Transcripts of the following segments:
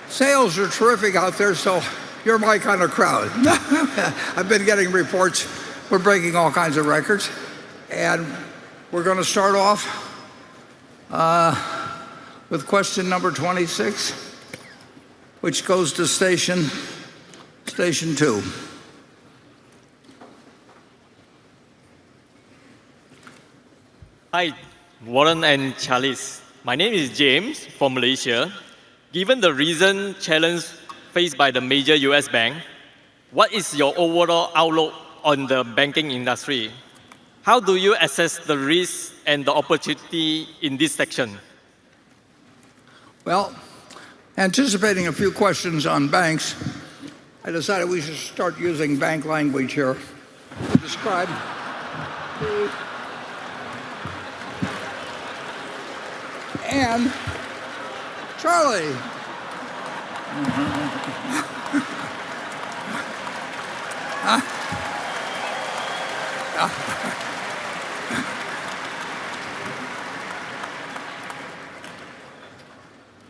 Sales are terrific out there, so you're my kind of crowd. I've been getting reports. We're breaking all kinds of records. And we're going to start off with question number 26, which goes to station 2. Hi, Warren and Charles. My name is James from Malaysia. Given the recent challenge faced by the major US bank, what is your overall outlook on the banking industry? How do you assess the risk and the opportunity in this section? Well, anticipating a few questions on banks, I decided we should start using bank language here to describe the and Charlie.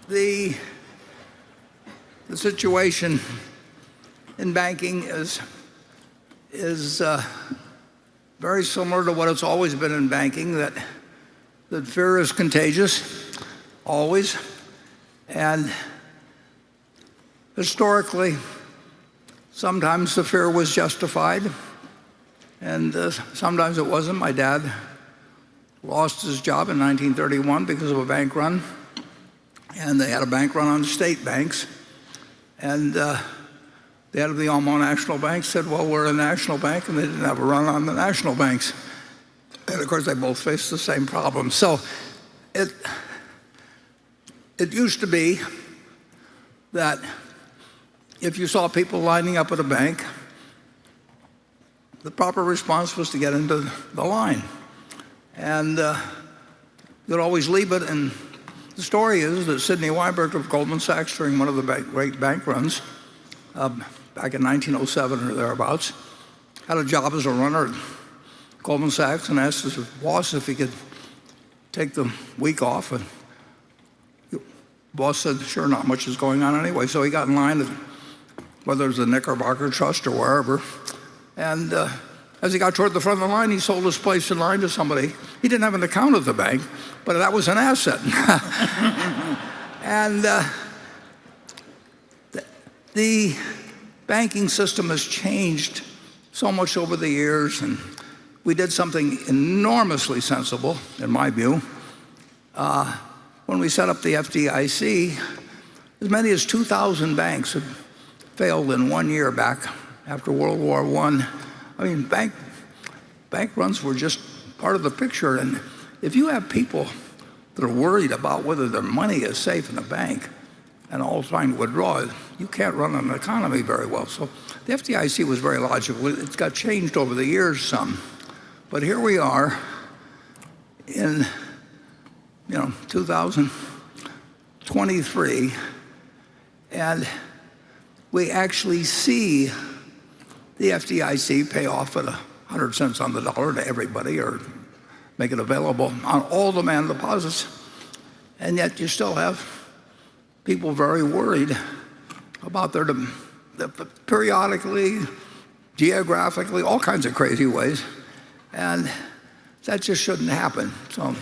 The situation in banking is very similar to what it's always been in banking, that fear is contagious, always. And historically, sometimes the fear was justified, and sometimes it wasn't. My dad lost his job in 1931 because of a bank run, and they had a bank run on state banks. And the head of the Omaha National Bank said, well, we're a national bank, and they didn't have a run on the national banks. And of course, they both faced the same problem. So it used to be that if you saw people lining up at a bank, the proper response was to get into the line. And you'd always leave it. And the story is that Sidney Weinberg of Goldman Sachs, during one of the great bank runs back in 1907 or thereabouts, had a job as a runner at Goldman Sachs and asked his boss if he could take the week off. And the boss said, sure, not much is going on anyway. So he got in line, whether it was the Knickerbocker Trust or wherever. And as he got toward the front of the line, he sold his place in line to somebody. He didn't have an account at the bank, but that was an asset. And the banking system has changed so much over the years, and we did something enormously sensible, in my view. When we set up the FDIC, as many as 2,000 banks had failed in 1 year back after World War I. I mean, bank runs were just part of the picture. And if you have people that are worried about whether their money is safe in the bank and all trying to withdraw it, you can't run an economy very well. So the FDIC was very logical. It's got changed over the years some. But here we are in 2023, and we actually see the FDIC pay off at 100 cents on the dollar to everybody, or make it available on all demand deposits. And yet you still have people very worried about their periodically, geographically, all kinds of crazy ways. And that just shouldn't happen. So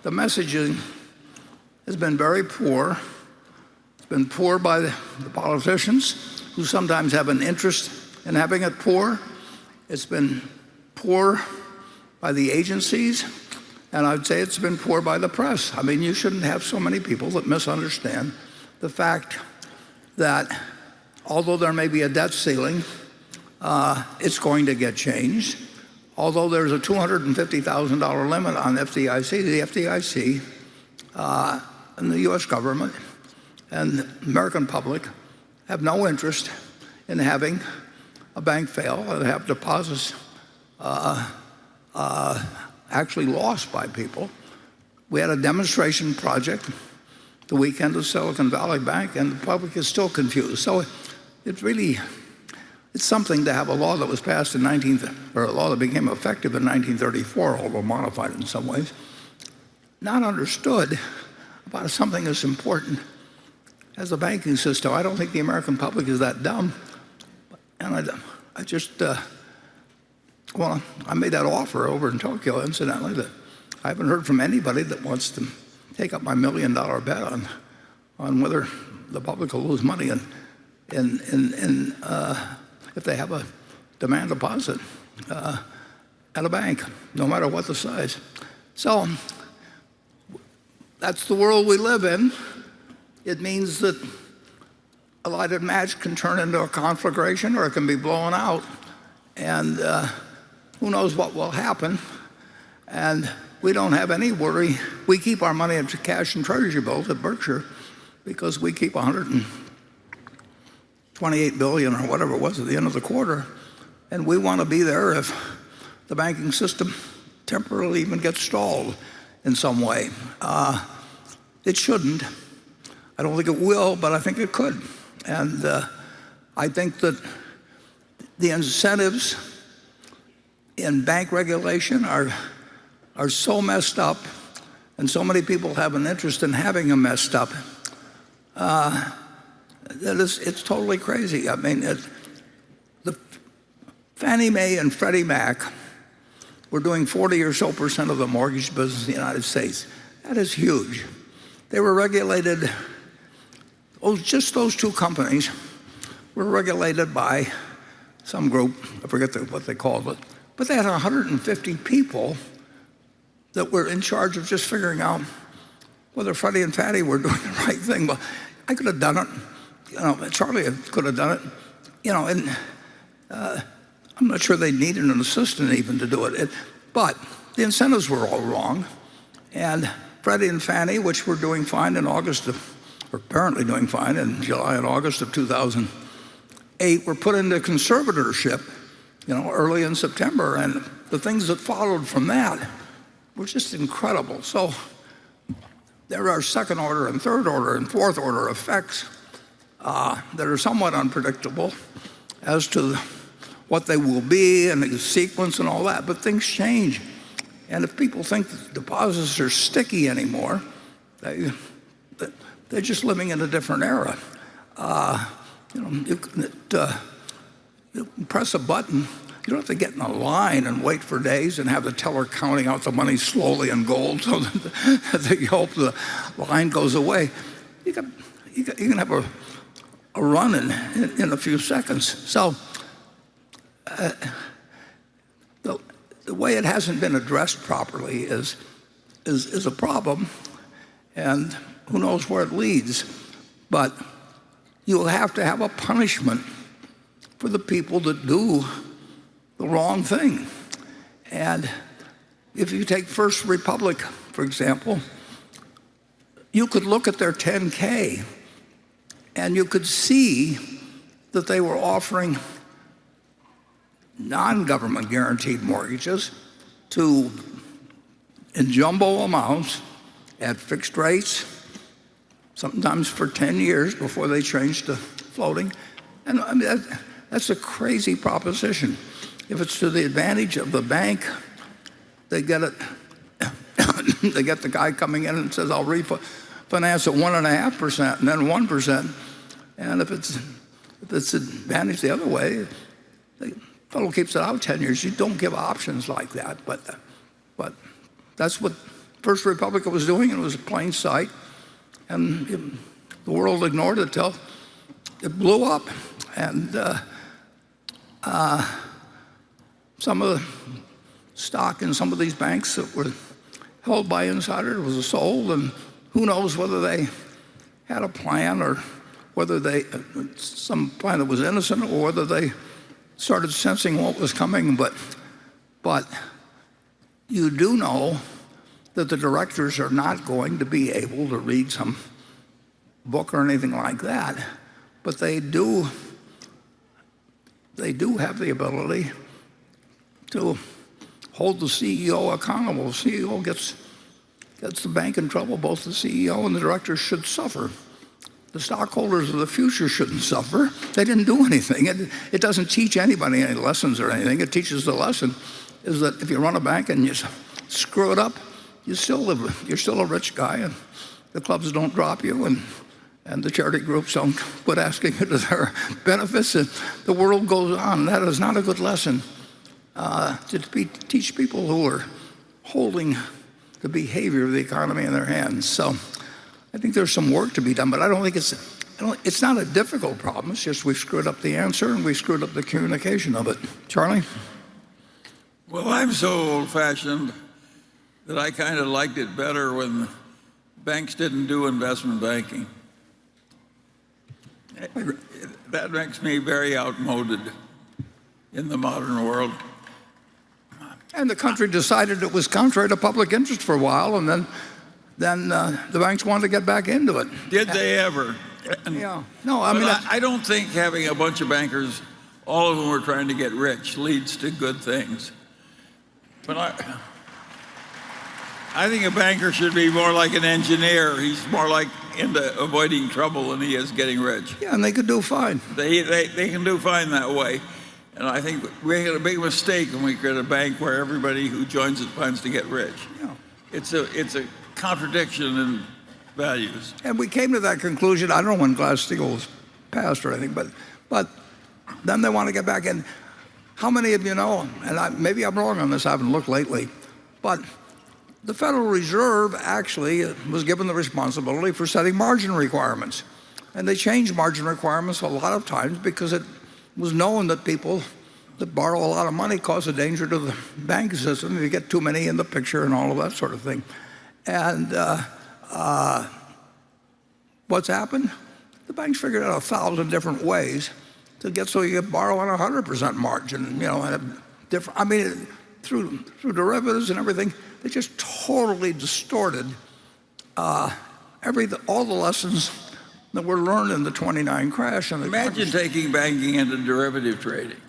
the messaging has been very poor. It's been poor by the politicians, who sometimes have an interest in having it poor. It's been poor by the agencies, and I'd say it's been poor by the press. I mean, you shouldn't have so many people that misunderstand the fact that although there may be a debt ceiling, it's going to get changed. Although there's a $250,000 limit on the FDIC and the US government and the American public have no interest in having a bank fail and have deposits actually lost by people. We had a demonstration project the weekend of Silicon Valley Bank, and the public is still confused. So it's something to have a law that was passed in a law that became effective in 1934, although modified in some ways, not understood about something as important has a banking system. I don't think the American public is that dumb. And I just, well, I made that offer over in Tokyo, incidentally, that I haven't heard from anybody that wants to take up my $1 million bet on whether the public will lose money if they have a demand deposit at a bank, no matter what the size. So that's the world we live in. It means that a lighted match can turn into a conflagration or it can be blown out. And who knows what will happen. And we don't have any worry. We keep our money in cash and treasury bills at Berkshire because we keep $128 billion or whatever it was at the end of the quarter. And we want to be there if the banking system temporarily even gets stalled in some way. It shouldn't. I don't think it will, but I think it could. And I think that the incentives in bank regulation are so messed up, and so many people have an interest in having them messed up, that it's totally crazy. I mean, the Fannie Mae and Freddie Mac were doing 40% or so of the mortgage business in the United States. That is huge. They were regulated, just those two companies were regulated by some group, I forget what they called it, but they had 150 people that were in charge of just figuring out whether Freddie and Fannie were doing the right thing. Well, I could have done it, Charlie could have done it, and I'm not sure they needed an assistant even to do it. But the incentives were all wrong. And Freddie and Fannie, which were doing fine in August of, or apparently doing fine in July and August of 2008, were put into conservatorship, early in September. And the things that followed from that were just incredible. So there are second order and third order and fourth order effects that are somewhat unpredictable as to what they will be and the sequence and all that, but things change. And if people think that deposits are sticky anymore, they're just living in a different era. You press a button, you don't have to get in a line and wait for days and have the teller counting out the money slowly in gold so that you hope the line goes away. You can have a run in a few seconds. So the way it hasn't been addressed properly is a problem, and who knows where it leads. But you'll have to have a punishment for the people that do the wrong thing. And if you take First Republic, for example, you could look at their 10K and you could see that they were offering non-government guaranteed mortgages in jumbo amounts at fixed rates, sometimes for 10 years before they changed to floating. And I mean, that's a crazy proposition. If it's to the advantage of the bank, they get it. They get the guy coming in and says, I'll refinance at 1.5% and then 1%. And if it's advantage the other way, the fellow keeps it out 10 years. You don't give options like that. But that's what First Republic was doing, and it was a plain sight. And the world ignored it till it blew up. And some of the stock in some of these banks that were held by insiders was sold, and who knows whether they had a plan or whether some plan that was innocent or whether they started sensing what was coming. But you do know that the directors are not going to be able to read some book or anything like that, but they do have the ability to hold the CEO accountable. The CEO gets the bank in trouble. Both the CEO and the directors should suffer. The stockholders of the future shouldn't suffer. They didn't do anything. It doesn't teach anybody any lessons or anything. It teaches the lesson is that if you run a bank and you screw it up, you're still a rich guy, and the clubs don't drop you, and the charity groups don't quit asking it to their benefits, and the world goes on. That is not a good lesson to teach people who are holding the behavior of the economy in their hands. So I think there's some work to be done, but I don't think it's not a difficult problem. It's just we've screwed up the answer and we screwed up the communication of it. Charlie? Well, I'm so old-fashioned that I kind of liked it better when banks didn't do investment banking. That makes me very outmoded in the modern world. And the country decided it was contrary to public interest for a while, and then the banks wanted to get back into it. Did they ever? Yeah. No, I mean, I don't think having a bunch of bankers, all of whom are trying to get rich, leads to good things. But I think a banker should be more like an engineer. He's more like into avoiding trouble than he is getting rich. Yeah, and they could do fine. They can do fine that way. And I think we had a big mistake when we created a bank where everybody who joins it plans to get rich. Yeah. It's a contradiction in values. And we came to that conclusion. I don't know when Glass-Steagall was passed or anything, but then they want to get back in. How many of you know, and maybe I'm wrong on this, I haven't looked lately, but the Federal Reserve actually was given the responsibility for setting margin requirements. And they changed margin requirements a lot of times because it was known that people that borrow a lot of money cause a danger to the banking system if you get too many in the picture and all of that sort of thing. And what's happened? The banks figured out 1,000 different ways to get so you could borrow on 100% margin, and different. I mean, through derivatives and everything, they just totally distorted all the lessons that were learned in the '29 crash. And imagine taking banking into derivative trading.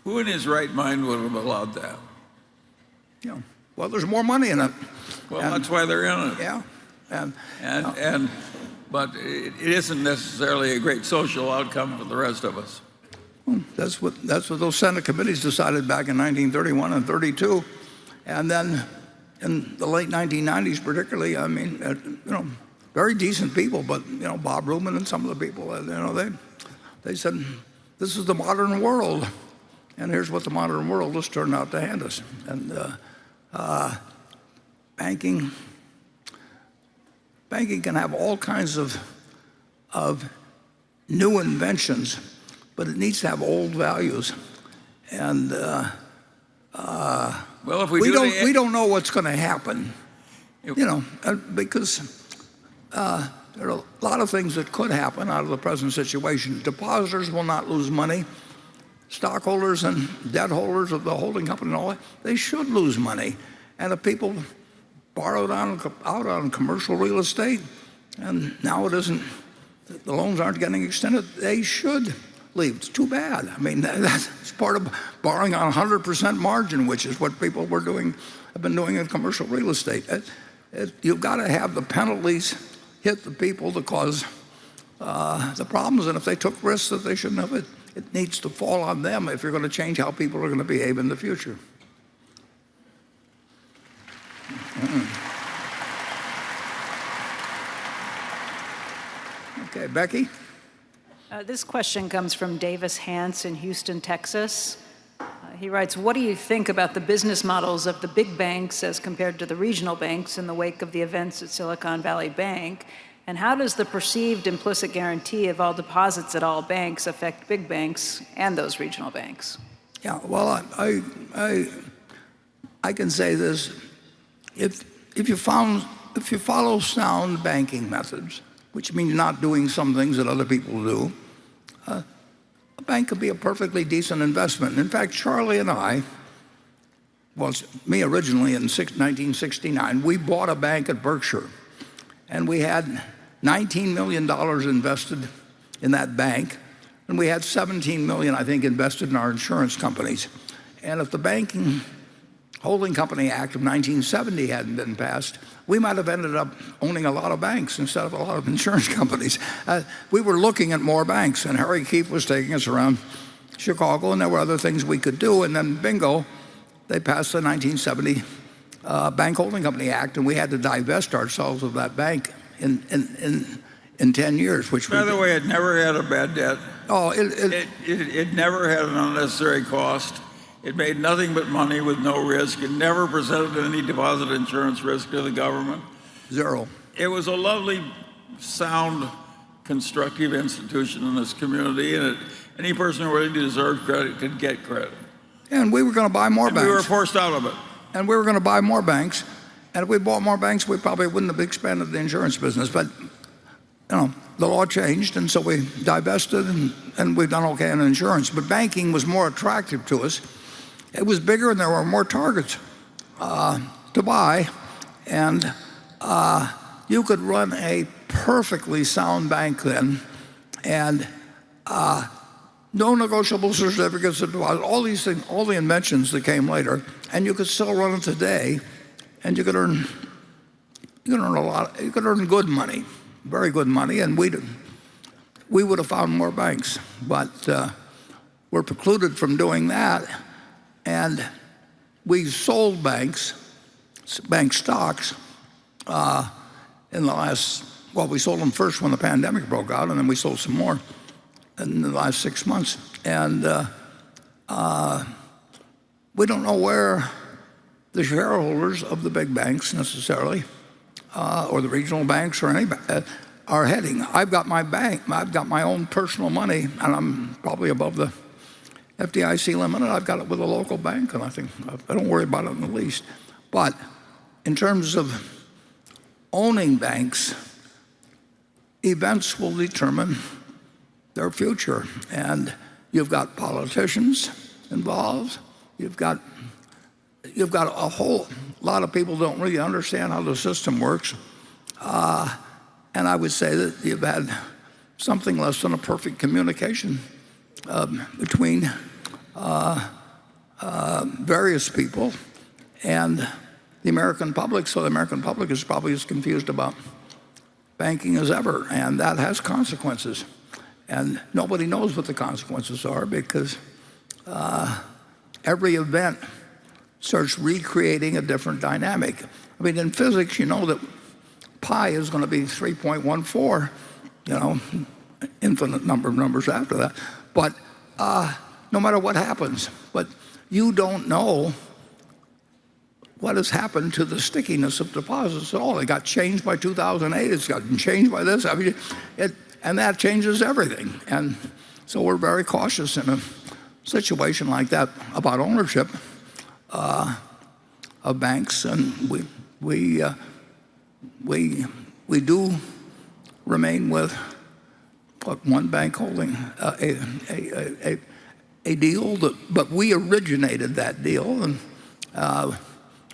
Who in his right mind would have allowed that? Yeah. Well, there's more money in it. Well, that's why they're in it. Yeah. But it isn't necessarily a great social outcome for the rest of us. That's what those Senate committees decided back in 1931 and 32, and then in the late 1990s, particularly. I mean, very decent people, but Bob Rubin and some of the people, they said, this is the modern world, and here's what the modern world has turned out to hand us. And banking can have all kinds of new inventions, but it needs to have old values. And well, if we don't know what's going to happen, because there are a lot of things that could happen out of the present situation. Depositors will not lose money. Stockholders and debt holders of the holding company and all that, they should lose money. And if people borrowed out on commercial real estate, and now it isn't, the loans aren't getting extended, they should leave. It's too bad. I mean, that's part of borrowing on 100% margin, which is what people have been doing in commercial real estate. You've got to have the penalties hit the people that cause the problems, and if they took risks that they shouldn't have, it needs to fall on them if you're going to change how people are going to behave in the future. Okay, Becky? This question comes from Davis Hance in Houston, Texas. He writes, what do you think about the business models of the big banks as compared to the regional banks in the wake of the events at Silicon Valley Bank? And how does the perceived implicit guarantee of all deposits at all banks affect big banks and those regional banks? Yeah, well, I can say this. If you follow sound banking methods, which means not doing some things that other people do, a bank could be a perfectly decent investment. In fact, Charlie and I, well, me originally in 1969, we bought a bank at Berkshire, and we had $19 million invested in that bank, and we had $17 million, I think, invested in our insurance companies. And if the Banking Holding Company Act of 1970 hadn't been passed, we might have ended up owning a lot of banks instead of a lot of insurance companies. We were looking at more banks, and Harry Keefe was taking us around Chicago, and there were other things we could do, and then bingo, they passed the 1970 Bank Holding Company Act, and we had to divest ourselves of that bank in in 10 years, which By the way, it never had a bad debt. Oh, It never had an unnecessary cost. It made nothing but money with no risk. It never presented any deposit insurance risk to the government. zero. It was a lovely, sound, constructive institution in this community, and any person who really deserved credit could get credit. And we were going to buy more banks. We were forced out of it. And we were going to buy more banks. And if we bought more banks, we probably wouldn't have expanded the insurance business. But, the law changed, and so we divested, and we've done okay in insurance. But banking was more attractive to us. It was bigger, and there were more targets to buy. And you could run a perfectly sound bank then, and no negotiable certificates of deposit, all these things, all the inventions that came later, and you could still run it today, and you could earn a lot. You could earn good money, very good money, and we would have found more banks, but we're precluded from doing that, and we sold bank stocks in the last. Well, we sold them first when the pandemic broke out, and then we sold some more in the last 6 months. And we don't know where the shareholders of the big banks necessarily, or the regional banks or any are heading. I've got my bank. I've got my own personal money, and I'm probably above the FDIC limit. And I've got it with a local bank, and I don't worry about it in the least. But in terms of owning banks, events will determine their future. And you've got politicians involved. You've got a whole lot of people don't really understand how the system works. And I would say that you've had something less than a perfect communication between various people and the American public. So the American public is probably as confused about banking as ever, and that has consequences. And nobody knows what the consequences are because every event starts recreating a different dynamic. I mean, in physics, you know that pi is going to be 3.14, infinite number of numbers after that. But no matter what happens, but you don't know what has happened to the stickiness of deposits at all. It got changed by 2008. It's gotten changed by this. I mean, and that changes everything. And so we're very cautious in a situation like that about ownership of banks, and we do remain with one bank holding a deal, but we originated that deal, and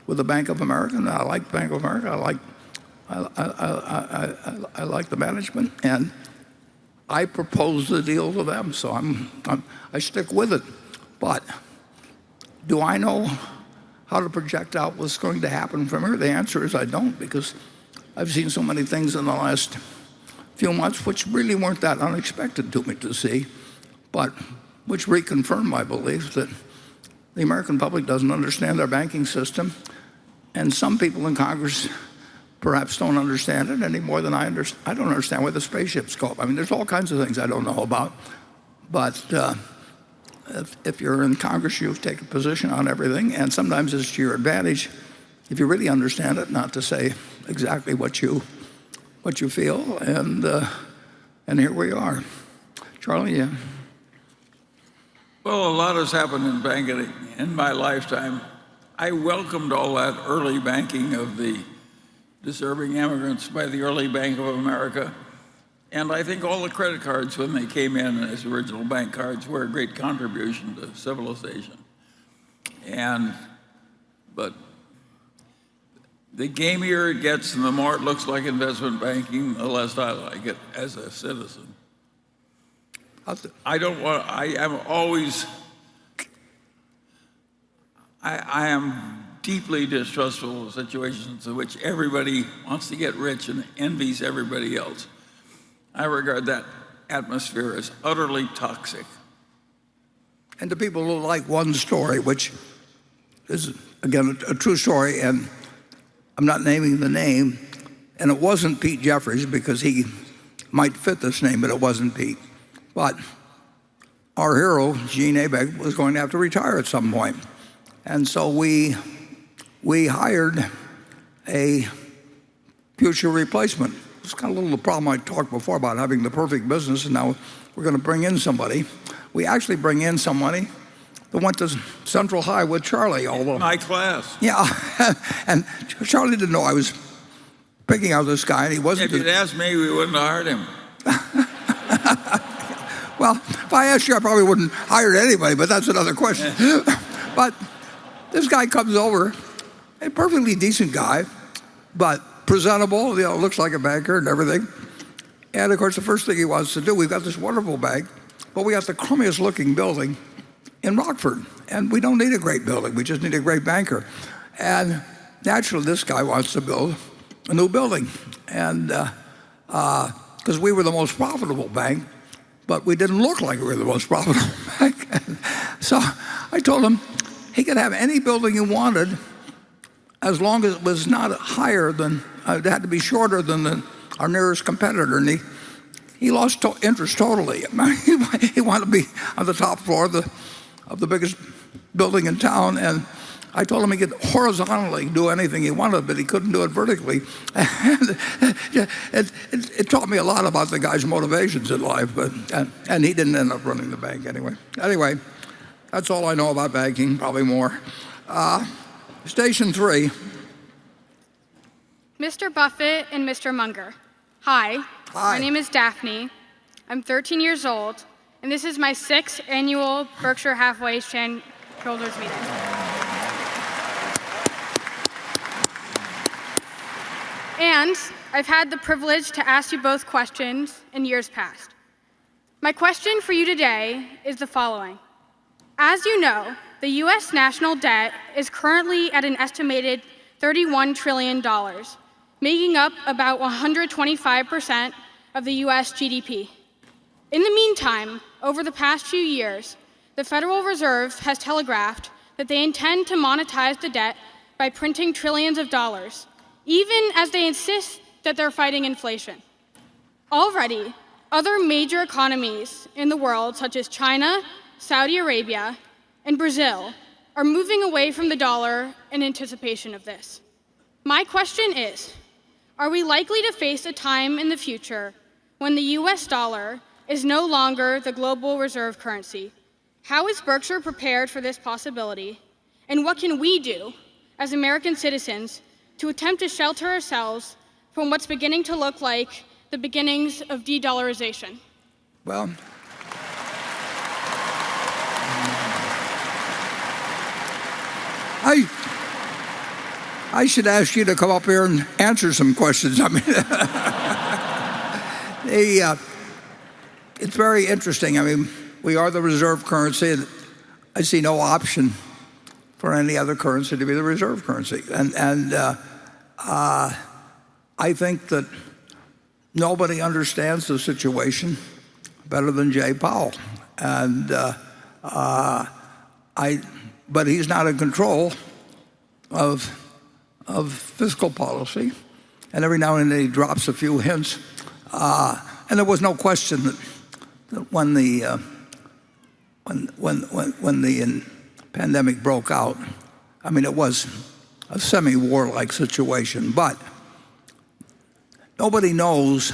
with the Bank of America. And I like Bank of America. I like the management, and I proposed the deal to them, so I stick with it. But do I know how to project out what's going to happen from here? The answer is I don't, because I've seen so many things in the last few months which really weren't that unexpected to me to see, but which reconfirmed my belief that the American public doesn't understand their banking system, and some people in Congress perhaps don't understand it any more than I understand. I don't understand where the spaceships go. I mean, there's all kinds of things I don't know about, but if you're in Congress, you take a position on everything, and sometimes it's to your advantage, if you really understand it, not to say exactly what you feel, and here we are. Charlie, yeah. Well, a lot has happened in banking in my lifetime. I welcomed all that early banking of the deserving immigrants by the early Bank of America. And I think all the credit cards, when they came in as original bank cards, were a great contribution to civilization. But the gamier it gets and the more it looks like investment banking, the less I like it as a citizen. I am deeply distrustful of situations in which everybody wants to get rich and envies everybody else. I regard that atmosphere as utterly toxic. And to people who like one story, which is, again, a true story, and I'm not naming the name, and it wasn't Pete Jeffries because he might fit this name, but it wasn't Pete. But our hero, Gene Abegg, was going to have to retire at some point. And so we hired a future replacement. It's kind of a little problem I talked before about having the perfect business, and now we're going to bring in somebody. We actually bring in somebody that went to Central High with Charlie. Although My class. Yeah, and Charlie didn't know I was picking out this guy, and he wasn't. If you'd asked me, we wouldn't have hired him. Well, if I asked you, I probably wouldn't hire anybody, but that's another question. But this guy comes over, a perfectly decent guy, but presentable, looks like a banker and everything. And of course, the first thing he wants to do, we've got this wonderful bank, but we got the crummiest looking building in Rockford. And we don't need a great building, we just need a great banker. And naturally, this guy wants to build a new building. And because we were the most profitable bank, but we didn't look like we were the most profitable bank. So I told him he could have any building he wanted as long as it was not higher than, it had to be shorter than our nearest competitor. And he lost interest totally. He wanted to be on the top floor of the biggest building in town. And I told him he could horizontally do anything he wanted, but he couldn't do it vertically. And it taught me a lot about the guy's motivations in life, and he didn't end up running the bank anyway. Anyway, that's all I know about banking, probably more. Station 3. Mr. Buffett and Mr. Munger. Hi. Hi. My name is Daphne. I'm 13 years old, and this is my 6th annual Berkshire Halfway shareholders meeting. And I've had the privilege to ask you both questions in years past. My question for you today is the following. As you know, the U.S. national debt is currently at an estimated $31 trillion, making up about 125% of the U.S. GDP. In the meantime, over the past few years, the Federal Reserve has telegraphed that they intend to monetize the debt by printing trillions of dollars, even as they insist that they're fighting inflation. Already, other major economies in the world, such as China, Saudi Arabia, and Brazil, are moving away from the dollar in anticipation of this. My question is, are we likely to face a time in the future when the US dollar is no longer the global reserve currency? How is Berkshire prepared for this possibility? And what can we do as American citizens to attempt to shelter ourselves from what's beginning to look like the beginnings of de-dollarization? Well, I should ask you to come up here and answer some questions. I mean, it's very interesting. I mean, we are the reserve currency. I see no option for any other currency to be the reserve currency. And I think that nobody understands the situation better than Jay Powell. But he's not in control of fiscal policy, and every now and then he drops a few hints. And there was no question that when the pandemic broke out, I mean, it was a semi-war-like situation, but nobody knows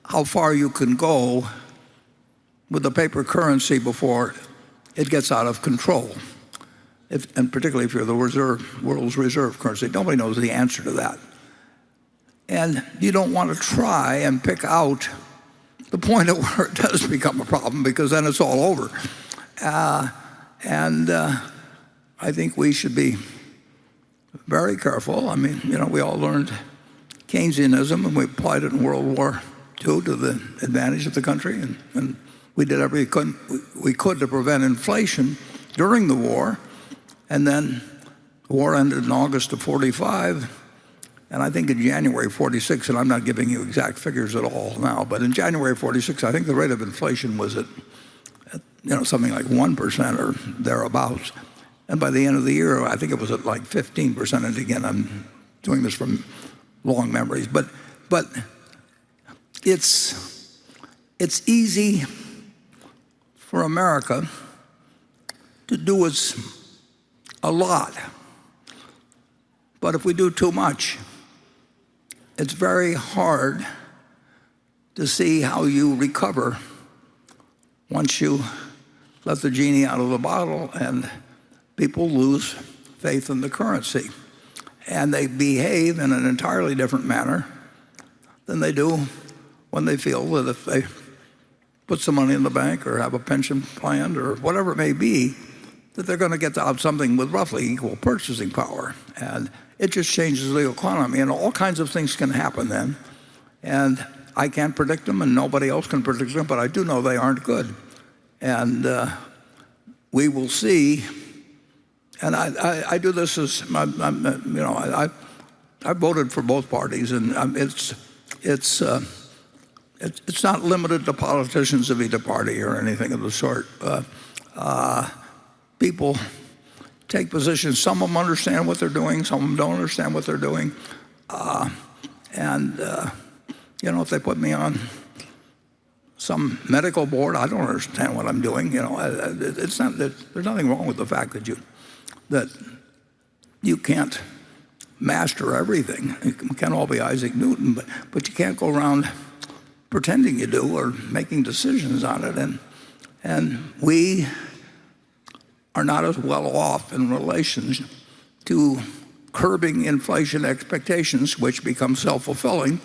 how far you can go with the paper currency before it gets out of control, and particularly if you're the world's reserve currency. Nobody knows the answer to that. And you don't want to try and pick out the point at where it does become a problem, because then it's all over. I think we should be very careful. I mean, we all learned Keynesianism, and we applied it in World War II to the advantage of the country, and we did everything we could to prevent inflation during the war. And then the war ended in August of '45, and I think in January '46, and I'm not giving you exact figures at all now, but in January '46, I think the rate of inflation was at something like 1% or thereabouts. And by the end of the year, I think it was at like 15%. And again, I'm doing this from long memories. But it's easy for America to do a lot. But if we do too much, it's very hard to see how you recover once you let the genie out of the bottle and people lose faith in the currency. And they behave in an entirely different manner than they do when they feel that if they put some money in the bank or have a pension plan or whatever it may be, that they're going to get out something with roughly equal purchasing power. And it just changes the economy, and all kinds of things can happen then. And I can't predict them, and nobody else can predict them, but I do know they aren't good. And we will see. And I do this as I voted for both parties, and it's not limited to politicians of either party or anything of the sort. People take positions. Some of them understand what they're doing. Some of them don't understand what they're doing. If they put me on some medical board, I don't understand what I'm doing. It's not that there's nothing wrong with the fact that you can't master everything. You can't all be Isaac Newton, but you can't go around pretending you do or making decisions on it. And we are not as well off in relation to curbing inflation expectations, which become self-fulfilling,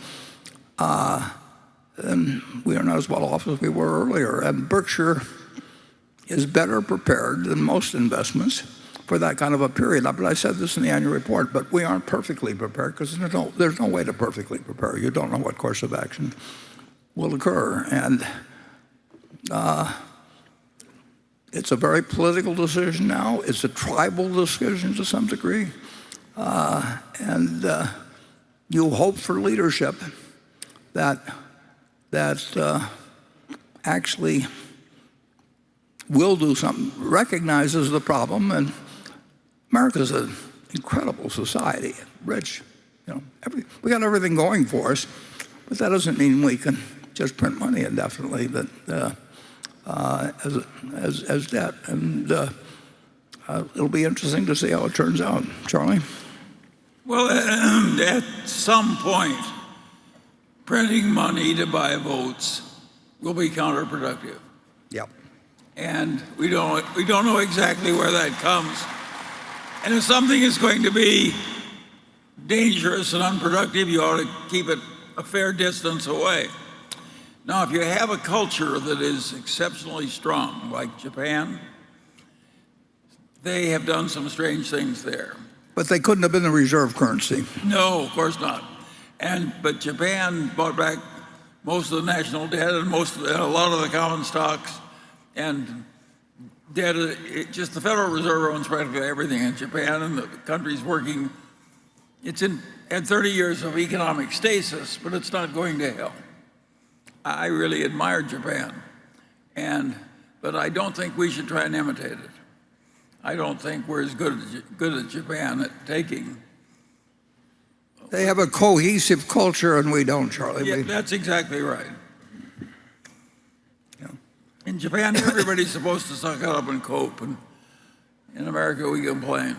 and we are not as well off as we were earlier. And Berkshire is better prepared than most investments for that kind of a period. But I said this in the annual report, but we aren't perfectly prepared because there's no way to perfectly prepare. You don't know what course of action will occur. And it's a very political decision now. It's a tribal decision to some degree. And you hope for leadership that actually will do something, recognizes the problem. And America's an incredible society, rich. We got everything going for us, but that doesn't mean we can just print money indefinitely as debt. And it'll be interesting to see how it turns out. Charlie? Well, at some point, printing money to buy votes will be counterproductive. Yep. And we don't know exactly where that comes. And if something is going to be dangerous and unproductive, you ought to keep it a fair distance away. Now, if you have a culture that is exceptionally strong, like Japan, they have done some strange things there. But they couldn't have been the reserve currency. No, of course not. But Japan bought back most of the national debt and a lot of the common stocks, and debt. Just the Federal Reserve owns practically everything in Japan, and the country's working. It's had 30 years of economic stasis, but it's not going to hell. I really admire Japan, but I don't think we should try and imitate it. I don't think we're as good as Japan at taking. They have a cohesive culture, and we don't, Charlie. Yeah, that's exactly right. Yeah. In Japan, everybody's supposed to suck it up and cope, and in America, we complain.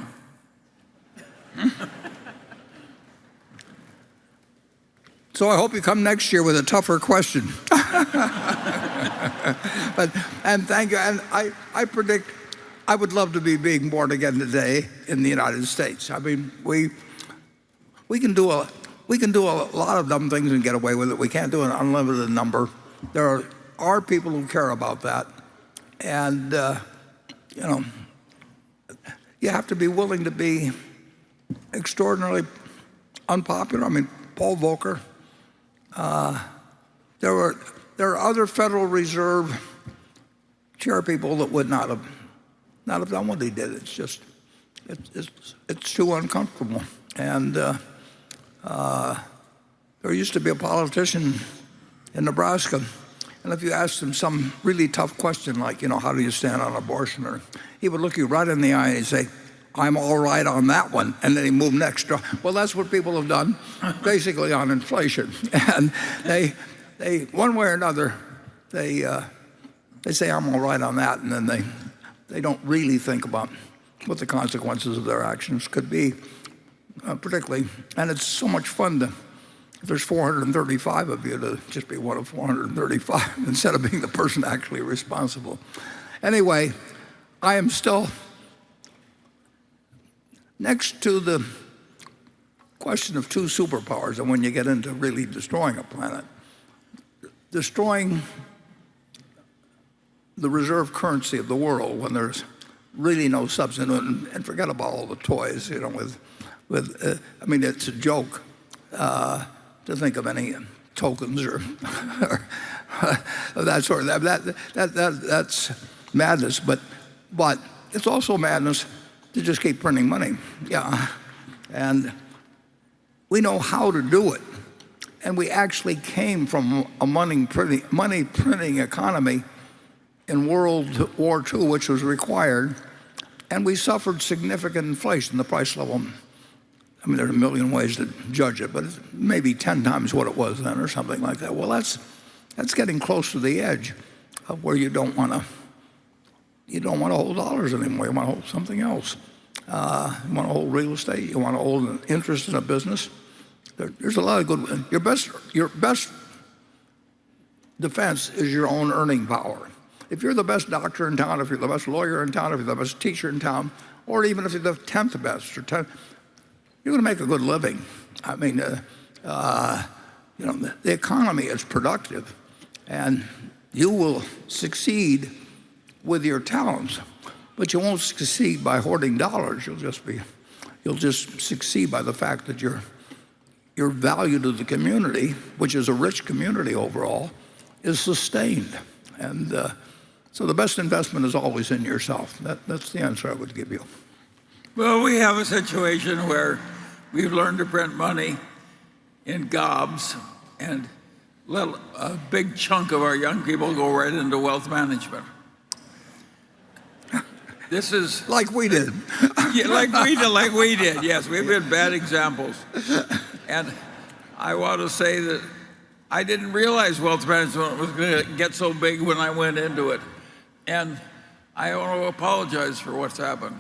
So I hope you come next year with a tougher question. And thank you. And I predict I would love to be being born again today in the United States. I mean, we can do a lot of dumb things and get away with it. We can't do an unlimited number. There are people who care about that, and you have to be willing to be extraordinarily unpopular. I mean, Paul Volcker. There are other Federal Reserve chair people that would not have done what he did. It's just it's too uncomfortable. And there used to be a politician in Nebraska, and if you asked him some really tough question like, how do you stand on abortion, or he would look you right in the eye and he'd say, I'm all right on that one, and then he moved next door. Well, that's what people have done, basically on inflation, and one way or another, they say I'm all right on that, and then they don't really think about what the consequences of their actions could be, particularly. And it's so much fun if there's 435 of you, to just be one of 435 instead of being the person actually responsible. Anyway, I am still, next to the question of two superpowers, and when you get into really destroying a planet, destroying the reserve currency of the world when there's really no substance, and forget about all the toys, I mean, it's a joke to think of any tokens or that sort of that's madness. But it's also madness to just keep printing money. Yeah, and we know how to do it, and we actually came from a money printing economy in World War II, which was required, and we suffered significant inflation. The price level, I mean, there are a million ways to judge it, but it's maybe 10 times what it was then or something like that. Well, that's getting close to the edge of where you don't want to hold dollars anymore. You want to hold something else. You want to hold real estate. You want to hold an interest in a business. There's a lot of good. Your best defense is your own earning power. If you're the best doctor in town, if you're the best lawyer in town, if you're the best teacher in town, or even if you're the 10th best, you're going to make a good living. I mean, the economy is productive, and you will succeed with your talents, but you won't succeed by hoarding dollars. You'll just succeed by the fact that your value to the community, which is a rich community overall, is sustained. And so the best investment is always in yourself. That's the answer I would give you. Well, we have a situation where we've learned to print money in gobs and let a big chunk of our young people go right into wealth management. This is like we did. Yeah, like we did. Yes, we've been bad examples. And I want to say that I didn't realize wealth management was going to get so big when I went into it. And I want to apologize for what's happened.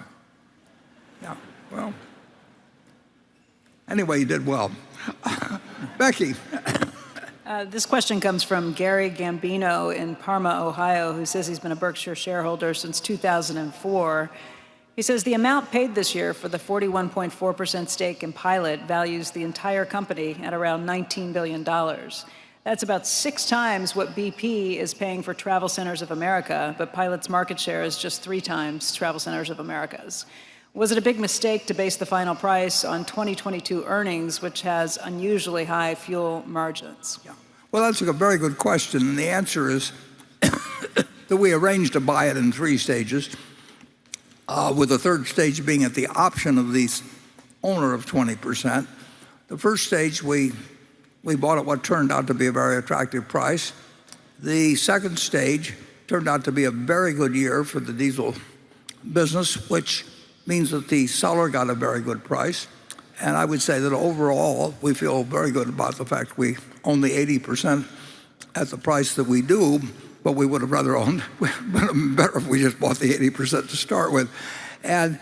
Yeah, well, anyway, you did well. Becky. This question comes from Gary Gambino in Parma, Ohio, who says he's been a Berkshire shareholder since 2004. He says the amount paid this year for the 41.4% stake in Pilot values the entire company at around $19 billion. That's about 6 times what BP is paying for Travel Centers of America, but Pilot's market share is just 3 times Travel Centers of America's. Was it a big mistake to base the final price on 2022 earnings, which has unusually high fuel margins? Yeah. Well, that's a very good question, and the answer is that we arranged to buy it in 3 stages, with the 3rd stage being at the option of the owner of 20%. The first stage, we bought at what turned out to be a very attractive price. The 2nd stage turned out to be a very good year for the diesel business, which means that the seller got a very good price. And I would say that overall, we feel very good about the fact we own the 80% at the price that we do, but we would have rather owned, would have been better if we just bought the 80% to start with. And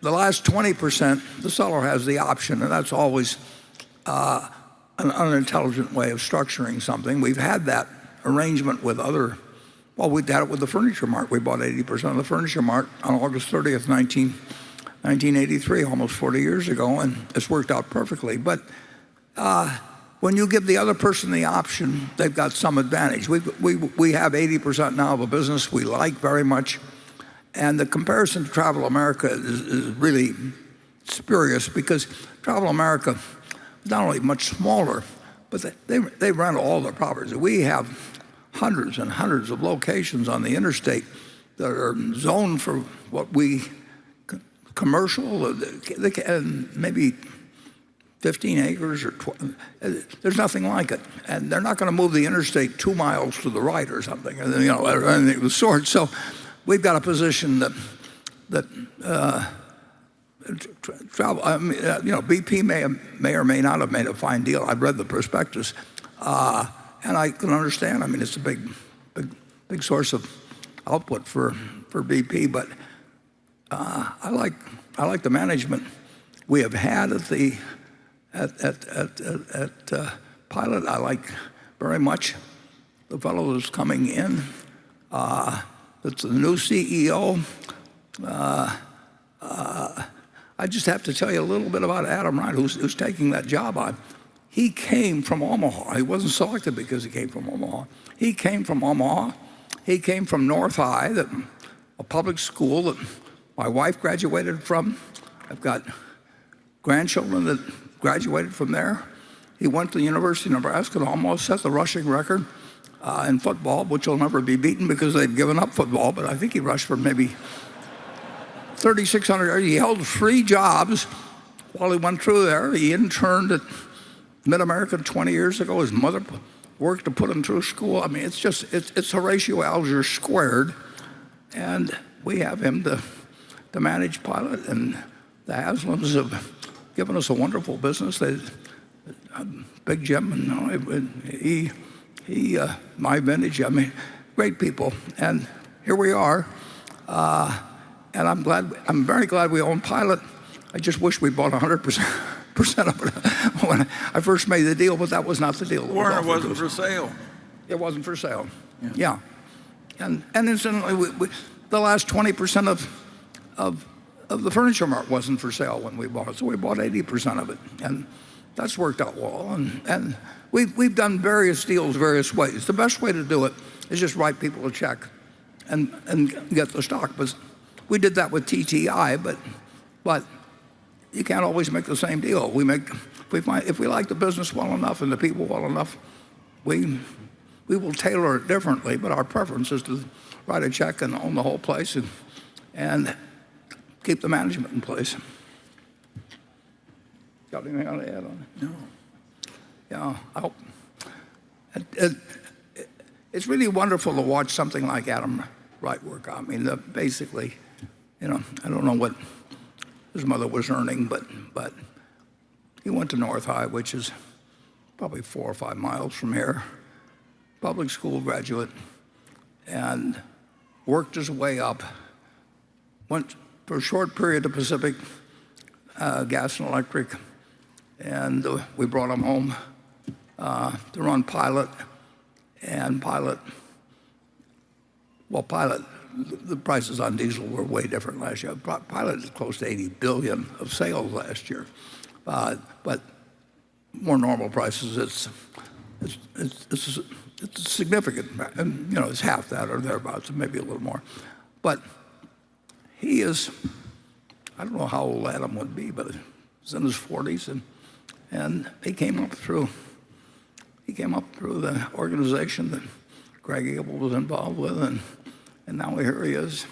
the last 20%, the seller has the option, and that's always an unintelligent way of structuring something. We've had that arrangement with other, well, we had it with the Furniture Mart. We bought 80% of the Furniture Mart on August 30th, 1983, almost 40 years ago, and it's worked out perfectly. But when you give the other person the option, they've got some advantage. We have 80% now of a business we like very much, and the comparison to Travel America is really spurious, because Travel America is not only much smaller, but they rent all the properties. We have hundreds and hundreds of locations on the interstate that are zoned for what we commercial, and maybe 15 acres or 12. There's nothing like it, and they're not going to move the interstate 2 miles to the right or something, or anything of the sort. So we've got a position that travel. I mean, BP may or may not have made a fine deal. I've read the prospectus, And I can understand. I mean, it's a big source of output for BP. But I like the management we have had at Pilot. I like very much the fellow that's coming in. That's the new CEO. I just have to tell you a little bit about Adam Wright, who's taking that job on. He came from Omaha. He wasn't selected because he came from Omaha. He came from Omaha. He came from North High, a public school that my wife graduated from. I've got grandchildren that graduated from there. He went to the University of Nebraska and almost set the rushing record in football, which will never be beaten because they've given up football. But I think he rushed for maybe 3,600 yards. He held 3 jobs while he went through there. He interned at Mid-America 20 years ago. His mother worked to put him through school. I mean, it's Horatio Alger squared, and we have him to manage Pilot. And the Haslams have given us a wonderful business. Big Jim, and my vintage. I mean, great people. And here we are. And I'm very glad we own Pilot. I just wish we bought 100% of it when I first made the deal, but that was not the deal. Warren, it wasn't for sale. It wasn't for sale. Yeah. And incidentally, the last 20% of the Furniture Mart wasn't for sale when we bought it, so we bought 80% of it, and that's worked out well. And we've done various deals various ways. The best way to do it is just write people a check and get the stock. But we did that with TTI, but you can't always make the same deal. If we like the business well enough and the people well enough, we will tailor it differently. But our preference is to write a check and own the whole place and keep the management in place. Got anything to add on it? No. Yeah, I hope. It's really wonderful to watch something like Adam Wright work. I mean, basically, I don't know what his mother was earning, but he went to North High, which is probably 4 or 5 miles from here. Public school graduate, and worked his way up. Went for a short period to Pacific Gas and Electric, and we brought him home to run Pilot. And Pilot, the prices on diesel were way different last year. Pilot is close to $80 billion of sales last year, but more normal prices. It's significant, and it's half that or thereabouts, maybe a little more. But he is, I don't know how old Adam would be, but he's in his 40s, and he came up through the organization that Greg Abel was involved with, and now here he is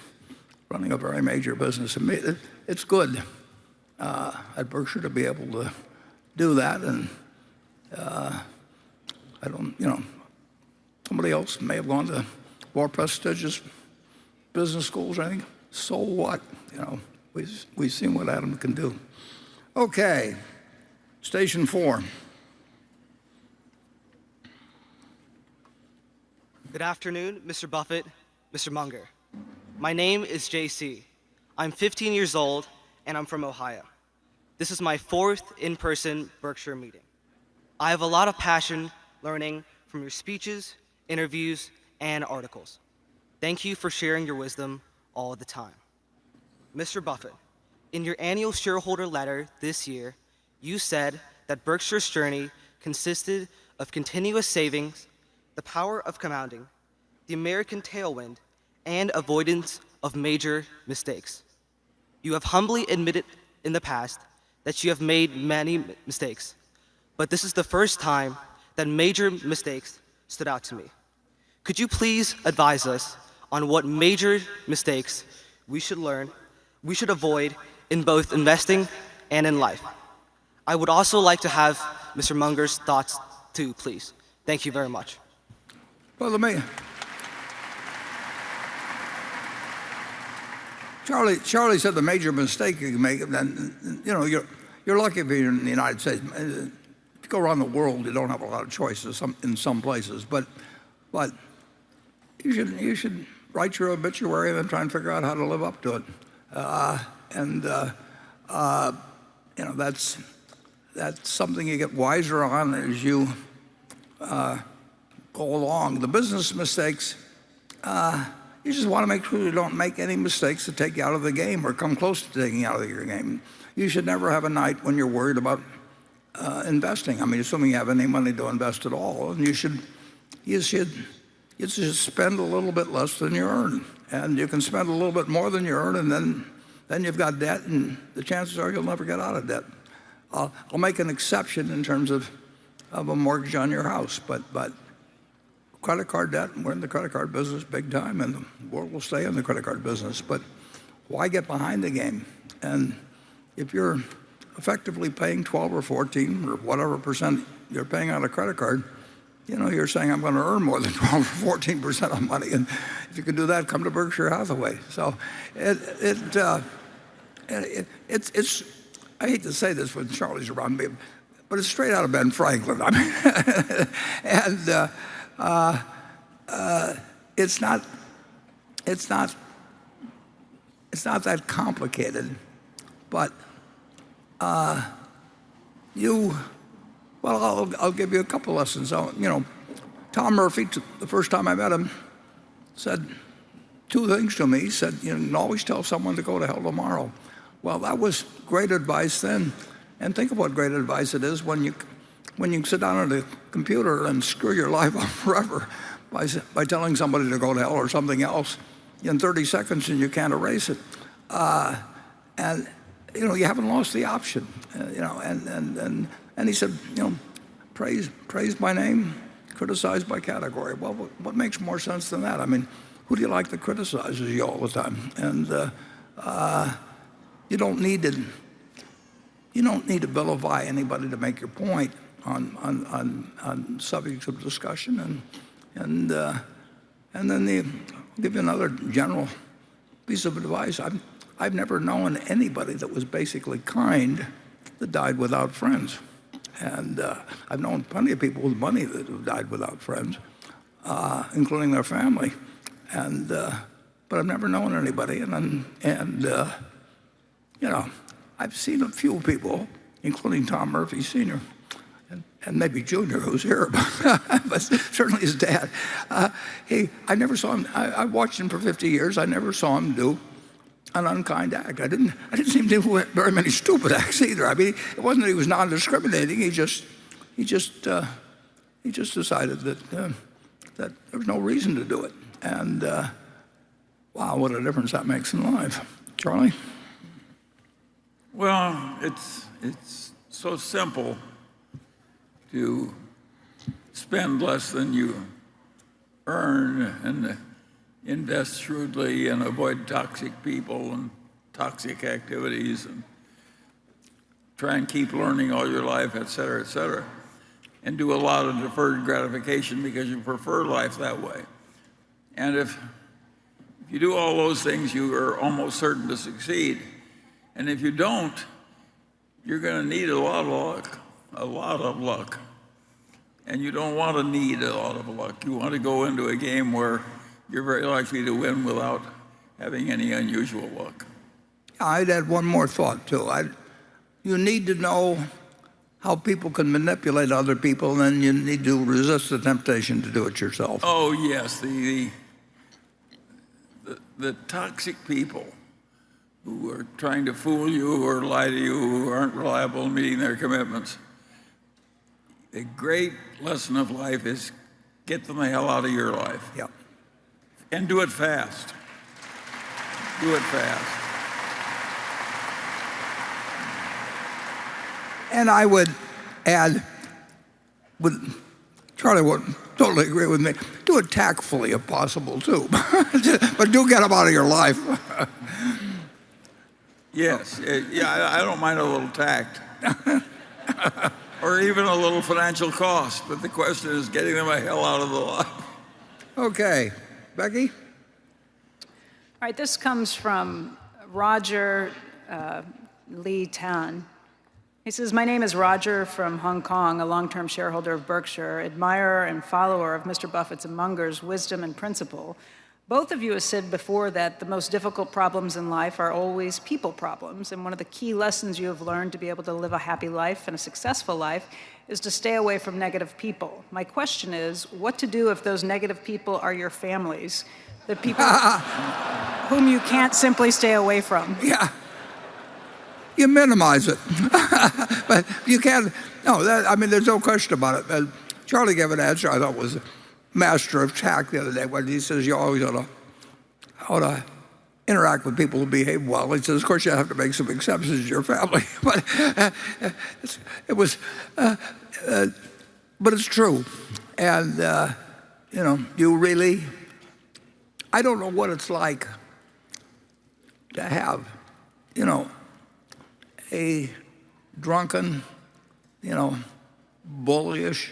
running a very major business. And it's good at Berkshire to be able to do that, and I don't, somebody else may have gone to more prestigious business schools or anything. So what? We've seen what Adam can do. Okay, station 4. Good afternoon, Mr. Buffett, Mr. Munger. My name is JC. I'm 15 years old, and I'm from Ohio. This is my 4th in-person Berkshire meeting. I have a lot of passion learning from your speeches, interviews, and articles. Thank you for sharing your wisdom all the time. Mr. Buffett, in your annual shareholder letter this year, you said that Berkshire's journey consisted of continuous savings, the power of compounding, the American tailwind, and avoidance of major mistakes. You have humbly admitted in the past that you have made many mistakes, but this is the first time that major mistakes stood out to me. Could you please advise us on what major mistakes we should avoid in both investing and in life? I would also like to have Mr. Munger's thoughts too, please. Thank you very much. Well, Charlie said the major mistake you can make, then you're lucky if you're in the United States. go around the world, you don't have a lot of choices in some places, but you should write your obituary and then try and figure out how to live up to it. That's something you get wiser on as you go along. The business mistakes, you just want to make sure you don't make any mistakes that take you out of the game or come close to taking you out of your game. You should never have a night when you're worried about investing. I mean, assuming you have any money to invest at all, and you should spend a little bit less than you earn, and you can spend a little bit more than you earn, and then you've got debt, and the chances are you'll never get out of debt. I'll make an exception in terms of a mortgage on your house, but credit card debt, we're in the credit card business big time, and the world will stay in the credit card business. But why get behind the game? And if you're effectively paying 12 or 14 or whatever percent you're paying on a credit card, you're saying I'm going to earn more than 12 or 14% of money, and if you can do that, come to Berkshire Hathaway. So it's I hate to say this when Charlie's around me, but it's straight out of Ben Franklin. I mean, and it's not that complicated, but I'll give you a couple lessons. Tom Murphy, the first time I met him, said two things to me. He said, always tell someone to go to hell tomorrow. Well, that was great advice then, and think of what great advice it is when you sit down at a computer and screw your life up forever by telling somebody to go to hell or something else in 30 seconds and you can't erase it. And you haven't lost the option. And he said, praise by name, criticize by category. Well, what makes more sense than that? I mean, who do you like that criticizes you all the time? And you don't need to vilify anybody to make your point on subjects of discussion. And then I'll give you another general piece of advice. I've never known anybody that was basically kind that died without friends. And I've known plenty of people with money that have died without friends, including their family. But I've never known anybody. I've seen a few people, including Tom Murphy Sr. and maybe Jr., who's here, but certainly his dad. I never saw him. I watched him for 50 years. I never saw him do an unkind act. I didn't see him do very many stupid acts either. I mean, it wasn't that he was non-discriminating. He just decided that there was no reason to do it. And wow, what a difference that makes in life. Charlie? Well, it's so simple to spend less than you earn and invest shrewdly and avoid toxic people and toxic activities and try and keep learning all your life, et cetera, and do a lot of deferred gratification because you prefer life that way. And if you do all those things, you are almost certain to succeed. And if you don't, you're going to need a lot of luck. And you don't want to need a lot of luck. You want to go into a game where you're very likely to win without having any unusual luck. I'd add one more thought, too. You need to know how people can manipulate other people, and then you need to resist the temptation to do it yourself. Oh, yes. The toxic people who are trying to fool you or lie to you, who aren't reliable in meeting their commitments. The great lesson of life is get them the hell out of your life. Yeah. And do it fast. Do it fast. And I would add, Charlie would totally agree with me, do it tactfully if possible, too. But do get them out of your life. Yes, I don't mind a little tact. Or even a little financial cost, but the question is getting them the hell out of the life. Okay, Becky? All right, this comes from Roger Lee Tan. He says, my name is Roger from Hong Kong, a long-term shareholder of Berkshire, admirer and follower of Mr. Buffett's and Munger's wisdom and principle. Both of you have said before that the most difficult problems in life are always people problems, and one of the key lessons you have learned to be able to live a happy life and a successful life is to stay away from negative people. My question is, what to do if those negative people are your families, the people whom you can't simply stay away from? Yeah. You minimize it. But you can't, no, I mean, there's no question about it. And Charlie gave an answer I thought was master of tact the other day when he says you always ought to interact with people who behave well. He says, of course, you have to make some exceptions in your family. But but it's true. And, you really, I don't know what it's like to have, a drunken, bullyish,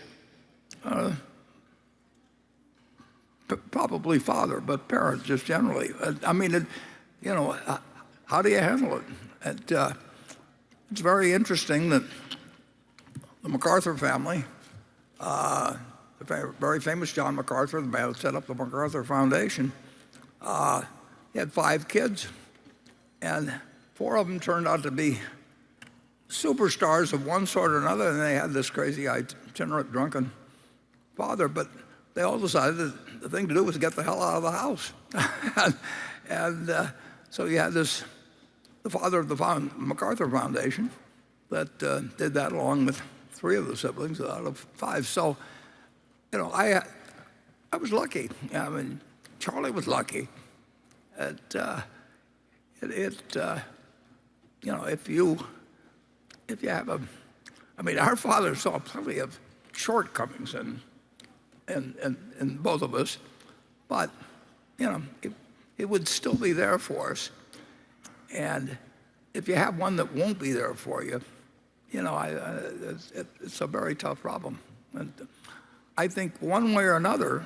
probably father, but parent just generally. I mean, how do you handle it? It's very interesting that the MacArthur family, the very famous John MacArthur, the man who set up the MacArthur Foundation, he had 5 kids, and 4 of them turned out to be superstars of one sort or another, and they had this crazy itinerant drunken father, but they all decided that the thing to do was get the hell out of the house. and so you had the father of the MacArthur Foundation that did that along with 3 of the siblings out of 5. So, I was lucky. I mean, Charlie was lucky. If you have our father saw plenty of shortcomings in both of us, but it would still be there for us. And if you have one that won't be there for you, it's a very tough problem. And I think one way or another,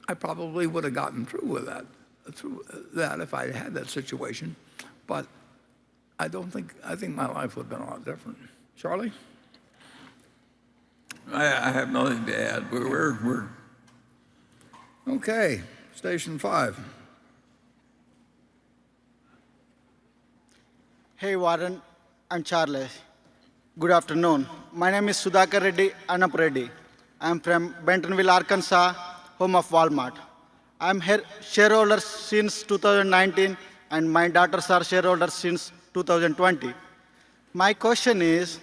I probably would have gotten through that if I had that situation, but I think my life would have been a lot different. Charlie? I have nothing to add. We're Okay, station 5. Hey Warren and Charlie. Good afternoon. My name is Sudhakar Reddy Anap Reddy. I am from Bentonville, Arkansas, home of Walmart. I am shareholder since 2019, and my daughters are shareholders since 2020. My question is,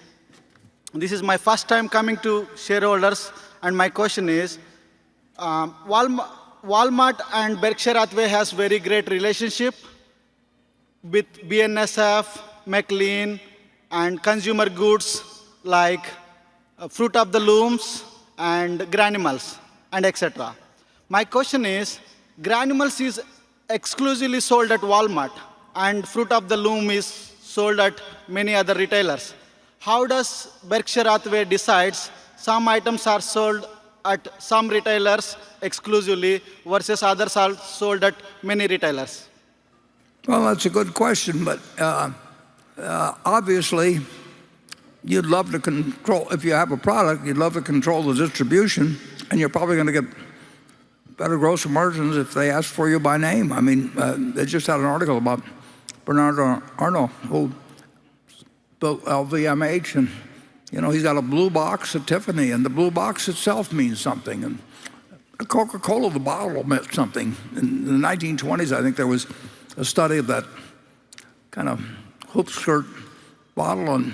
this is my first time coming to shareholders, and my question is, Walmart and Berkshire Hathaway has very great relationship with BNSF, McLean, and consumer goods like Fruit of the Looms and Granimals, and etc. My question is, Granimals is exclusively sold at Walmart, and Fruit of the Loom is sold at many other retailers. How does Berkshire Hathaway decides some items are sold at some retailers exclusively versus others are sold at many retailers? Well, that's a good question, but obviously you'd love to control, if you have a product, you'd love to control the distribution, and you're probably going to get better gross margins if they ask for you by name. I mean, they just had an article about Bernard Arnault, who built LVMH, and he's got a blue box at Tiffany, and the blue box itself means something. And Coca-Cola, the bottle, meant something. In the 1920s, I think there was a study of that kind of hoop skirt bottle, and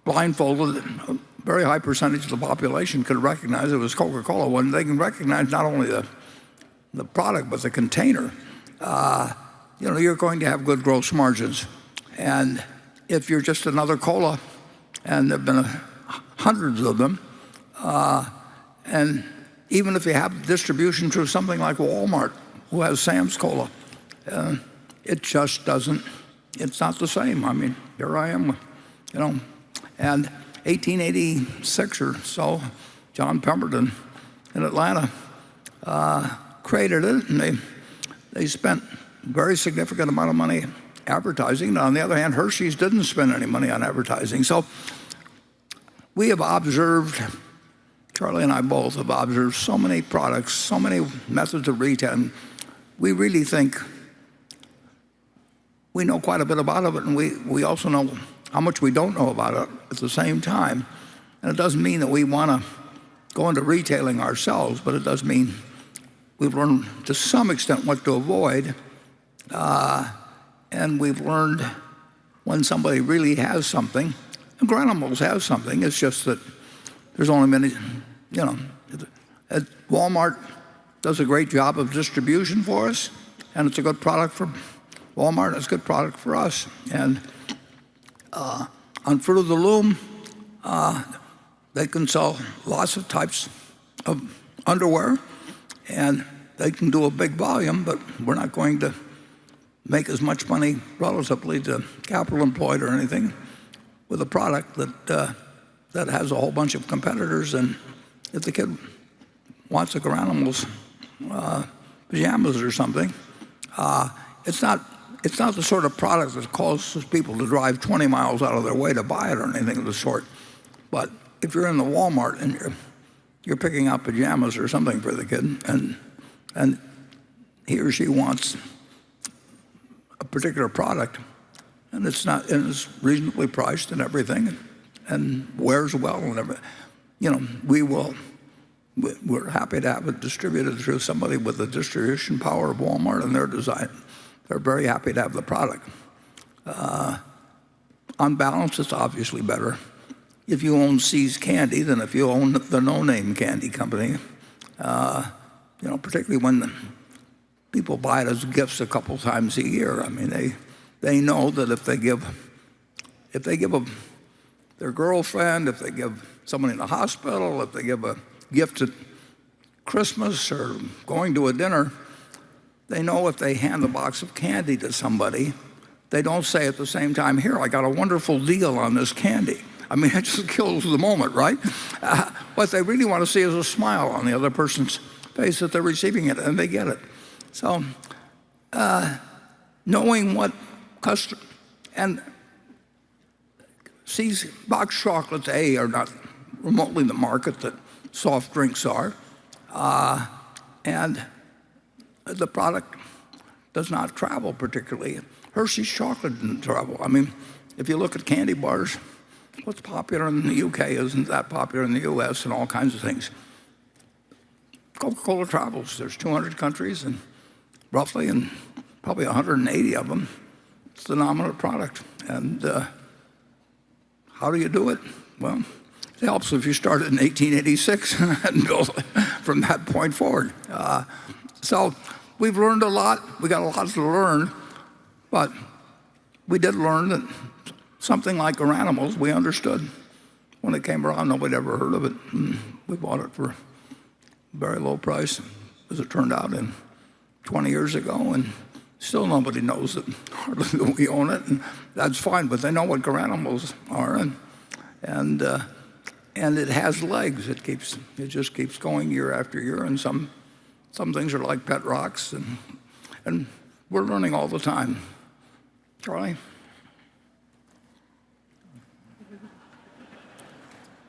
blindfolded, a very high percentage of the population could recognize it was Coca-Cola when they can recognize not only the product but the container. You're going to have good gross margins. And if you're just another cola, and there have been hundreds of them, and even if you have distribution through something like Walmart, who has Sam's Cola, it just doesn't, it's not the same. I mean, here I am, and 1886 or so, John Pemberton in Atlanta created it, and they spent a very significant amount of money advertising. And on the other hand, Hershey's didn't spend any money on advertising. So we have observed, Charlie and I both have observed so many products, so many methods of retail. And we really think we know quite a bit about it, and we also know how much we don't know about it at the same time. And it doesn't mean that we want to go into retailing ourselves, but it does mean we've learned to some extent what to avoid. And we've learned when somebody really has something, and Granimals has something, it's just that there's only many, Walmart does a great job of distribution for us, and it's a good product for Walmart, and it's a good product for us. And on Fruit of the Loom, they can sell lots of types of underwear, and they can do a big volume, but we're not going to make as much money relatively to capital employed or anything with a product that has a whole bunch of competitors. And if the kid wants a Granimals pajamas or something, it's not the sort of product that causes people to drive 20 miles out of their way to buy it or anything of the sort. But if you're in the Walmart and you're picking out pajamas or something for the kid, and he or she wants a particular product, and it's reasonably priced and everything, and wears well and everything, we're happy to have it distributed through somebody with the distribution power of Walmart and their design. They're very happy to have the product. On balance, it's obviously better if you own See's Candy than if you own the no-name candy company. Particularly when people buy it as gifts a couple times a year. I mean, they know that if they give their girlfriend, if they give someone in the hospital, if they give a gift at Christmas or going to a dinner, they know if they hand a box of candy to somebody, they don't say at the same time, "Here, I got a wonderful deal on this candy." I mean, it just kills the moment, right? What they really want to see is a smile on the other person's face that they're receiving it, and they get it. So knowing what customer, and See's box chocolates, are not remotely the market that soft drinks are. And the product does not travel particularly. Hershey's chocolate didn't travel. I mean, if you look at candy bars, what's popular in the UK isn't that popular in the US and all kinds of things. Coca-Cola travels. There's 200 countries and roughly, and probably 180 of them, it's the dominant product. And how do you do it? Well, it helps if you started in 1886 and build from that point forward. So we've learned a lot. We got a lot to learn, but we did learn that something like Granimals, we understood when it came around. Nobody ever heard of it. And we bought it for a very low price, as it turned out, 20 years ago, and still nobody knows that hardly that we own it, and that's fine. But they know what Granimals are, and it has legs. It just keeps going year after year, and some things are like pet rocks, and we're learning all the time. Charlie?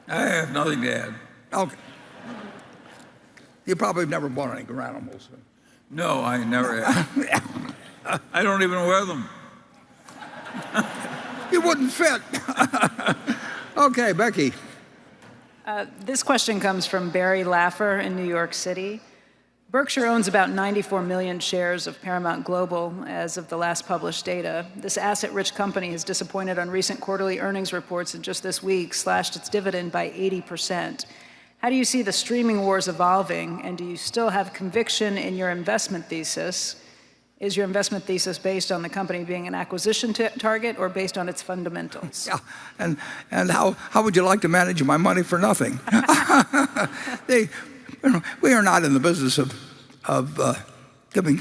I have nothing to add. Okay. You probably have never bought any Granimals. No, I never have. I don't even wear them. You wouldn't fit. Okay, Becky. This question comes from Barry Laffer in New York City. Berkshire owns about 94 million shares of Paramount Global as of the last published data. This asset-rich company has disappointed on recent quarterly earnings reports and just this week slashed its dividend by 80%. How do you see the streaming wars evolving, and do you still have conviction in your investment thesis? Is your investment thesis based on the company being an acquisition target or based on its fundamentals? Yeah, and how would you like to manage my money for nothing? We are not in the business of giving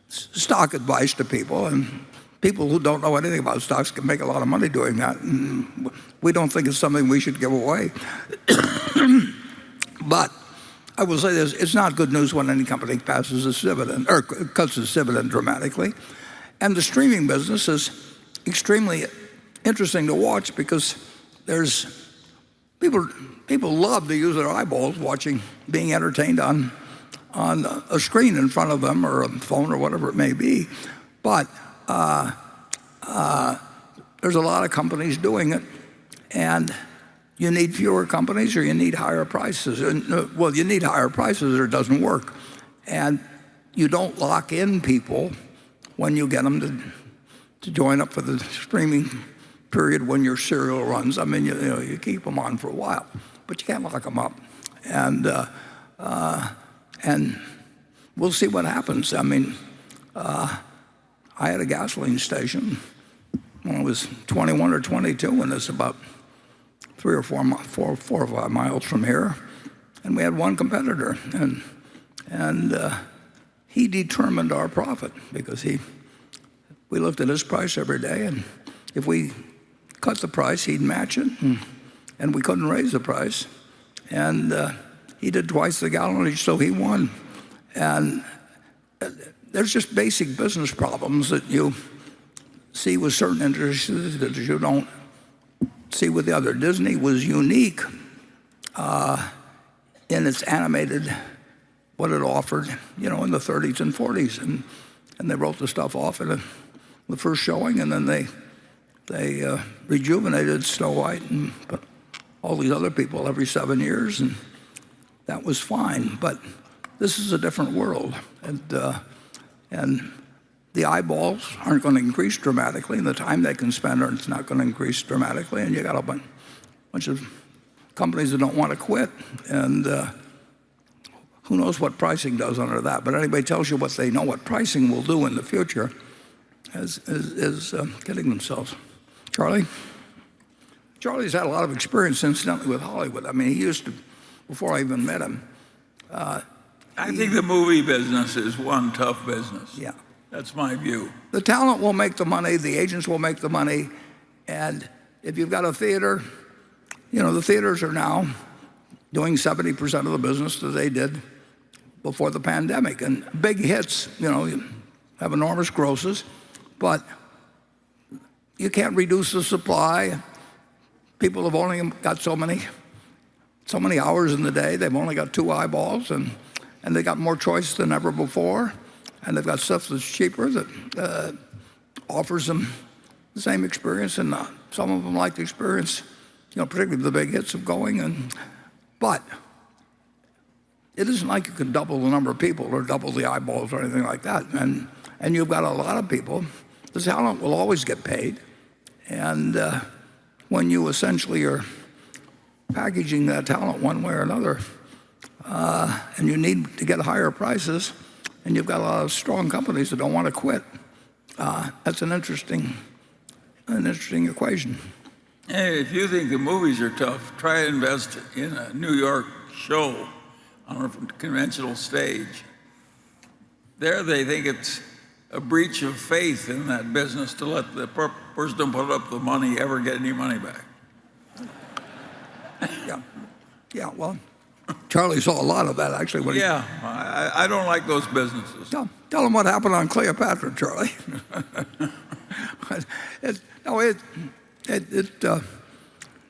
stock advice to people, and people who don't know anything about stocks can make a lot of money doing that, and we don't think it's something we should give away. But I will say this, it's not good news when any company passes its dividend or cuts its dividend dramatically. And the streaming business is extremely interesting to watch because there's people love to use their eyeballs watching, being entertained on a screen in front of them or a phone or whatever it may be. But there's a lot of companies doing it, and you need fewer companies or you need higher prices. Well, you need higher prices or it doesn't work. And you don't lock in people when you get them to join up for the streaming period when your serial runs. I mean, you keep them on for a while, but you can't lock them up. And we'll see what happens. I mean, I had a gasoline station when I was 21 or 22, and it's about 4 or 5 miles from here, and we had one competitor, and he determined our profit because we looked at his price every day, and if we cut the price, he'd match it, and we couldn't raise the price, and he did twice the gallonage, so he won. And there's just basic business problems that you see with certain industries that you don't see with the other. Disney was unique in its animated, what it offered, in the 30s and 40s, and they wrote the stuff off in the first showing, and then they rejuvenated Snow White and all these other people every 7 years, and that was fine. But this is a different world, and the eyeballs aren't going to increase dramatically, and the time they can spend it's not going to increase dramatically, and you got a bunch of companies that don't want to quit, and who knows what pricing does under that. But anybody tells you what they know what pricing will do in the future is kidding themselves. Charlie? Charlie's had a lot of experience, incidentally, with Hollywood. I mean, he used to, before I even met him. I think the movie business is one tough business. Yeah. That's my view. The talent will make the money, the agents will make the money, and if you've got a theater, the theaters are now doing 70% of the business that they did before the pandemic. And big hits, have enormous grosses, but you can't reduce the supply. People have only got so many hours in the day. They've only got 2 eyeballs, and they got more choice than ever before. And they've got stuff that's cheaper that offers them the same experience, and some of them like the experience, particularly the big hits of going. But it isn't like you can double the number of people or double the eyeballs or anything like that. And you've got a lot of people. The talent will always get paid, and when you essentially are packaging that talent one way or another, and you need to get higher prices, and you've got a lot of strong companies that don't want to quit. That's an interesting equation. Hey, if you think the movies are tough, try to invest in a New York show on a conventional stage. There they think it's a breach of faith in that business to let the person who put up the money ever get any money back. Yeah, well, Charlie saw a lot of that, actually. I don't like those businesses. Tell him what happened on Cleopatra, Charlie.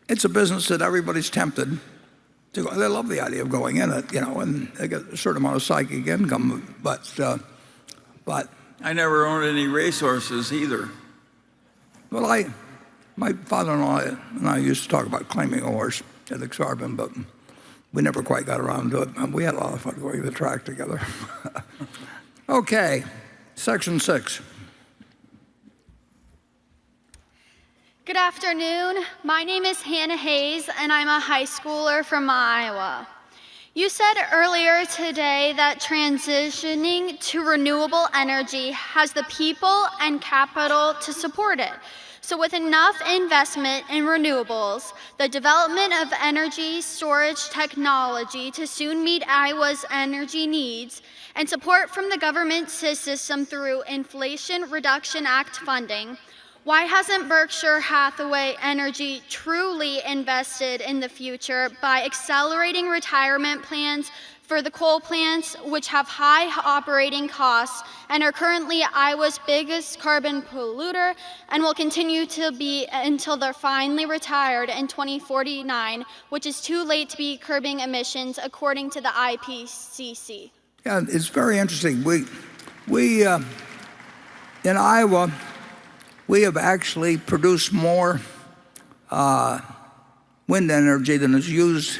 It's a business that everybody's tempted to go. They love the idea of going in it, and they get a certain amount of psychic income, but I never owned any racehorses either. Well, my father-in-law and I used to talk about claiming a horse at Exarban, but we never quite got around to it. We had a lot of fun going to the track together. Okay, section 6. Good afternoon. My name is Hannah Hayes, and I'm a high schooler from Iowa. You said earlier today that transitioning to renewable energy has the people and capital to support it. So with enough investment in renewables, the development of energy storage technology to soon meet Iowa's energy needs, and support from the government system through Inflation Reduction Act funding, why hasn't Berkshire Hathaway Energy truly invested in the future by accelerating retirement plans for the coal plants, which have high operating costs and are currently Iowa's biggest carbon polluter and will continue to be until they're finally retired in 2049, which is too late to be curbing emissions according to the IPCC. Yeah, it's very interesting. We in Iowa, we have actually produced more wind energy than is used,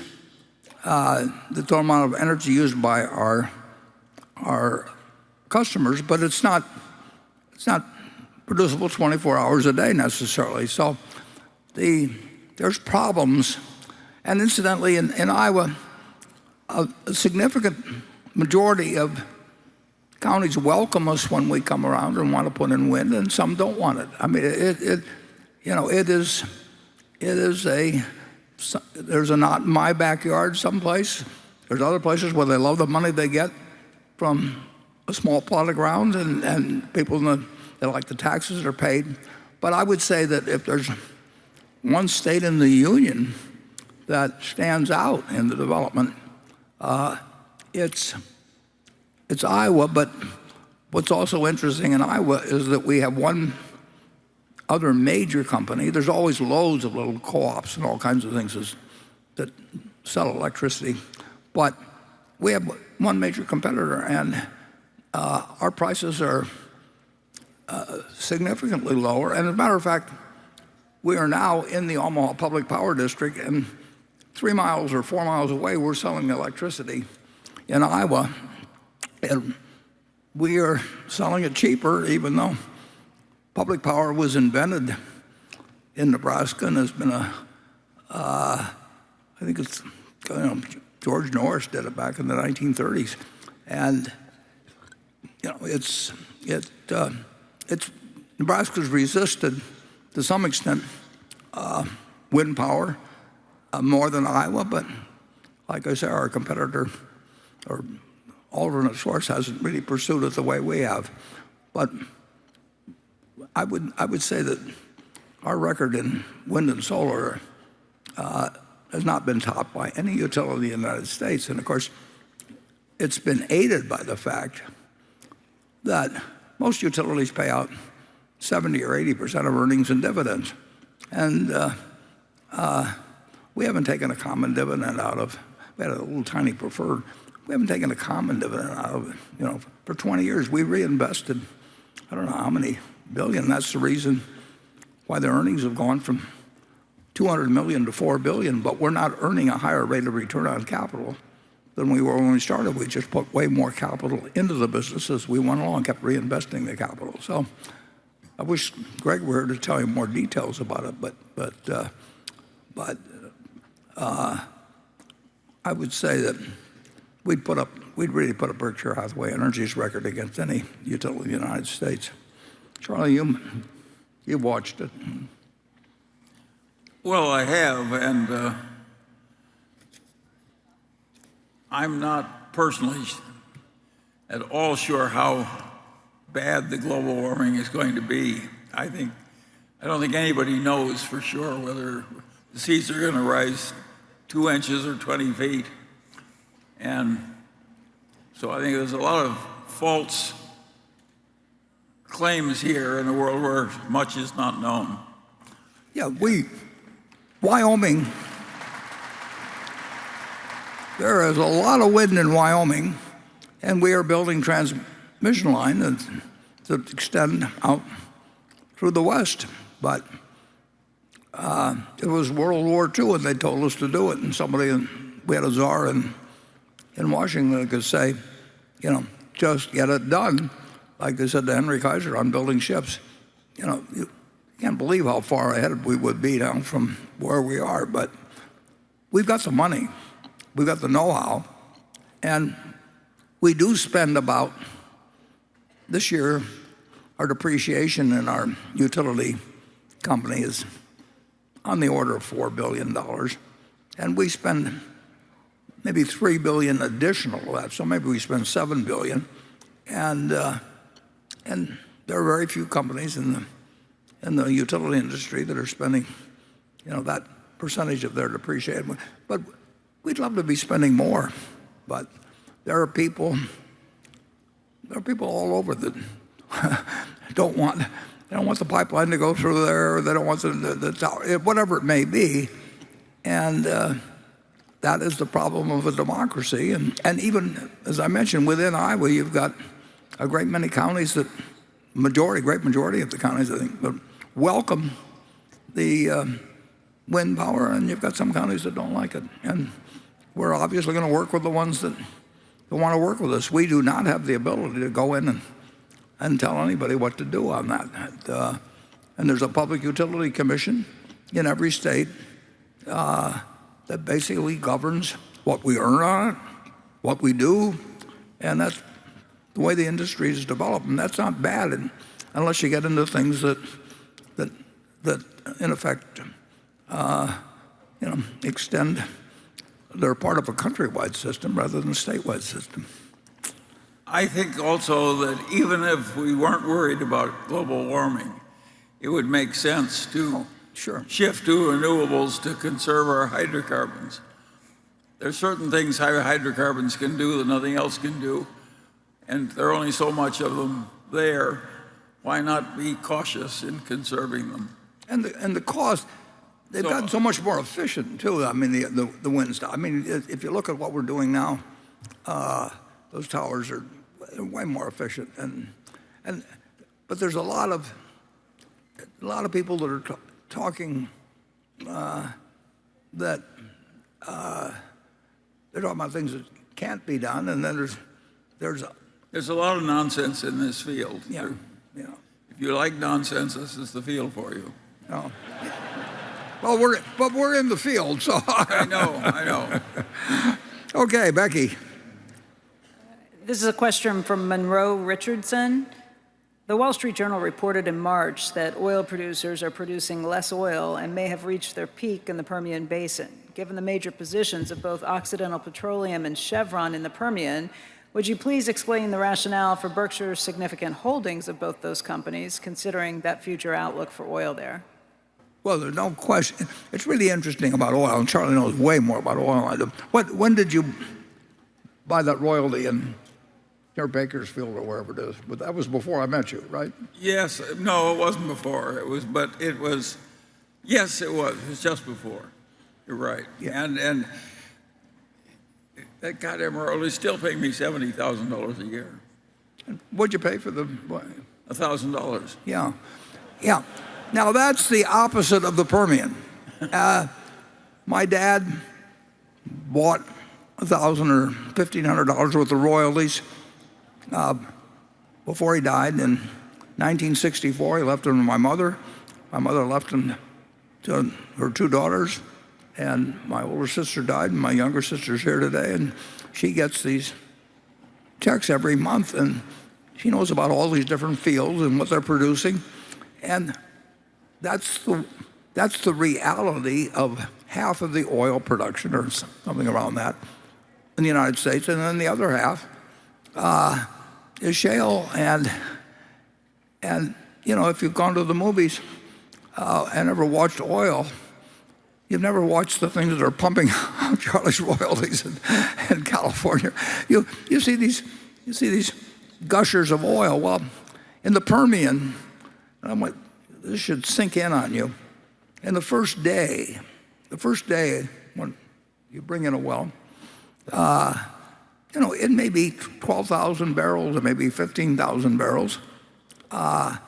the total amount of energy used by our customers, but it's not producible 24 hours a day necessarily. So there's problems. And incidentally, in Iowa, a significant majority of counties welcome us when we come around and want to put in wind, and some don't want it. I mean, there's a not in my backyard someplace. There's other places where they love the money they get from a small plot of ground, and people they like the taxes that are paid. But I would say that if there's one state in the union that stands out in the development, it's Iowa. But what's also interesting in Iowa is that we have one other major company. There's always loads of little co-ops and all kinds of things that sell electricity, but we have one major competitor, and our prices are significantly lower. And as a matter of fact, we are now in the Omaha Public Power District, and 3 miles or 4 miles away, we're selling electricity in Iowa, and we are selling it cheaper, even though public power was invented in Nebraska and has been I think it's, George Norris did it back in the 1930s, and it's Nebraska's resisted to some extent wind power more than Iowa, but like I say, our competitor or alternate source hasn't really pursued it the way we have. But I would say that our record in wind and solar has not been topped by any utility in the United States. And of course, it's been aided by the fact that most utilities pay out 70 or 80% of earnings in dividends. And we haven't taken a common dividend out of, we had a little tiny preferred, we haven't taken a common dividend out of it. For 20 years, we reinvested, I don't know how many billion. That's the reason why the earnings have gone from 200 million to 4 billion, but we're not earning a higher rate of return on capital than we were when we started. We just put way more capital into the business as we went along, kept reinvesting the capital. So I wish Greg were here to tell you more details about it, but I would say that we'd really put a Berkshire Hathaway Energy's record against any utility in the United States. Charlie, you've watched it. Well, I have, and I'm not personally at all sure how bad the global warming is going to be. I don't think anybody knows for sure whether the seas are going to rise 2 inches or 20 feet. And so I think there's a lot of false claims here in a world where much is not known. Yeah, Wyoming, there is a lot of wind in Wyoming, and we are building transmission lines that extend out through the West. But it was World War II, and they told us to do it, and we had a czar in Washington that could say, just get it done. Like they said to Henry Kaiser on building ships. You can't believe how far ahead we would be down from where we are, but we've got the money, we've got the know-how, and we do spend about, this year, our depreciation in our utility company is on the order of $4 billion, and we spend maybe $3 billion additional to that, so maybe we spend $7 billion, and there are very few companies in the utility industry that are spending, that percentage of their depreciation. But we'd love to be spending more. But there are people all over that don't want the pipeline to go through there, or they don't want the tower, whatever it may be. And that is the problem of a democracy. And even, as I mentioned, within Iowa, you've got a great many counties that, great majority of the counties, I think, that welcome the wind power, and you've got some counties that don't like it. And we're obviously going to work with the ones that want to work with us. We do not have the ability to go in and tell anybody what to do on that. And there's a Public Utility Commission in every state that basically governs what we earn on it, what we do, and that's the way the industry is developed. And that's not bad, unless you get into things that in effect extend. They're part of a countrywide system rather than a statewide system. I think also that even if we weren't worried about global warming, it would make sense to shift to renewables to conserve our hydrocarbons. There's certain things hydrocarbons can do that nothing else can do, and there are only so much of them there. Why not be cautious in conserving them? And the cost, they've gotten so much more efficient too. I mean, the wind stuff. I mean, if you look at what we're doing now, those towers are way more efficient. But there's a lot of people that are talking that they're talking about things that can't be done, and then there's a lot of nonsense in this field. Yeah. If you like nonsense, this is the field for you. Oh. Well, we're in the field, so I know. Okay, Becky. This is a question from Monroe Richardson. The Wall Street Journal reported in March that oil producers are producing less oil and may have reached their peak in the Permian Basin. Given the major positions of both Occidental Petroleum and Chevron in the Permian, would you please explain the rationale for Berkshire's significant holdings of both those companies, considering that future outlook for oil there? Well, there's no question. It's really interesting about oil, and Charlie knows way more about oil than I do. When did you buy that royalty in near Bakersfield or wherever it is? But that was before I met you, right? Yes. No, it wasn't before. Yes, it was. It was just before. You're right. Yeah. And that goddamn royalty is still paying me $70,000 a year. What'd you pay for the? $1,000. Yeah. Now that's the opposite of the Permian. My dad bought $1,000 or $1,500 worth of royalties before he died in 1964. He left them to my mother. My mother left them to her two daughters, and my older sister died, and my younger sister's here today, and she gets these checks every month, and she knows about all these different fields and what they're producing, and that's the reality of half of the oil production, or something around that, in the United States, and then the other half is shale. And if you've gone to the movies and ever watched oil, you've never watched the things that are pumping out Charlie's royalties in California. You see these gushers of oil. Well, in the Permian, I'm like, this should sink in on you. And the first day when you bring in a well, it may be 12,000 barrels, it may be 15,000 barrels, and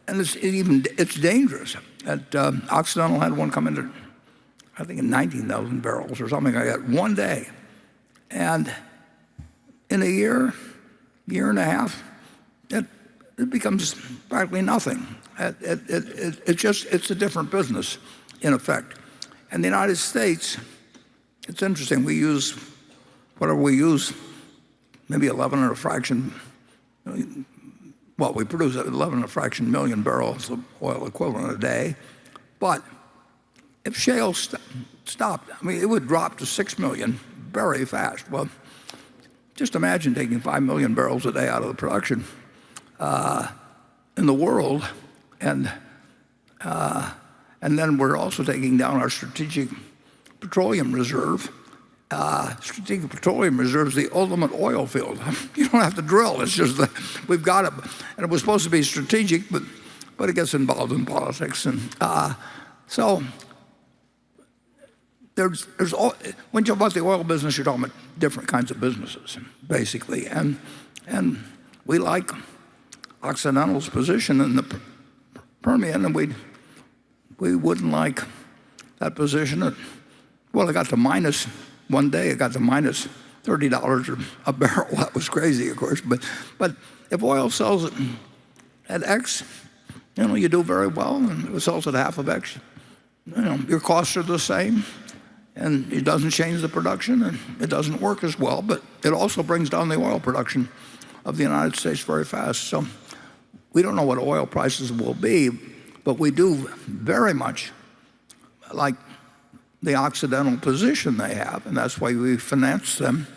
it's dangerous. Occidental had one come into, I think, 19,000 barrels or something like that, one day, and in a year and a half, it becomes practically nothing. It's a different business, in effect. And the United States, it's interesting. We use whatever we use, maybe 11 and a fraction. Well, we produce 11 and a fraction million barrels of oil equivalent a day. But if shale stopped, it would drop to 6 million very fast. Well, just imagine taking 5 million barrels a day out of the production in the world, and then we're also taking down our strategic petroleum reserve, Strategic Petroleum Reserve is the ultimate oil field. You don't have to drill. It's just that we've got it. And it was supposed to be strategic, but it gets involved in politics. And so when you're about the oil business, you're talking about different kinds of businesses, basically. And we like Occidental's position in the Permian, and we wouldn't like that position. Well, it got to minus one day. It got to minus $30 a barrel. That was crazy, of course. But if oil sells at X, you do very well, and if it sells at half of X, your costs are the same, and it doesn't change the production, and it doesn't work as well. But it also brings down the oil production of the United States very fast. So we don't know what oil prices will be, but we do very much like the Occidental position they have, and that's why we financed them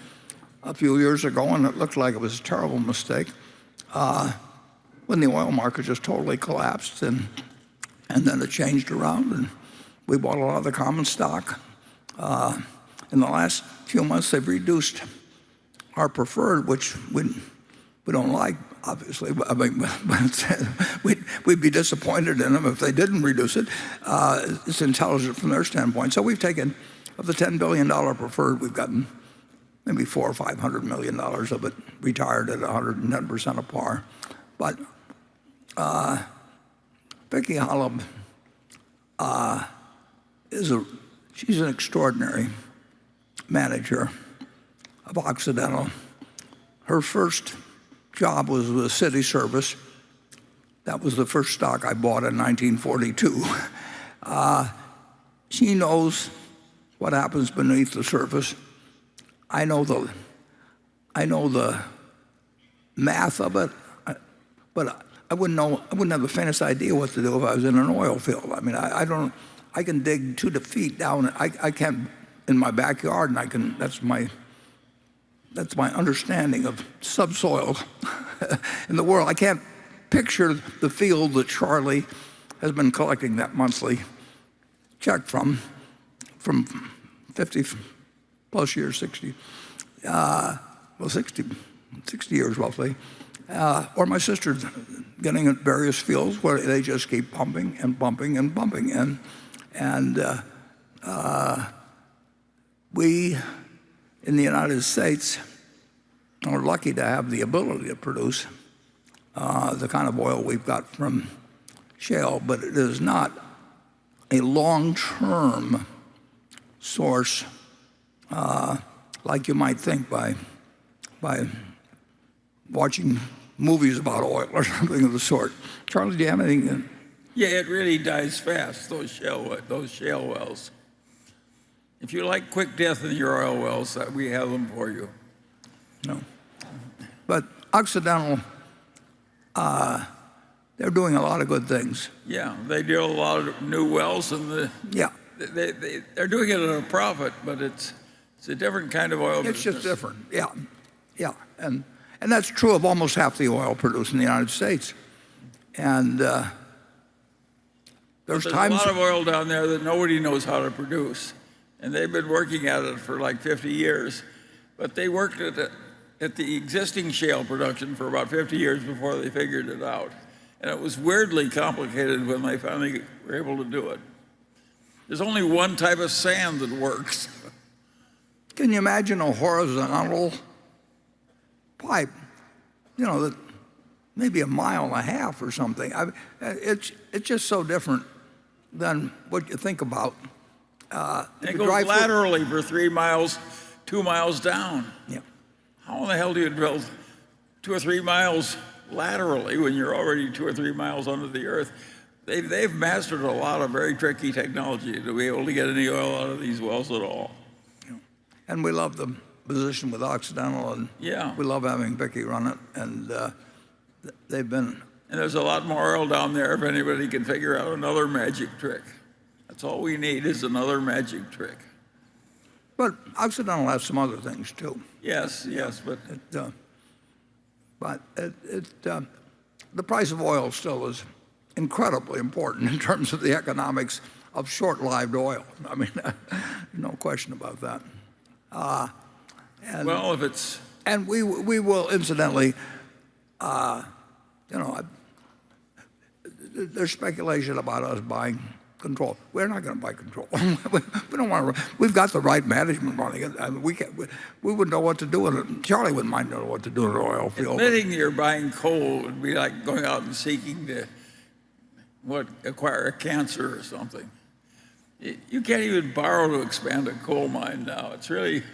a few years ago, and it looked like it was a terrible mistake when the oil market just totally collapsed, and then it changed around, and we bought a lot of the common stock. In the last few months, they've reduced our preferred, which we don't like, obviously. I mean, we'd be disappointed in them if they didn't reduce it. It's intelligent from their standpoint. So we've taken, of the $10 billion preferred, we've gotten maybe $400 or $500 million of it retired at 110% of par. But Becky Holub she's an extraordinary manager of Occidental. Her first job was with City Service. That was the first stock I bought in 1942. She knows what happens beneath the surface. I know the math of it, but I wouldn't have the faintest idea what to do if I was in an oil field. I mean, I can dig 2 feet down. I can't in my backyard, and that's my understanding of subsoil in the world. I can't picture the field that Charlie has been collecting that monthly check from 50 plus years, 60, 60 years roughly. Or my sister getting at various fields where they just keep pumping and pumping and pumping. And we, in the United States, are lucky to have the ability to produce the kind of oil we've got from shale, but it is not a long-term source like you might think by watching movies about oil or something of the sort. Charlie, do you have anything? Yeah, it really dies fast, those shale wells. If you like quick death in your oil wells, we have them for you. No. But Occidental, they're doing a lot of good things. Yeah, they drill a lot of new wells, and they're doing it at a profit, but it's a different kind of oil business. It's just different, yeah. And that's true of almost half the oil produced in the United States. And there's a times lot of oil down there that nobody knows how to produce. And they've been working at it for like 50 years. But they worked at the existing shale production for about 50 years before they figured it out. And it was weirdly complicated when they finally were able to do it. There's only one type of sand that works. Can you imagine a horizontal pipe, that maybe a mile and a half or something? It's just so different than what you think about. It goes laterally for 3 miles, 2 miles down. Yeah. How in the hell do you drill 2 or 3 miles laterally when you're already 2 or 3 miles under the earth? They've mastered a lot of very tricky technology to be able to get any oil out of these wells at all. Yeah. And we love the position with Occidental, and we love having Becky run it, and they've been. And there's a lot more oil down there if anybody can figure out another magic trick. That's all we need is another magic trick. But Occidental has some other things too. Yes, but the price of oil still is incredibly important in terms of the economics of short-lived oil. I mean, no question about that. Well, if it's... And we will, incidentally, there's speculation about us buying control. We're not going to buy control. We don't want to. We've got the right management running it. I mean, we wouldn't know what to do with it. Charlie wouldn't mind knowing what to do in an oil field. Admitting you're buying coal would be like going out and seeking to acquire a cancer or something. You can't even borrow to expand a coal mine now. It's really,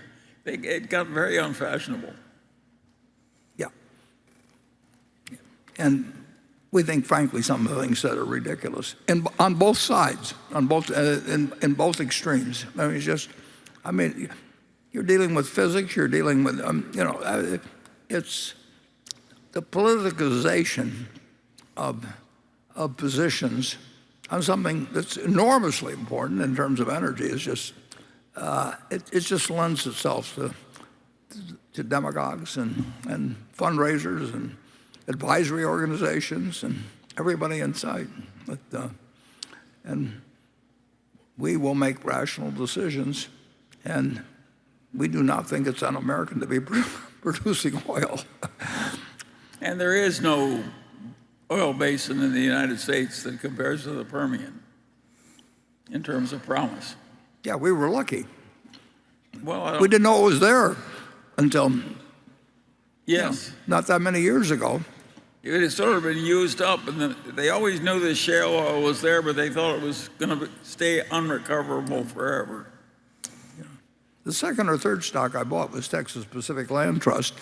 it got very unfashionable. Yeah. And we think, frankly, some of the things said are ridiculous, and on both sides, on both in both extremes. I mean, it's just, you're dealing with physics. You're dealing with, it's the politicization of positions on something that's enormously important in terms of energy. Is just, it just lends itself to demagogues and fundraisers and advisory organizations and everybody in sight. And we will make rational decisions, and we do not think it's un-American to be producing oil. And there is no oil basin in the United States that compares to the Permian in terms of promise. Yeah, we were lucky. Well, we didn't know it was there until not that many years ago. It had sort of been used up, and they always knew the shale oil was there, but they thought it was going to stay unrecoverable forever. Yeah. The second or third stock I bought was Texas Pacific Land Trust,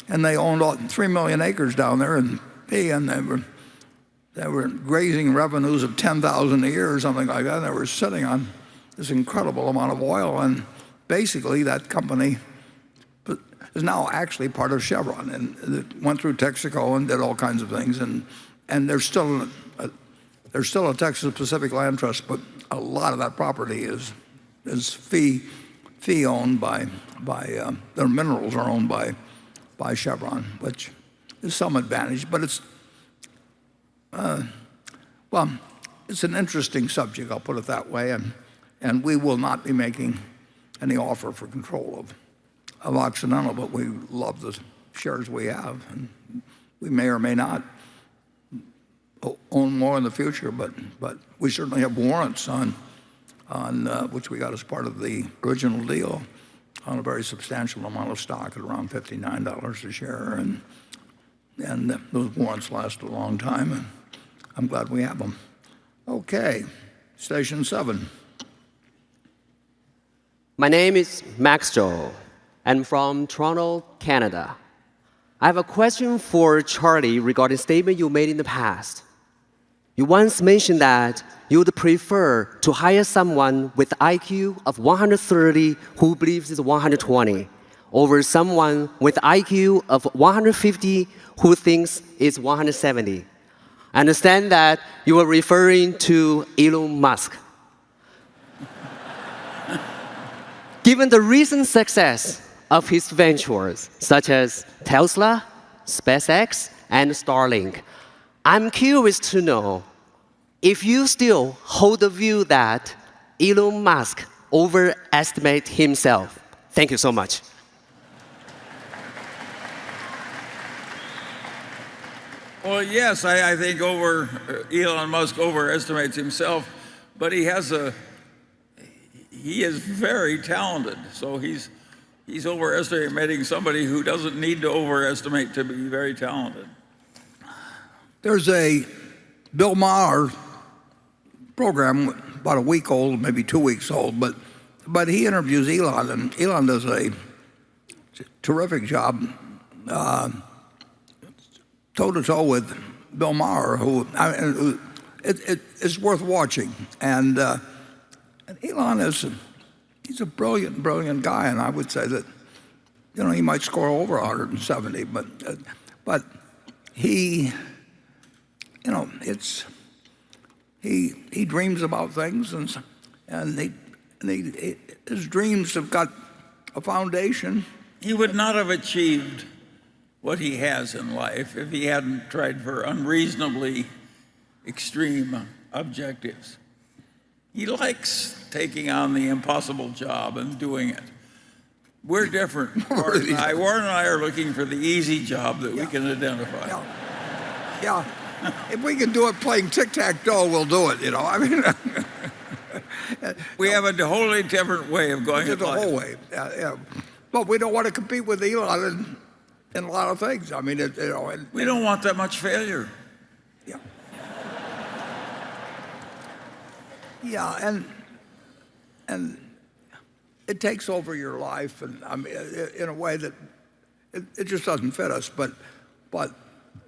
and they owned 3 million acres down there in P, and they were grazing revenues of $10,000 a year or something like that. And they were sitting on this incredible amount of oil, and basically that company is now actually part of Chevron, and it went through Texaco and did all kinds of things, and there's still a Texas Pacific Land Trust, but a lot of that property is fee owned by their minerals are owned by Chevron, which is some advantage, but it's it's an interesting subject, I'll put it that way, and we will not be making any offer for control of Occidental, but we love the shares we have, and we may or may not own more in the future, but we certainly have warrants on which we got as part of the original deal on a very substantial amount of stock at around $59 a share, and those warrants last a long time, and I'm glad we have them. Okay, station 7. My name is Max Joe. I'm from Toronto, Canada. I have a question for Charlie regarding a statement you made in the past. You once mentioned that you would prefer to hire someone with IQ of 130 who believes it's 120 over someone with IQ of 150 who thinks it's 170. I understand that you were referring to Elon Musk. Given the recent success of his ventures, such as Tesla, SpaceX, and Starlink, I'm curious to know if you still hold the view that Elon Musk overestimates himself. Thank you so much. Well, yes, I think Elon Musk overestimates himself, but he is very talented, so he's overestimating somebody who doesn't need to overestimate to be very talented. There's a Bill Maher program, about a week old, maybe 2 weeks old, but he interviews Elon, and Elon does a terrific job toe-to-toe with Bill Maher, who it's worth watching. And Elon he's a brilliant guy, and I would say that he might score over 170, but he he dreams about things, and his dreams have got a foundation. He would not have achieved what he has in life if he hadn't tried for unreasonably extreme objectives. He likes taking on the impossible job and doing it. We're different. Warren and I are looking for the easy job that we can identify. Yeah. If we can do it playing tic-tac-toe, we'll do it, I mean, we have a wholly different way of going at the life. whole way. But we don't want to compete with Elon in a lot of things. I mean, we don't want that much failure. Yeah. Yeah, and it takes over your life, and I mean, in a way that it just doesn't fit us. But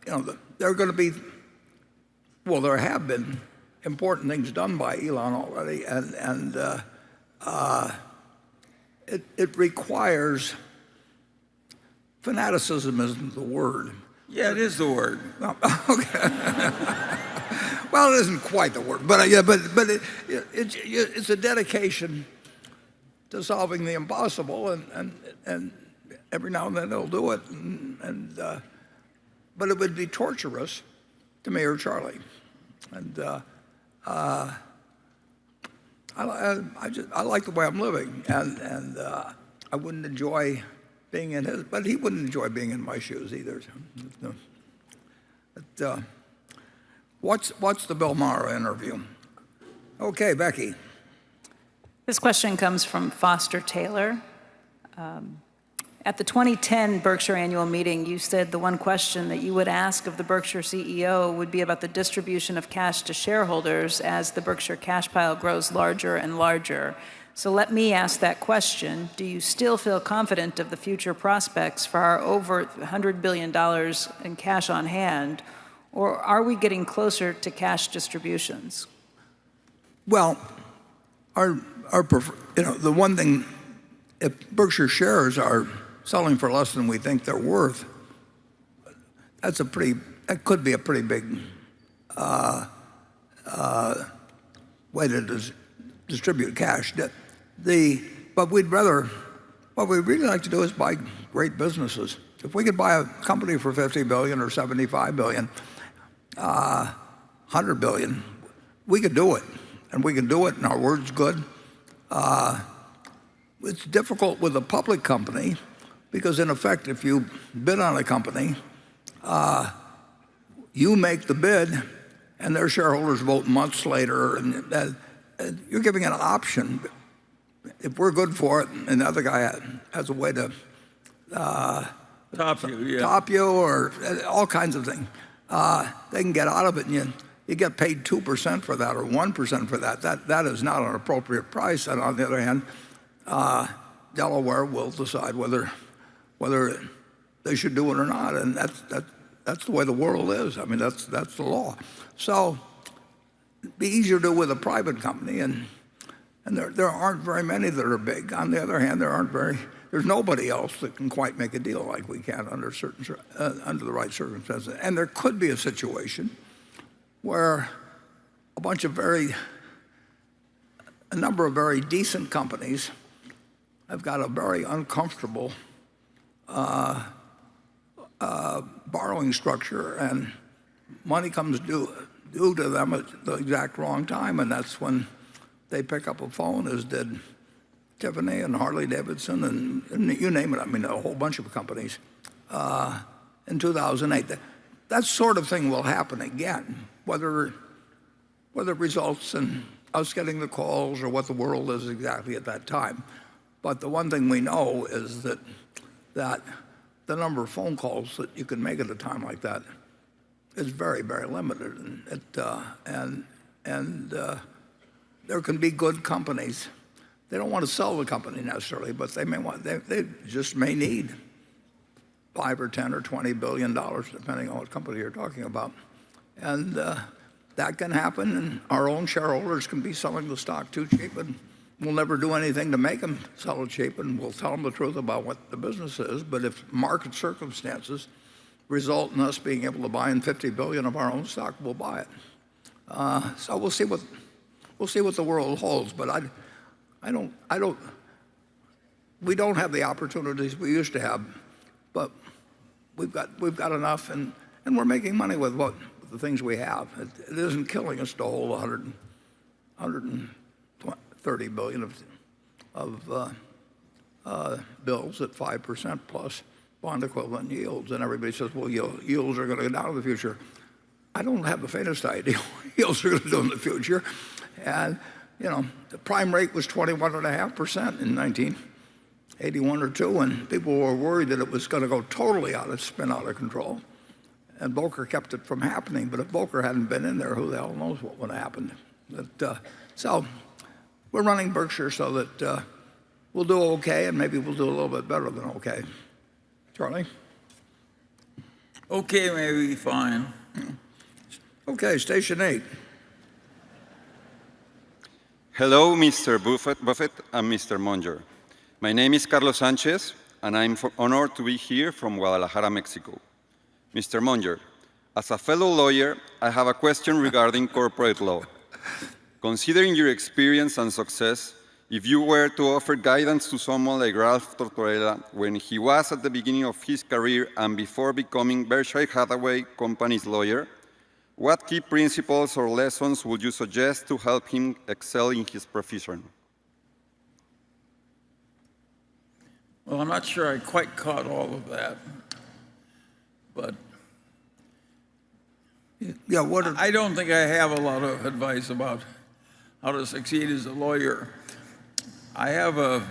there are going to be, well, there have been important things done by Elon already, and it requires, fanaticism isn't the word. Yeah, it is the word. Okay. Well, it isn't quite the word, but it's a dedication to solving the impossible, and every now and then they'll do it, but it would be torturous to me or Charlie, and I like the way I'm living, and I wouldn't enjoy being in his, but he wouldn't enjoy being in my shoes either. But, what's the Bill Maher interview? Okay, Becky. This question comes from Foster Taylor. At the 2010 Berkshire annual meeting, you said the one question that you would ask of the Berkshire CEO would be about the distribution of cash to shareholders as the Berkshire cash pile grows larger and larger. So let me ask that question. Do you still feel confident of the future prospects for our over $100 billion in cash on hand, or are we getting closer to cash distributions? Well, the one thing, if Berkshire shares are selling for less than we think they're worth, that could be a pretty big way to distribute cash. But what we'd really like to do is buy great businesses. If we could buy a company for $50 billion or $75 billion, $100 billion, we could do it. And we can do it, and our word's good. It's difficult with a public company because, in effect, if you bid on a company, you make the bid, and their shareholders vote months later, and you're giving an option. If we're good for it, and the other guy has a way to top you, or all kinds of things, they can get out of it, and you get paid 2% for that or 1% for that. That is not an appropriate price. And on the other hand, Delaware will decide whether they should do it or not, and that's the way the world is. I mean, that's the law. So it'd be easier to do with a private company, and there aren't very many that are big. On the other hand, there's nobody else that can quite make a deal like we can under the right circumstances. And there could be a situation where a number of very decent companies have got a very uncomfortable borrowing structure, and money comes due to them at the exact wrong time, and that's when they pick up a phone, as did Tiffany and Harley Davidson and you name it. I mean, a whole bunch of companies in 2008. That sort of thing will happen again, whether it results in us getting the calls or what the world is exactly at that time. But the one thing we know is that the number of phone calls that you can make at a time like that is very, very limited, and there can be good companies. They don't want to sell the company necessarily, but they just may need $5 or 10 or $20 billion, depending on what company you're talking about, and that can happen. And our own shareholders can be selling the stock too cheap, and we'll never do anything to make them sell it cheap, and we'll tell them the truth about what the business is. But if market circumstances result in us being able to buy in $50 billion of our own stock, we'll buy it. So we'll see what the world holds. But we don't have the opportunities we used to have, but we've got enough, and we're making money with the things we have. It isn't killing us to hold 130 billion of bills at 5% plus bond equivalent yields. And everybody says, well, yields are going to go down in the future. I don't have the faintest idea what yields are going to do in the future. And, the prime rate was 21.5% in 1981 or 2, and people were worried that it was going to go totally spin out of control. And Volcker kept it from happening. But if Volcker hadn't been in there, who the hell knows what would have happened. So we're running Berkshire so that we'll do okay, and maybe we'll do a little bit better than okay. Charlie? Okay, maybe fine. Okay, station 8. Hello, Mr. Buffett and Mr. Munger. My name is Carlos Sanchez, and I'm honored to be here from Guadalajara, Mexico. Mr. Munger, as a fellow lawyer, I have a question regarding corporate law. Considering your experience and success, if you were to offer guidance to someone like Ralph Tortorella when he was at the beginning of his career and before becoming Berkshire Hathaway Company's lawyer, what key principles or lessons would you suggest to help him excel in his profession? Well, I'm not sure I quite caught all of that. But yeah, I don't think I have a lot of advice about how to succeed as a lawyer. I have a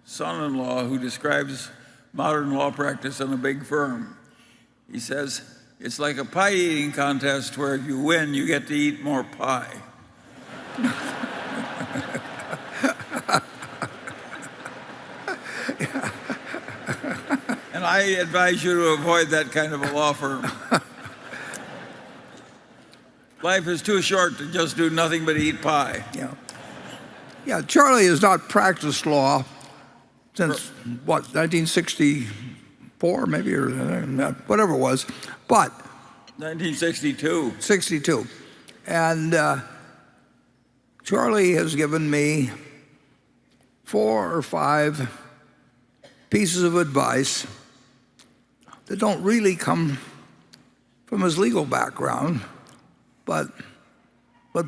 son-in-law who describes modern law practice in a big firm. He says, it's like a pie eating contest where if you win, you get to eat more pie. And I advise you to avoid that kind of a law firm. Life is too short to just do nothing but eat pie. Yeah, Charlie has not practiced law since, 1964 maybe, or whatever it was, but 1962. 62. And Charlie has given me 4 or 5 pieces of advice that don't really come from his legal background, but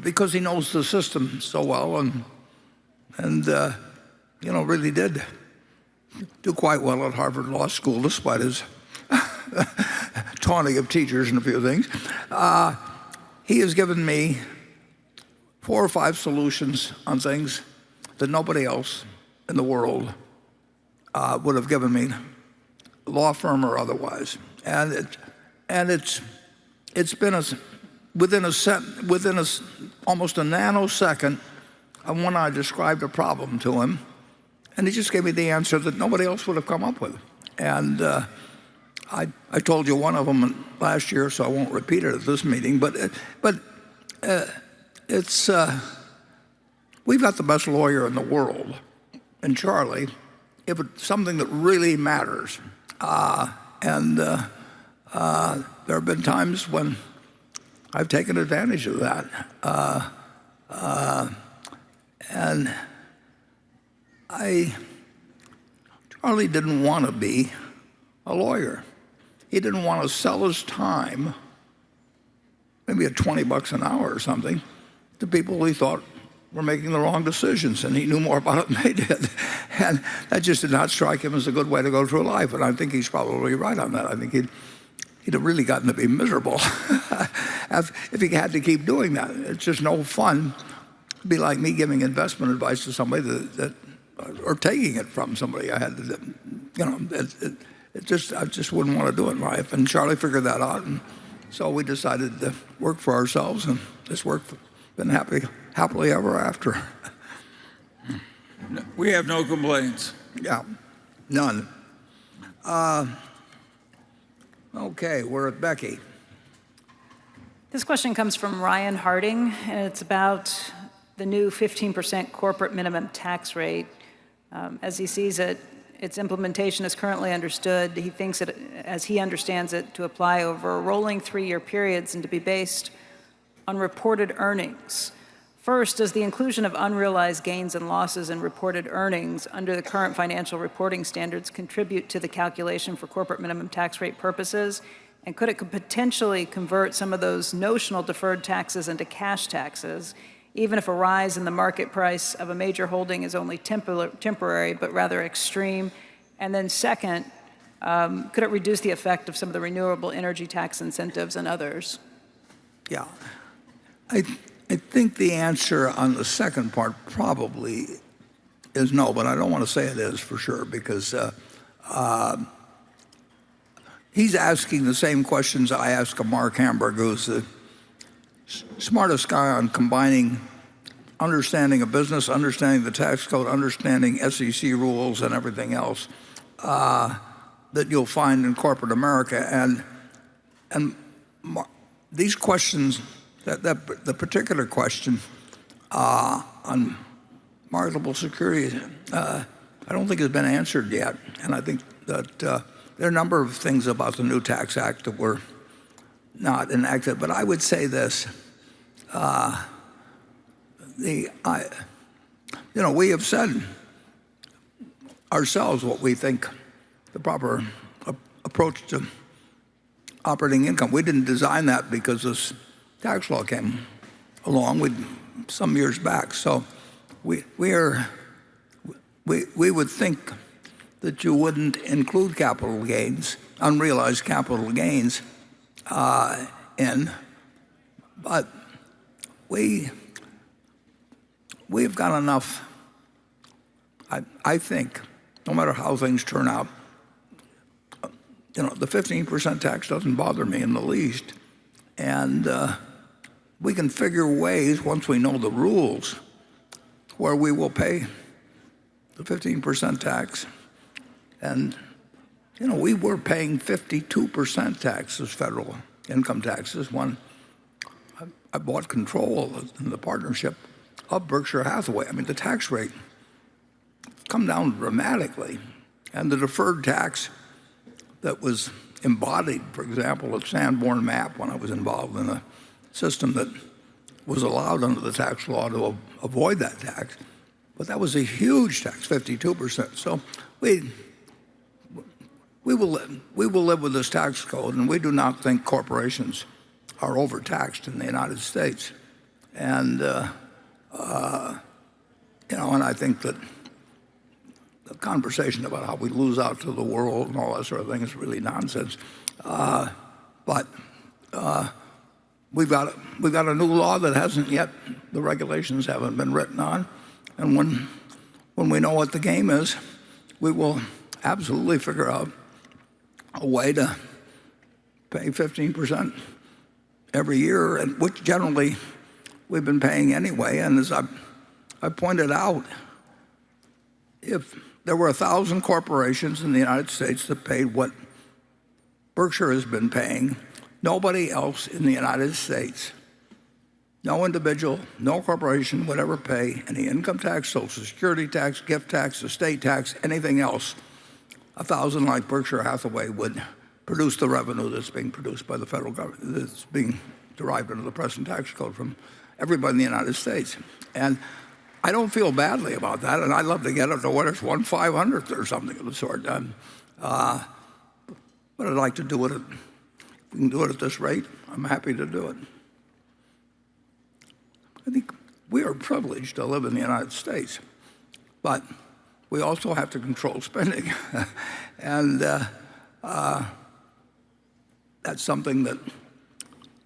because he knows the system so well and really did do quite well at Harvard Law School despite his taunting of teachers and a few things. He has given me 4 or 5 solutions on things that nobody else in the world would have given me, law firm or otherwise. And it's been within almost a nanosecond of when I described a problem to him, and he just gave me the answer that nobody else would have come up with. And I told you one of them last year, so I won't repeat it at this meeting. But we've got the best lawyer in the world, and Charlie, if it's something that really matters. There have been times when I've taken advantage of that. And Charlie didn't want to be a lawyer. He didn't want to sell his time, maybe at $20 an hour or something, to people he thought were making the wrong decisions, and he knew more about it than they did. And that just did not strike him as a good way to go through life, and I think he's probably right on that. I think he'd have really gotten to be miserable if he had to keep doing that. It's just no fun. It'd be like me giving investment advice to somebody or taking it from somebody. I had to, I just wouldn't want to do it in life. And Charlie figured that out, and so we decided to work for ourselves, and this work's been happily ever after. We have no complaints. Yeah, none. Okay, we're at Becky. This question comes from Ryan Harding, and it's about the new 15% corporate minimum tax rate. As he sees it, its implementation is currently understood. He thinks it, as he understands it, to apply over rolling 3-year periods and to be based on reported earnings. First, does the inclusion of unrealized gains and losses in reported earnings under the current financial reporting standards contribute to the calculation for corporate minimum tax rate purposes? And could it potentially convert some of those notional deferred taxes into cash taxes, even if a rise in the market price of a major holding is only temporary, but rather extreme? And then second, could it reduce the effect of some of the renewable energy tax incentives and others? Yeah. I think the answer on the second part probably is no, but I don't want to say it is for sure, because he's asking the same questions I ask of Mark Hamburg, who's the smartest guy on combining understanding of business, understanding the tax code, understanding SEC rules and everything else that you'll find in corporate America. And these questions, the particular question on marketable securities, I don't think has been answered yet. And I think that there are a number of things about the new Tax Act that were not enacted. But I would say this. We have said ourselves what we think the proper approach to operating income. We didn't design that because this tax law came along some years back. So we would think that you wouldn't include capital gains, unrealized capital gains, but we've got enough. I think, no matter how things turn out, the 15% tax doesn't bother me in the least, and we can figure ways once we know the rules where we will pay the 15% tax. And we were paying 52% taxes, federal income taxes, when I bought control in the partnership of Berkshire Hathaway. I mean, the tax rate come down dramatically, and the deferred tax that was embodied, for example, at Sanborn Map, when I was involved in a system that was allowed under the tax law to avoid that tax. But that was a huge tax, 52%. So we will live with this tax code, and we do not think corporations are overtaxed in the United States. And and I think that the conversation about how we lose out to the world and all that sort of thing is really nonsense. But we've got a new law that hasn't yet, the regulations haven't been written on, and when we know what the game is, we will absolutely figure out a way to pay 15% every year, and which generally we've been paying anyway. And as I pointed out, if there were 1,000 corporations in the United States that paid what Berkshire has been paying, nobody else in the United States, no individual, no corporation would ever pay any income tax, Social Security tax, gift tax, estate tax, anything else. 1,000 like Berkshire Hathaway would produce the revenue that's being produced by the federal government, that's being derived under the present tax code from everybody in the United States. And I don't feel badly about that, and I'd love to get it to what it's 1/500th or something of the sort. But I'd like to do it. If we can do it at this rate, I'm happy to do it. I think we are privileged to live in the United States, but we also have to control spending, and that's something that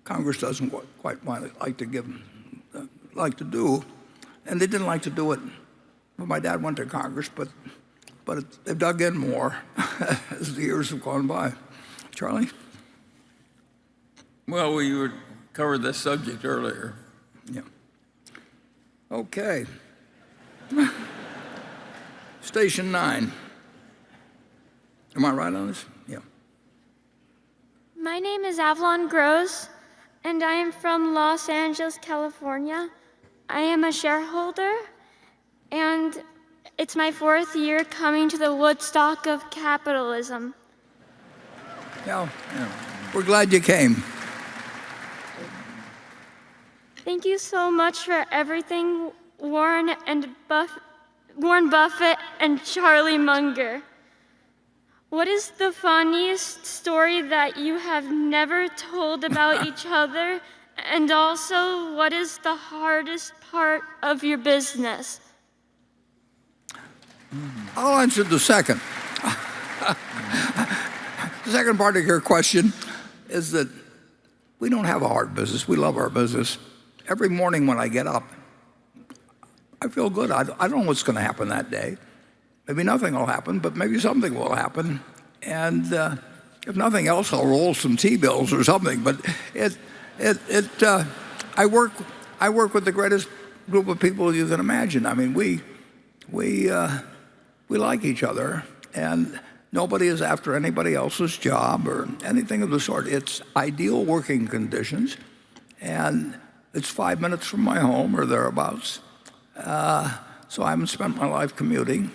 Congress doesn't quite like to do. And they didn't like to do it when my dad went to Congress, but they've dug in more as the years have gone by. Charlie? Well, we covered this subject earlier. Yeah. Okay. Station 9. Am I right on this? Yeah. My name is Avalon Gross, and I am from Los Angeles, California. I am a shareholder, and it's my 4th year coming to the Woodstock of capitalism. Yeah. We're glad you came. Thank you so much for everything, Warren Buffett and Charlie Munger. What is the funniest story that you have never told about each other And also, what is the hardest part of your business? I'll answer the second. The second part of your question is that we don't have a hard business. We love our business. Every morning when I get up, I feel good. I don't know what's going to happen that day. Maybe nothing will happen, but maybe something will happen. And if nothing else, I'll roll some T-bills or something. But I work with the greatest group of people you can imagine. I mean, we like each other, and nobody is after anybody else's job or anything of the sort. It's ideal working conditions, and it's 5 minutes from my home or thereabouts. So I haven't spent my life commuting.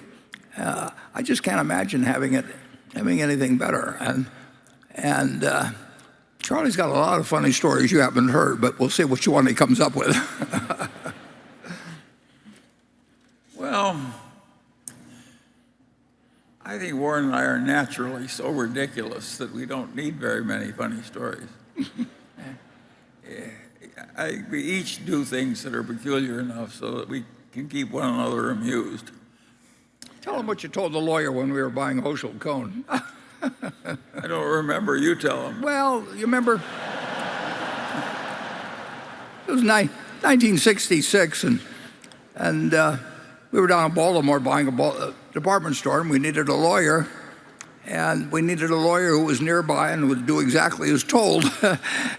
I just can't imagine having anything better. And Charlie's got a lot of funny stories you haven't heard, but we'll see which one he comes up with. Well, I think Warren and I are naturally so ridiculous that we don't need very many funny stories. We each do things that are peculiar enough so that we can keep one another amused. Tell him what you told the lawyer when we were buying Hochschild Kohn. I don't remember. You tell him. Well, you remember, it was 1966, and we were down in Baltimore buying a department store, and we needed a lawyer. And we needed a lawyer who was nearby and would do exactly as told.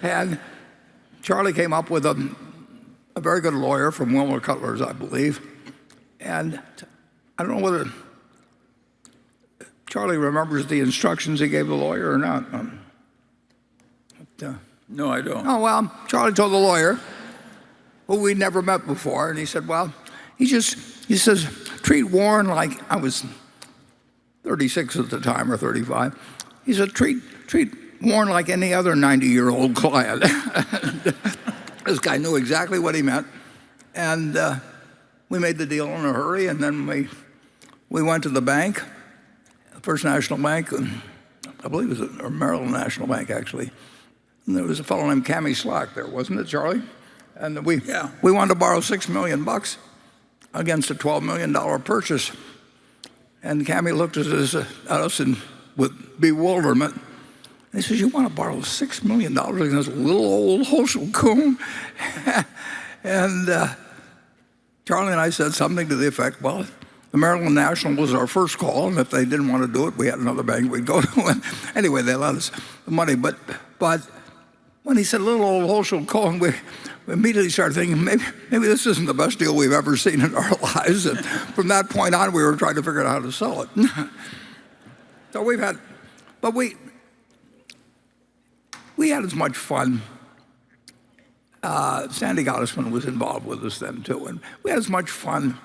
And Charlie came up with a very good lawyer from Wilmer Cutler's, I believe. And I don't know whether Charlie remembers the instructions he gave the lawyer or not. No, I don't. Oh, well, Charlie told the lawyer, who we'd never met before, and he said, well, he says, treat Warren like, I was 36 at the time, or 35. He said, treat Warren like any other 90-year-old client. This guy knew exactly what he meant. And we made the deal in a hurry, and then we went to the bank, First National Bank, and I believe it was or Maryland National Bank, actually. And there was a fellow named Cammy Slack there, wasn't it, Charlie? And we wanted to borrow $6 million against a $12 million purchase. And Cammy looked at us with bewilderment. And he says, you want to borrow $6 million against little old Hochschild Kohn? And Charlie and I said something to the effect, well, the Maryland National was our first call, and if they didn't want to do it, we had another bank we'd go to. And anyway, they let us the money. But when he said little old Hochschild Kohn, we immediately started thinking, maybe this isn't the best deal we've ever seen in our lives. And from that point on, we were trying to figure out how to sell it. So we had as much fun. Sandy Gottesman was involved with us then too, and we had as much fun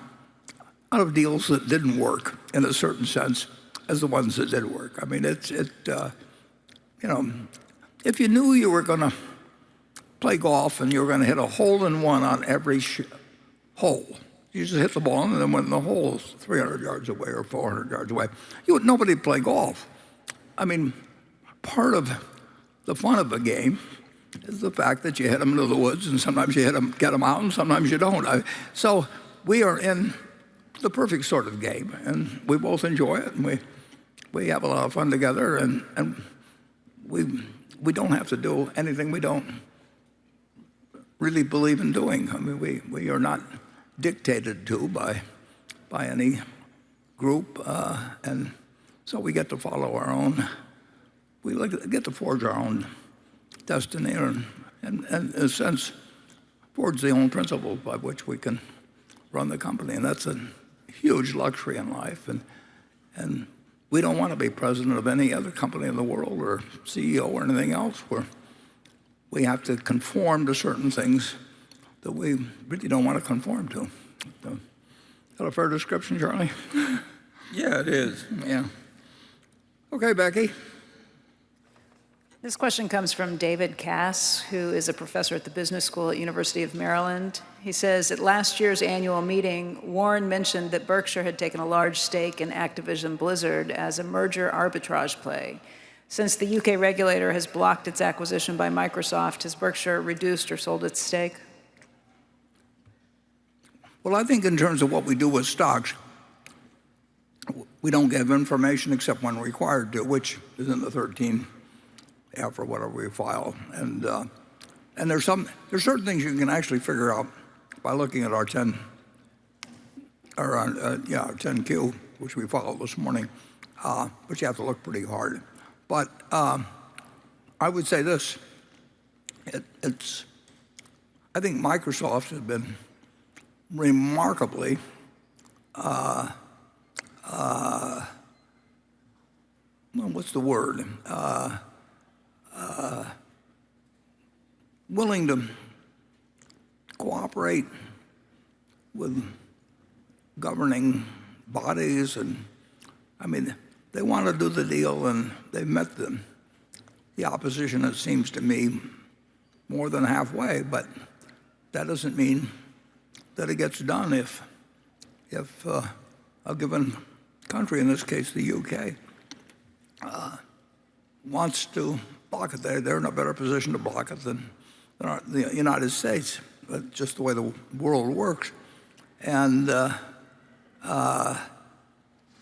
out of deals that didn't work in a certain sense as the ones that did work. I mean, if you knew you were going to play golf and you were going to hit a hole-in-one on every hole, you just hit the ball and then went in the hole 300 yards away or 400 yards away. Nobody would play golf. I mean, part of the fun of the game is the fact that you hit them into the woods, and sometimes you get them out, and sometimes you don't. So we are in the perfect sort of game, and we both enjoy it, and we have a lot of fun together, and we don't have to do anything we don't really believe in doing. I mean, we are not dictated to by any group, and so we get to follow our own. We get to forge our own destiny, and in a sense, forge the own principles by which we can run the company, and that's a huge luxury in life. And we don't want to be president of any other company in the world or CEO or anything else where we have to conform to certain things that we really don't want to conform to. Is that a fair description, Charlie? Yeah, it is. Yeah. Okay, Becky. This question comes from David Cass, who is a professor at the Business School at University of Maryland. He says, at last year's annual meeting, Warren mentioned that Berkshire had taken a large stake in Activision Blizzard as a merger arbitrage play. Since the UK regulator has blocked its acquisition by Microsoft, has Berkshire reduced or sold its stake? Well, I think in terms of what we do with stocks, we don't give information except when required to, which is in the 13F or whatever we file. And there's certain things you can actually figure out by looking at our 10Q, which we followed this morning, but you have to look pretty hard. But I would say this: I think Microsoft has been remarkably what's the word? Willing to cooperate with governing bodies, and I mean, they want to do the deal, and they've met the opposition, it seems to me, more than halfway. But that doesn't mean that it gets done if a given country, in this case the UK, wants to block it. They're in a better position to block it than the United States. That's just the way the world works. And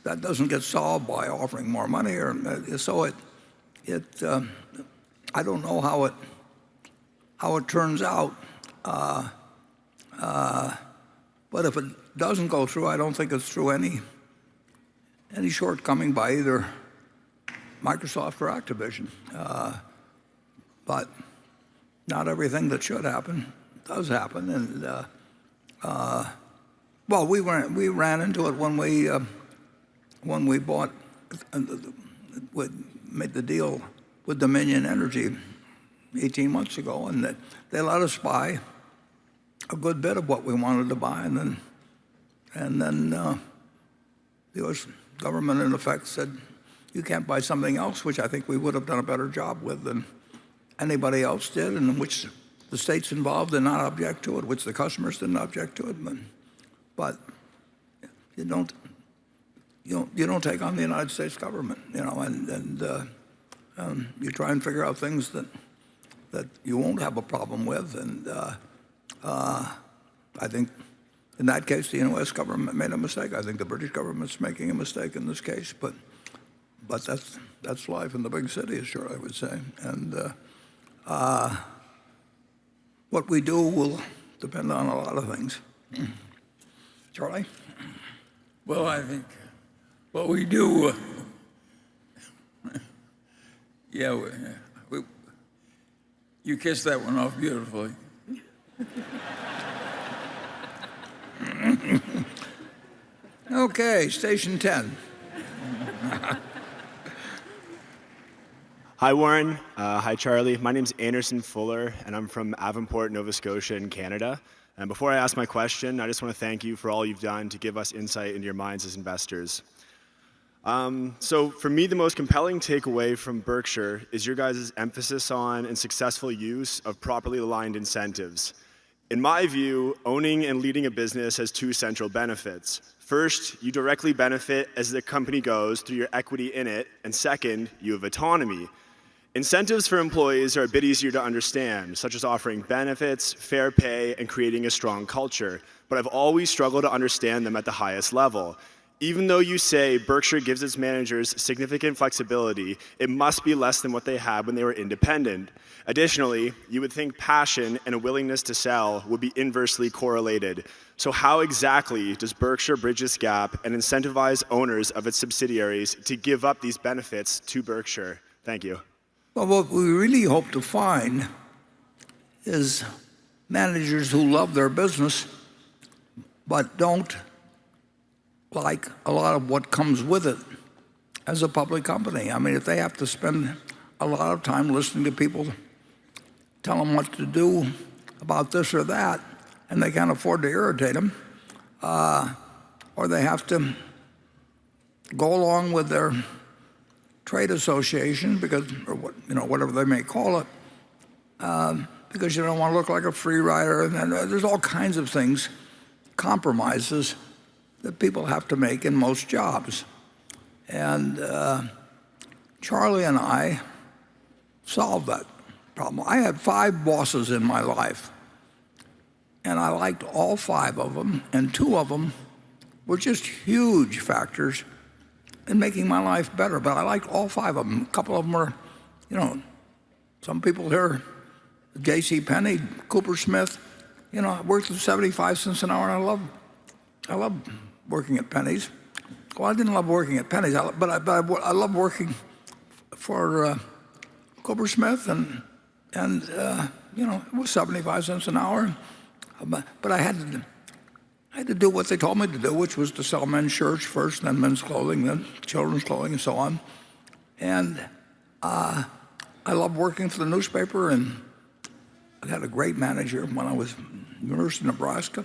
that doesn't get solved by offering more money, or so it. I don't know how it turns out, but if it doesn't go through, I don't think it's through any shortcoming by either Microsoft or Activision. But not everything that should happen does happen, and well, we ran into it when we bought, made the deal with Dominion Energy 18 months ago, and they let us buy a good bit of what we wanted to buy, and then the U.S. government, in effect, said, you can't buy something else, which I think we would have done a better job with than anybody else did, and which the states involved did not object to it, which the customers didn't object to it. But you don't take on the United States government, and you try and figure out things that you won't have a problem with. And I think in that case, the U.S. government made a mistake. I think the British government's making a mistake in this case, but that's life in the big cities, sure, I would say. And what we do will depend on a lot of things. Charlie? Well, I think what we do, you kissed that one off beautifully. Okay, station 10. Hi, Warren. Hi, Charlie. My name's Anderson Fuller, and I'm from Avonport, Nova Scotia in Canada. And before I ask my question, I just want to thank you for all you've done to give us insight into your minds as investors. So for me, the most compelling takeaway from Berkshire is your guys' emphasis on and successful use of properly aligned incentives. In my view, owning and leading a business has two central benefits. First, you directly benefit as the company goes through your equity in it, and second, you have autonomy. Incentives for employees are a bit easier to understand, such as offering benefits, fair pay, and creating a strong culture, but I've always struggled to understand them at the highest level. Even though you say Berkshire gives its managers significant flexibility, it must be less than what they had when they were independent. Additionally, you would think passion and a willingness to sell would be inversely correlated. So how exactly does Berkshire bridge this gap and incentivize owners of its subsidiaries to give up these benefits to Berkshire? Thank you. Well, what we really hope to find is managers who love their business but don't like a lot of what comes with it as a public company. I mean, if they have to spend a lot of time listening to people tell them what to do about this or that, and they can't afford to irritate them, or they have to go along with their trade association because, or whatever they may call it, because you don't want to look like a free rider, and there's all kinds of things, compromises that people have to make in most jobs. And Charlie and I solved that problem. I had 5 bosses in my life, and I liked all 5 of them, and 2 of them were just huge factors in making my life better. But I liked all 5 of them. A couple of them were, some people here, J.C. Penney, Cooper Smith. I worked at 75 cents an hour, and I love working at Penny's. Well, I didn't love working at Penny's, but I love working for Cooper Smith, and it was 75 cents an hour. But I had to do what they told me to do, which was to sell men's shirts first, then men's clothing, then children's clothing, and so on. And I loved working for the newspaper, and I had a great manager when I was at University of Nebraska.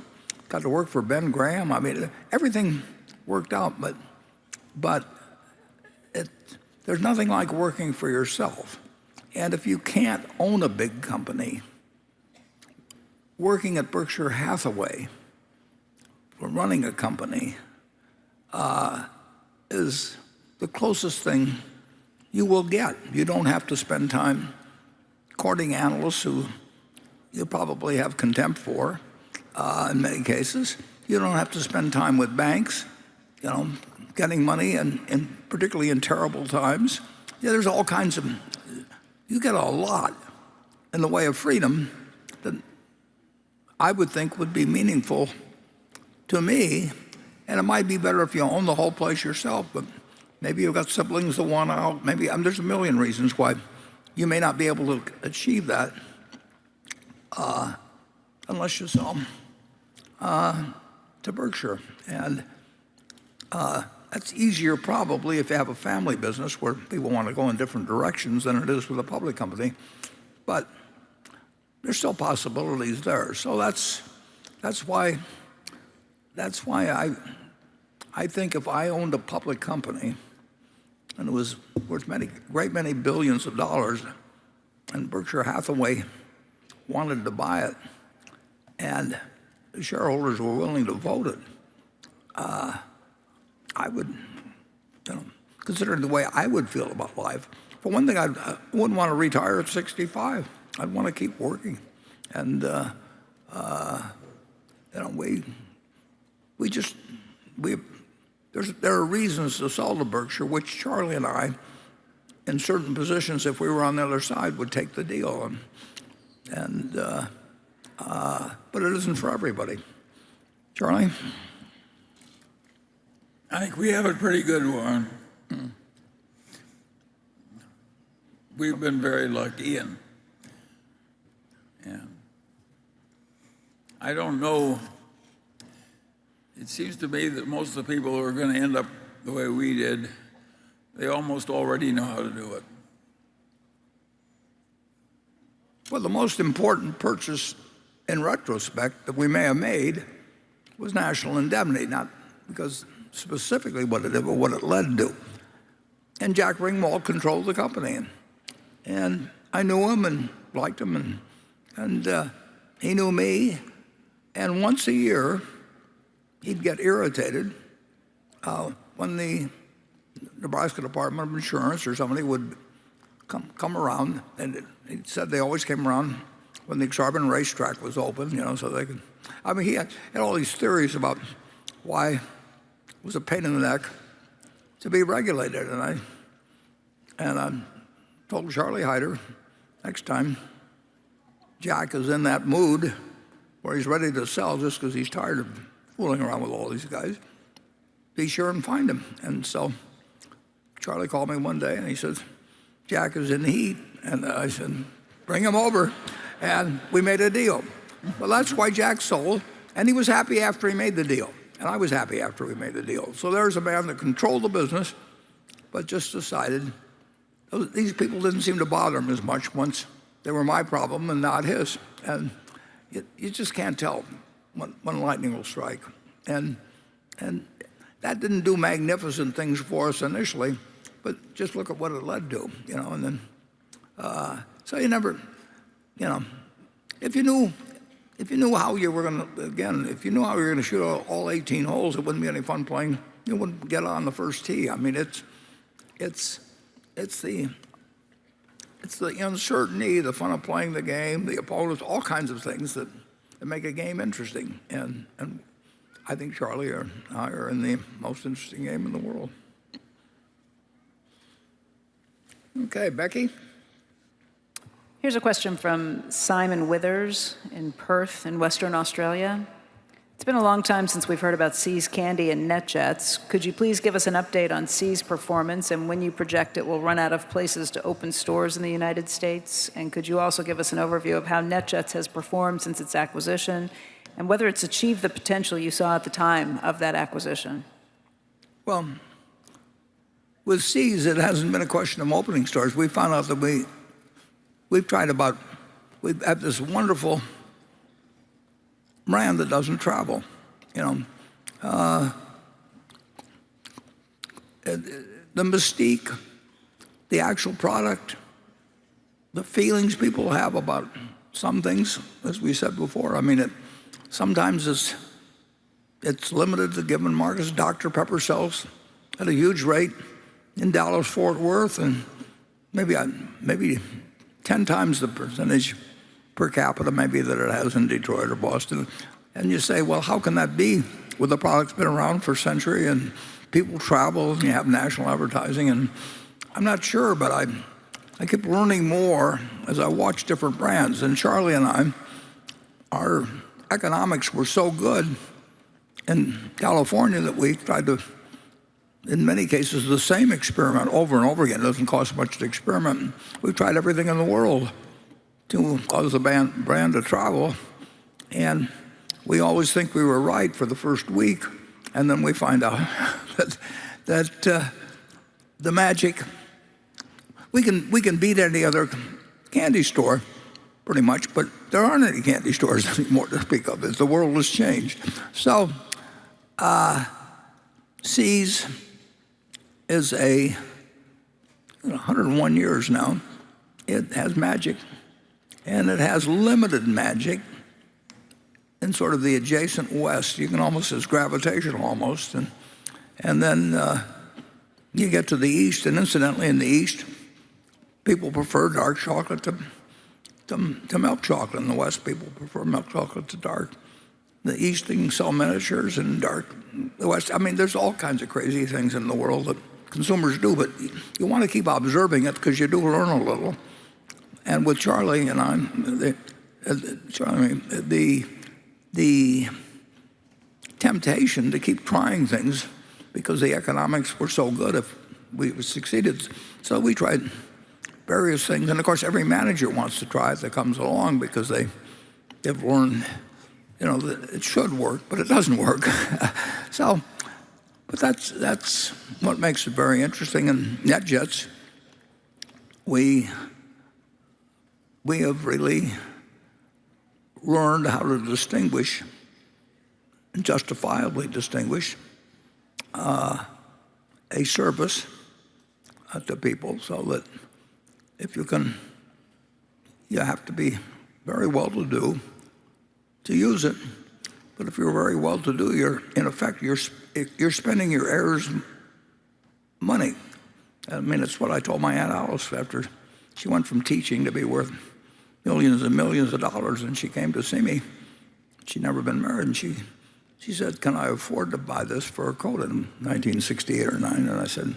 Got to work for Ben Graham. I mean, everything worked out, but there's nothing like working for yourself. And if you can't own a big company, working at Berkshire Hathaway or running a company is the closest thing you will get. You don't have to spend time courting analysts who you probably have contempt for in many cases. You don't have to spend time with banks, getting money, and particularly in terrible times. There's all kinds of, you get a lot in the way of freedom that I would think would be meaningful to me, and it might be better if you own the whole place yourself, but maybe you've got siblings that want out. Maybe there's a million reasons why you may not be able to achieve that unless you sell to Berkshire. And that's easier probably if you have a family business where people want to go in different directions than it is with a public company. But there's still possibilities there. So that's why I think if I owned a public company and it was worth great many billions of dollars, and Berkshire Hathaway wanted to buy it, and the shareholders were willing to vote it, I would, considering the way I would feel about life. For one thing, I wouldn't want to retire at 65. I'd want to keep working, and there are reasons to sell to Berkshire, which Charlie and I, in certain positions, if we were on the other side, would take the deal, but it isn't for everybody. Charlie? I think we have it pretty good, Warren. We've been very lucky, and I don't know. It seems to me that most of the people who are going to end up the way we did, they almost already know how to do it. Well, the most important purchase in retrospect that we may have made was National Indemnity, not because specifically what it did, but what it led to. And Jack Ringwald controlled the company, and I knew him and liked him, and he knew me. And once a year, he'd get irritated when the Nebraska Department of Insurance or somebody would come around, and he said they always came around when the exorbitant racetrack was open, so they could. I mean, he had all these theories about why it was a pain in the neck to be regulated, and I told Charlie Hyder, next time Jack is in that mood where he's ready to sell just because he's tired of fooling around with all these guys, be sure and find him. And so Charlie called me one day and he says, Jack is in the heat. And I said, bring him over. And we made a deal. Well, that's why Jack sold. And he was happy after he made the deal. And I was happy after we made the deal. So there's a man that controlled the business, but just decided these people didn't seem to bother him as much once they were my problem and not his. And you just can't tell when lightning will strike. And that didn't do magnificent things for us initially, but just look at what it led to, and then, so you never, if you knew how you were going to, if you knew how you were going to shoot all 18 holes, it wouldn't be any fun playing. You wouldn't get on the first tee. I mean, it's the uncertainty, the fun of playing the game, the opponents, all kinds of things that make a game interesting. And I think Charlie and I are in the most interesting game in the world. Okay, Becky? Here's a question from Simon Withers in Perth in Western Australia. It's been a long time since we've heard about See's Candy and NetJets. Could you please give us an update on See's performance and when you project it will run out of places to open stores in the United States? And could you also give us an overview of how NetJets has performed since its acquisition and whether it's achieved the potential you saw at the time of that acquisition? Well, with See's, it hasn't been a question of opening stores. We found out that we have this wonderful brand that doesn't travel. The mystique, the actual product, the feelings people have about some things, as we said before. I mean, sometimes it's limited to given markets. Dr. Pepper sells at a huge rate in Dallas-Fort Worth, and maybe 10 times the percentage per capita maybe that it has in Detroit or Boston. And you say, well, how can that be? Well, the product's been around for a century and people travel and you have national advertising. And I'm not sure, but I keep learning more as I watch different brands. And Charlie and I, our economics were so good in California that we tried to, in many cases, the same experiment over and over again. It doesn't cost much to experiment. We've tried everything in the world to cause the brand to travel, and we always think we were right for the first week, and then we find out that the magic, we can beat any other candy store pretty much, but there aren't any candy stores anymore to speak of. The world has changed. So See's is 101 years now. It has magic. And it has limited magic in sort of the adjacent West. You can almost, it's gravitational almost. And then you get to the East, and incidentally in the East, people prefer dark chocolate to milk chocolate. In the West, people prefer milk chocolate to dark. The East, they can sell miniatures in dark. The West, I mean, there's all kinds of crazy things in the world that consumers do, but you want to keep observing it because you do learn a little. And with Charlie and I, the temptation to keep trying things because the economics were so good if we succeeded. So we tried various things. And of course, every manager wants to try it that comes along because they've learned, that it should work, but it doesn't work. But that's what makes it very interesting. And NetJets, we have really learned how to distinguish, and justifiably distinguish, a service to people, so that if you have to be very well-to-do to use it. But if you're very well-to-do, in effect, you're spending your heirs' money. I mean, it's what I told my Aunt Alice after she went from teaching to be worth millions and millions of dollars, and she came to see me. She'd never been married, and she said, can I afford to buy this for a coat in 1968 or 9? And I said,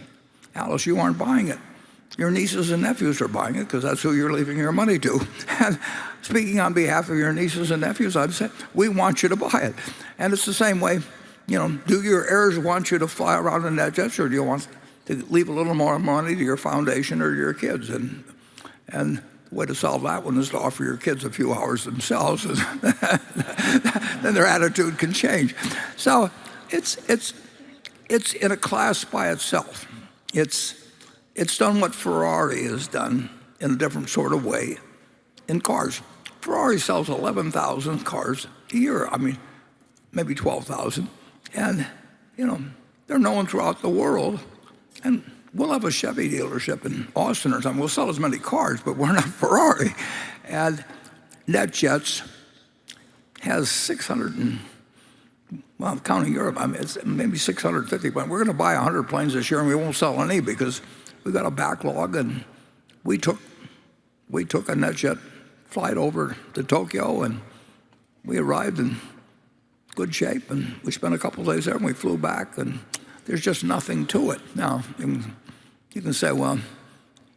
Alice, you aren't buying it. Your nieces and nephews are buying it because that's who you're leaving your money to. And speaking on behalf of your nieces and nephews, I'd say, we want you to buy it. And it's the same way, do your heirs want you to fly around in NetJets, or do you want to leave a little more money to your foundation or to your kids? And the way to solve that one is to offer your kids a few hours themselves, and then their attitude can change. So it's in a class by itself. It's done what Ferrari has done in a different sort of way in cars. Ferrari sells 11,000 cars a year. I mean, maybe 12,000. And, they're known throughout the world. And we'll have a Chevy dealership in Austin or something. We'll sell as many cars, but we're not Ferrari. And NetJets has 600 well, counting Europe, I mean, it's maybe 650, but we're going to buy 100 planes this year, and we won't sell any because we've got a backlog, and we took a NetJet flight over to Tokyo, and we arrived in good shape, and we spent a couple of days there, and we flew back, and there's just nothing to it. Now, you can say, well,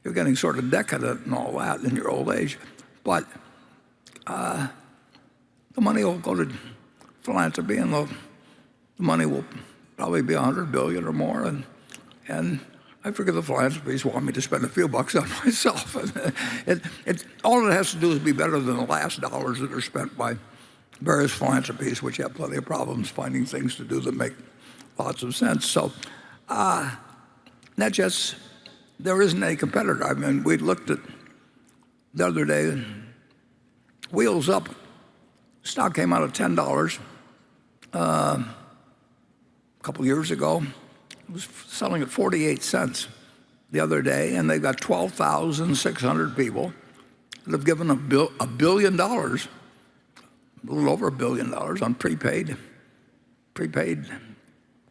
you're getting sort of decadent and all that in your old age, but the money will go to philanthropy, and the money will probably be $100 billion or more, and I figure the philanthropists want me to spend a few bucks on myself. All it has to do is be better than the last dollars that are spent by various philanthropies, which have plenty of problems finding things to do that make lots of sense. So, NetJets, there isn't any competitor. I mean, we looked at the other day, Wheels Up, stock came out of $10 a couple years ago. It was selling at 48 cents the other day, and they got 12,600 people that have given $1 billion, a little over $1 billion on prepaid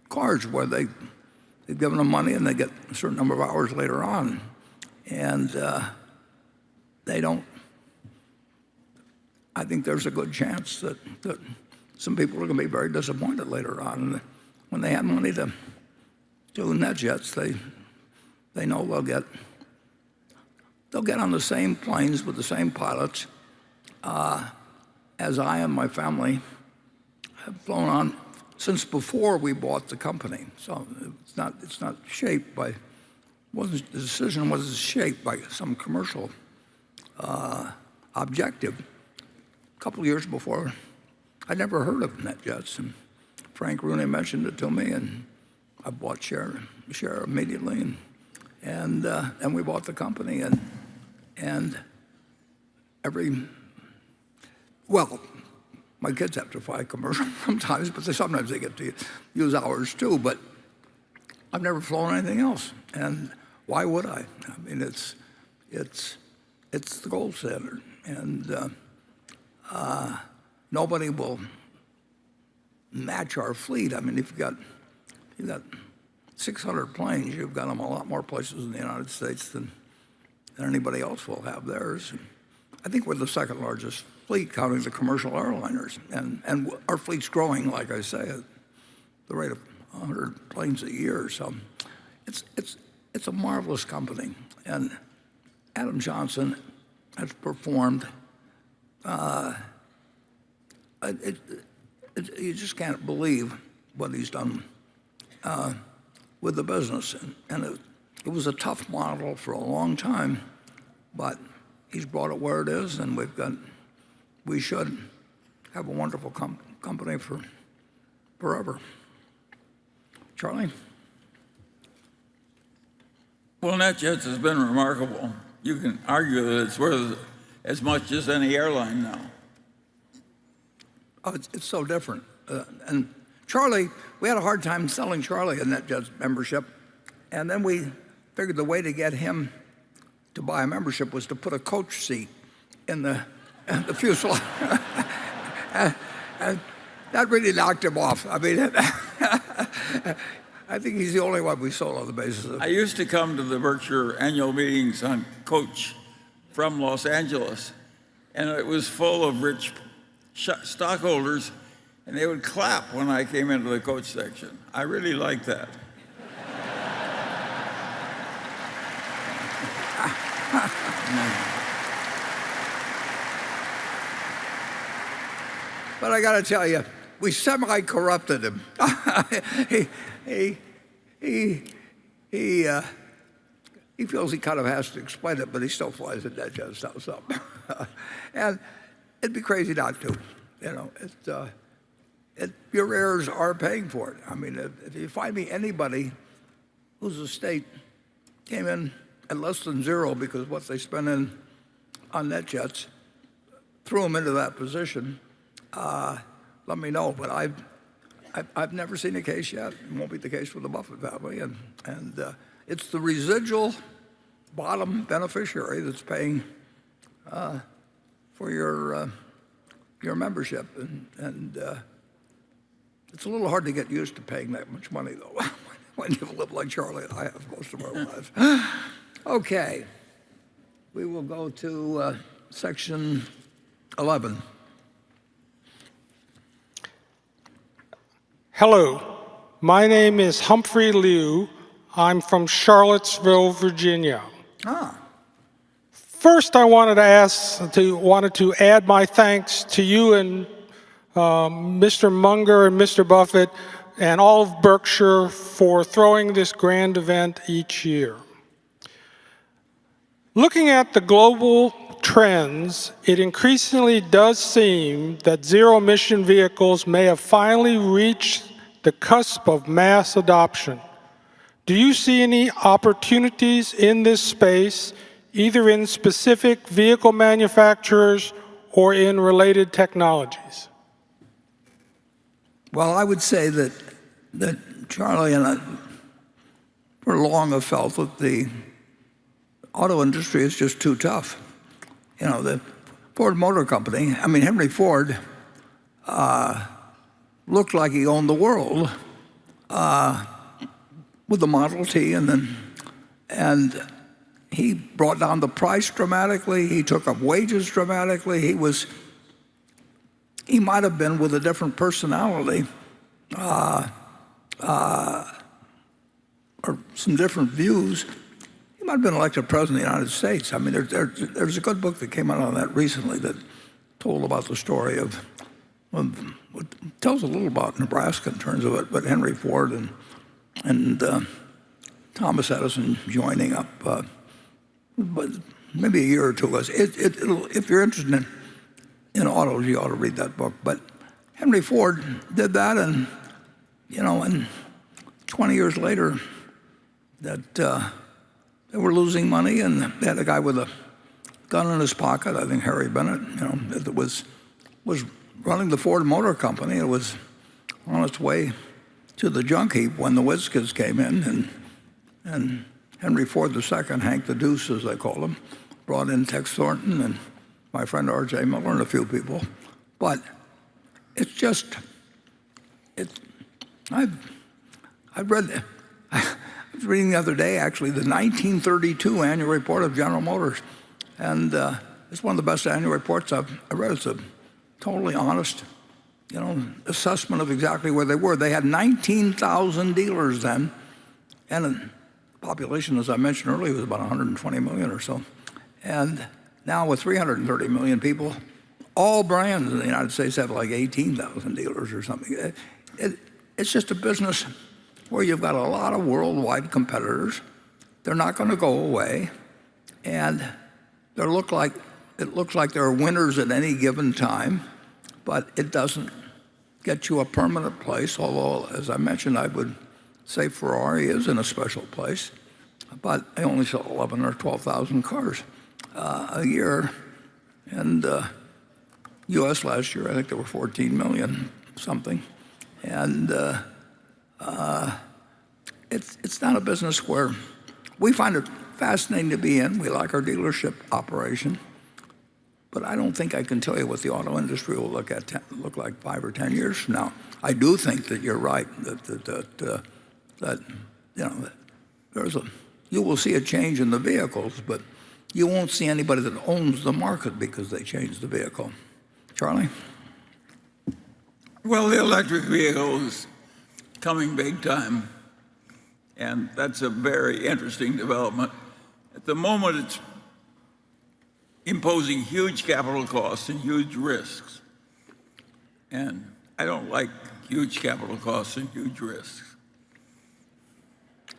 cards, where they've given them money and they get a certain number of hours later on, and they don't. I think there's a good chance that some people are going to be very disappointed later on, and when they have money to do NetJets, they know they'll get on the same planes with the same pilots as I and my family have flown on since before we bought the company. So it's not shaped by, the decision wasn't shaped by some commercial objective. A couple of years before, I'd never heard of NetJets, and Frank Rooney mentioned it to me, and I bought share immediately, and we bought the company, and my kids have to fly commercial sometimes, but sometimes they get to use ours too. But I've never flown anything else, and why would I? I mean, it's the gold standard, and nobody will match our fleet. I mean, if you've got 600 planes, you've got them a lot more places in the United States than anybody else will have theirs. I think we're the second largest fleet, counting the commercial airliners, and our fleet's growing, like I say, at the rate of 100 planes a year. So it's a marvelous company, and Adam Johnson has performed. You just can't believe what he's done with the business, and it was a tough model for a long time, but he's brought it where it is, and we should have a wonderful company for forever. Charlie? Well, NetJets has been remarkable. You can argue that it's worth as much as any airline now. Oh, it's so different. And Charlie, we had a hard time selling Charlie a NetJets membership, and then we figured the way to get him to buy a membership was to put a coach seat in the fuselage. and that really knocked him off. I mean, I think he's the only one we sold on the basis of. I used to come to the Berkshire annual meetings on coach from Los Angeles, and it was full of rich stockholders, and they would clap when I came into the coach section. I really liked that. But I got to tell you, we semi-corrupted him. He feels he kind of has to explain it, but he still flies at NetJets now. So, and it'd be crazy not to. You know, your heirs are paying for it. I mean, if you find me anybody whose estate came in at less than zero because what they spent on NetJets threw them into that position, let me know. But I've never seen a case yet. It won't be the case with the Buffett family, and it's the residual bottom beneficiary that's paying for your membership, and it's a little hard to get used to paying that much money, though. when you've lived like Charlie and I have most of our lives. Okay, we will go to section 11. Hello, my name is Humphrey Liu. I'm from Charlottesville, Virginia. First, I wanted to add my thanks to you and Mr. Munger and Mr. Buffett and all of Berkshire for throwing this grand event each year. Looking at the global trends, it increasingly does seem that zero-emission vehicles may have finally reached the cusp of mass adoption. Do you see any opportunities in this space, either in specific vehicle manufacturers or in related technologies? Well, I would say that Charlie and I for long have felt that the auto industry is just too tough. You know, the Ford Motor Company, I mean, Henry Ford looked like he owned the world with the Model T, and he brought down the price dramatically. He took up wages dramatically. He might have been, with a different personality or some different views, he might have been elected president of the United States. I mean, there's a good book that came out on that recently that told about the story of, tells a little about Nebraska in terms of it, but Henry Ford and Thomas Edison joining up, but maybe a year or two ago. If you're interested in autos, you ought to read that book. But Henry Ford did that, and 20 years later, that they were losing money, and they had a guy with a gun in his pocket, I think Harry Bennett, that was running the Ford Motor Company. It was on its way to the junk heap when the whiz kids came in, and Henry Ford II, Hank the Deuce, as they called him, brought in Tex Thornton and my friend R.J. Miller and a few people. But it's just, I was reading the other day, actually, the 1932 annual report of General Motors. And it's one of the best annual reports I've read. It's a totally honest, assessment of exactly where they were. They had 19,000 dealers then, and the population, as I mentioned earlier, was about 120 million or so. And now with 330 million people, all brands in the United States have like 18,000 dealers or something. It's just a business where you've got a lot of worldwide competitors. They're not going to go away, and it looks like there are winners at any given time, but it doesn't get you a permanent place, although, as I mentioned, I would say Ferrari is in a special place, but they only sell 11 or 12,000 cars a year. And U.S. last year, I think there were 14 million something. And it's not a business where we find it fascinating to be in. We like our dealership operation. But I don't think I can tell you what the auto industry will look like 5 or 10 years from now. I do think that you're right, that you will see a change in the vehicles, but you won't see anybody that owns the market because they changed the vehicle. Charlie? Well, the electric vehicle is coming big time, and that's a very interesting development. At the moment, it's imposing huge capital costs and huge risks. And I don't like huge capital costs and huge risks.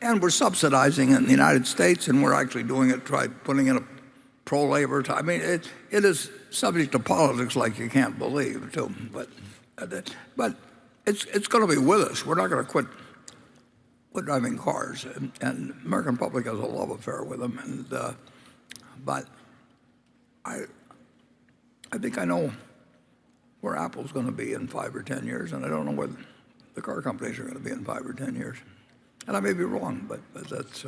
And we're subsidizing it in the United States, and we're actually doing it, putting in a pro-labor time. I mean, it is subject to politics like you can't believe, too. But it's going to be with us. We're not going to quit driving cars. And the American public has a love affair with them. But I think I know where Apple's going to be in 5 or 10 years, and I don't know where the car companies are going to be in 5 or 10 years. And I may be wrong, but that's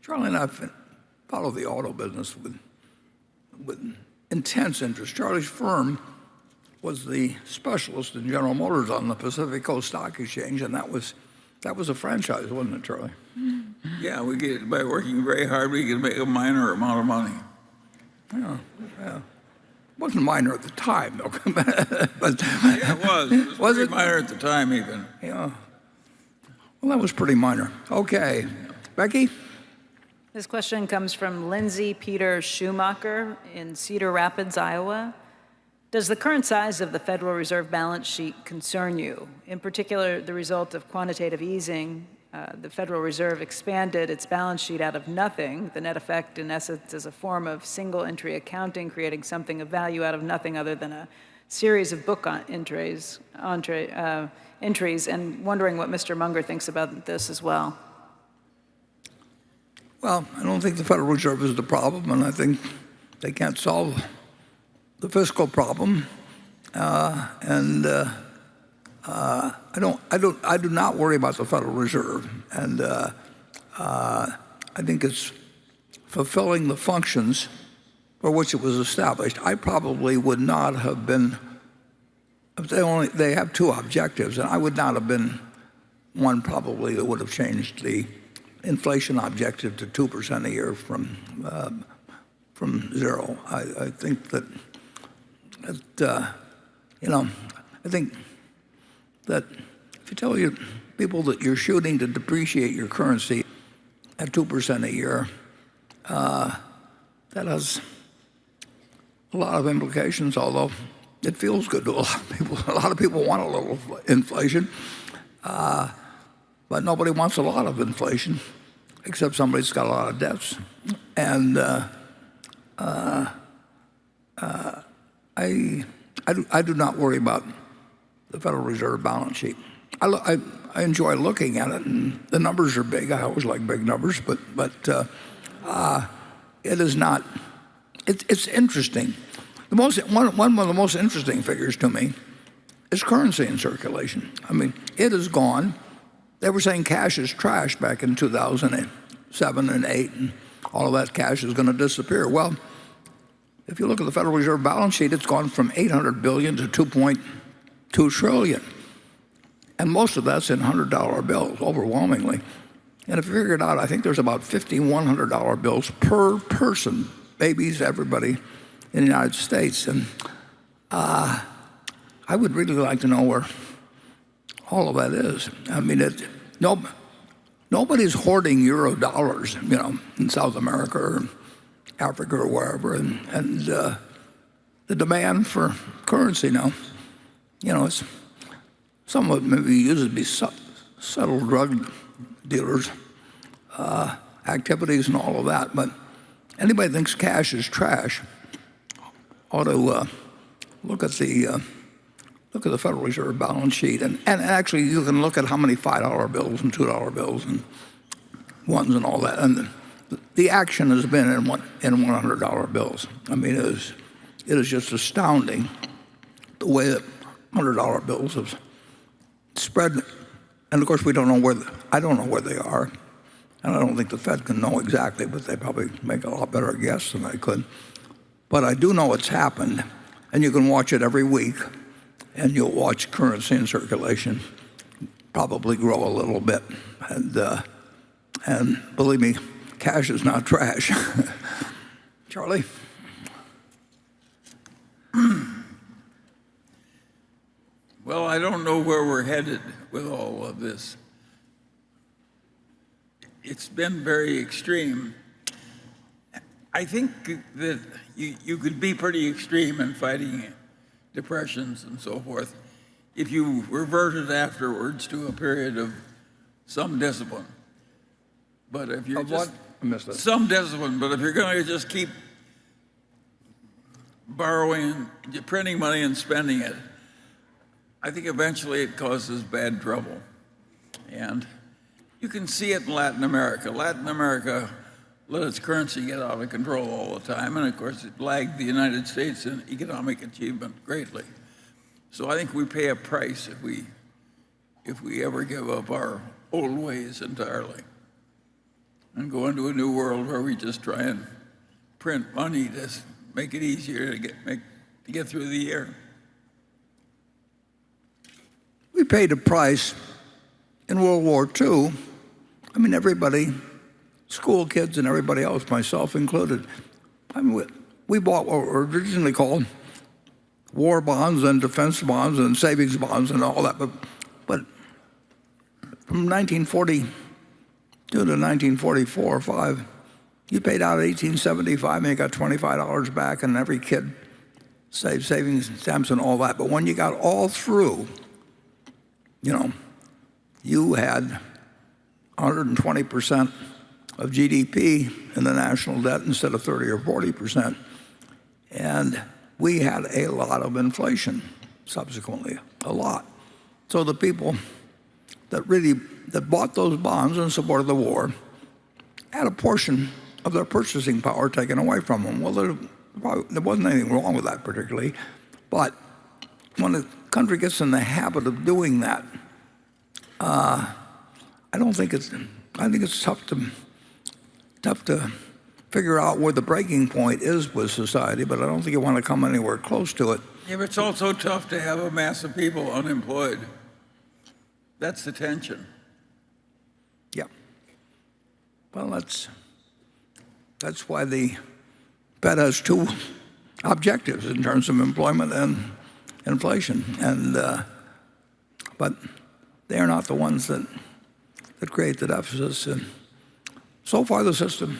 Charlie and I follow the auto business with intense interest. Charlie's firm was the specialist in General Motors on the Pacific Coast Stock Exchange, and that was a franchise, wasn't it, Charlie? Yeah, by working very hard, we could make a minor amount of money. Yeah. It wasn't minor at the time, though. But yeah, it was. It was pretty minor at the time, even. Yeah. Well, that was pretty minor. Okay. Becky? This question comes from Lindsay Peter Schumacher in Cedar Rapids, Iowa. Does the current size of the Federal Reserve balance sheet concern you? In particular, the result of quantitative easing, the Federal Reserve expanded its balance sheet out of nothing. The net effect, in essence, is a form of single entry accounting, creating something of value out of nothing other than a series of book entries, and wondering what Mr. Munger thinks about this as well. Well, I don't think the Federal Reserve is the problem, and I think they can't solve the fiscal problem. I do not worry about the Federal Reserve, and I think it's fulfilling the functions for which it was established. I probably would not have been. They have two objectives, and I would not have been one probably that would have changed the inflation objective to 2% a year from 0. I think that I think that if you tell your people that you're shooting to depreciate your currency at 2% a year, that has a lot of implications, although it feels good to a lot of people. A lot of people want a little inflation, but nobody wants a lot of inflation, except somebody's got a lot of debts. And I do not worry about the Federal Reserve balance sheet. I enjoy looking at it, and the numbers are big. I always like big numbers, but it is not. It's interesting. One of the most interesting figures to me is currency in circulation. I mean, it is gone. They were saying cash is trash back in 2007 and 8, and all of that cash is going to disappear. Well, if you look at the Federal Reserve balance sheet, it's gone from $800 billion to $2.2 trillion. And most of that's in $100 bills, overwhelmingly. And if you figure it out, I think there's about 50 $100 bills per person, babies, everybody in the United States. And I would really like to know where all of that is. I mean, nobody's hoarding euro dollars, in South America or Africa or wherever. And the demand for currency now, it's some of it maybe used to be subtle drug dealers' activities and all of that. But anybody who thinks cash is trash ought to look at the Federal Reserve balance sheet, and actually you can look at how many $5 bills and $2 bills and ones and all that, and the action has been in $100 bills. I mean, it is just astounding the way that $100 bills have spread, and of course I don't know where they are, and I don't think the Fed can know exactly, but they probably make a lot better guess than I could. But I do know it's happened, and you can watch it every week, and you'll watch currency in circulation probably grow a little bit. And believe me, cash is not trash. Charlie? Well, I don't know where we're headed with all of this. It's been very extreme. I think that you could be pretty extreme in fighting depressions and so forth if you reverted afterwards to a period of some discipline. But if you're some discipline, but if you're going to just keep borrowing, printing money and spending it, I think eventually it causes bad trouble. And you can see it in Latin America. Latin America let its currency get out of control all the time, and of course it lagged the United States in economic achievement greatly. So I think we pay a price if we ever give up our old ways entirely and go into a new world where we just try and print money to make it easier to get through the year. we paid a price in World War II. I mean, everybody, school kids and everybody else, myself included. I mean, we bought what were originally called war bonds and defense bonds and savings bonds and all that. But from 1942 to 1944 or 5, you paid out $18.75 and you got $25 back, and every kid saved savings stamps and all that. But when you got all through, you had 120% of GDP in the national debt instead of 30 or 40%. And we had a lot of inflation subsequently, a lot. So the people that bought those bonds in support of the war had a portion of their purchasing power taken away from them. Well, there wasn't anything wrong with that particularly, but when a country gets in the habit of doing that, I think it's tough to figure out where the breaking point is with society, but I don't think you want to come anywhere close to it. Yeah, but it's also tough to have a mass of people unemployed. That's the tension. Yeah. Well, that's why the Fed has two objectives in terms of employment and inflation, but they are not the ones that create the deficits. And so far, the system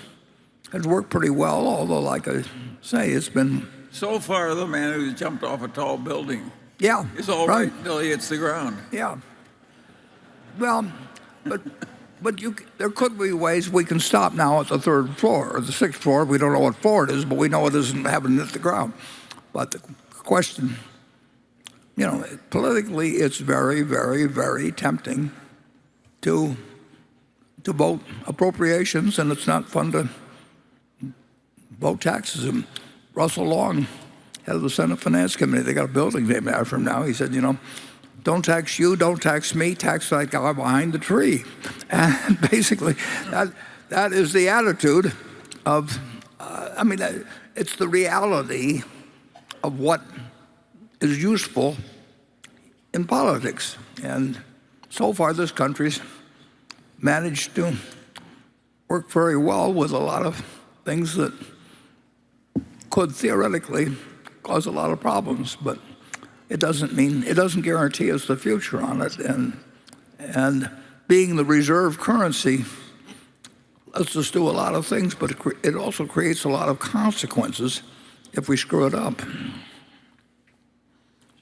has worked pretty well, although, like I say, it's been... So far, the man who's jumped off a tall building is all right until he hits the ground. Yeah. Well, but there could be ways we can stop now at the third floor or the sixth floor. We don't know what floor it is, but we know it isn't having hit the ground. But the question, politically, it's very, very, very tempting to vote appropriations, and it's not fun to vote taxes. And Russell Long, head of the Senate Finance Committee, they got a building named after him now. He said, don't tax you, don't tax me, tax that guy behind the tree. And basically, that is the attitude of, it's the reality of what is useful in politics. And so far, this country's managed to work very well with a lot of things that could theoretically cause a lot of problems, but it doesn't guarantee us the future on it. And being the reserve currency lets us do a lot of things, but it also creates a lot of consequences if we screw it up.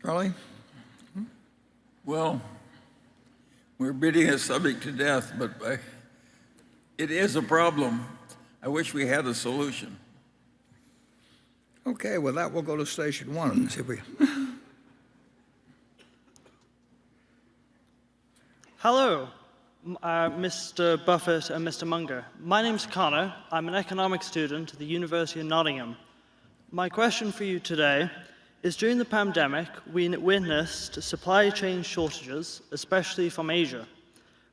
Charlie? Well, we're beating a subject to death, but it is a problem. I wish we had a solution. Okay, with that, we'll go to station one and see if we... Hello, Mr. Buffett and Mr. Munger. My name's Connor. I'm an economics student at the University of Nottingham. My question for you today is, during the pandemic, we witnessed supply chain shortages, especially from Asia.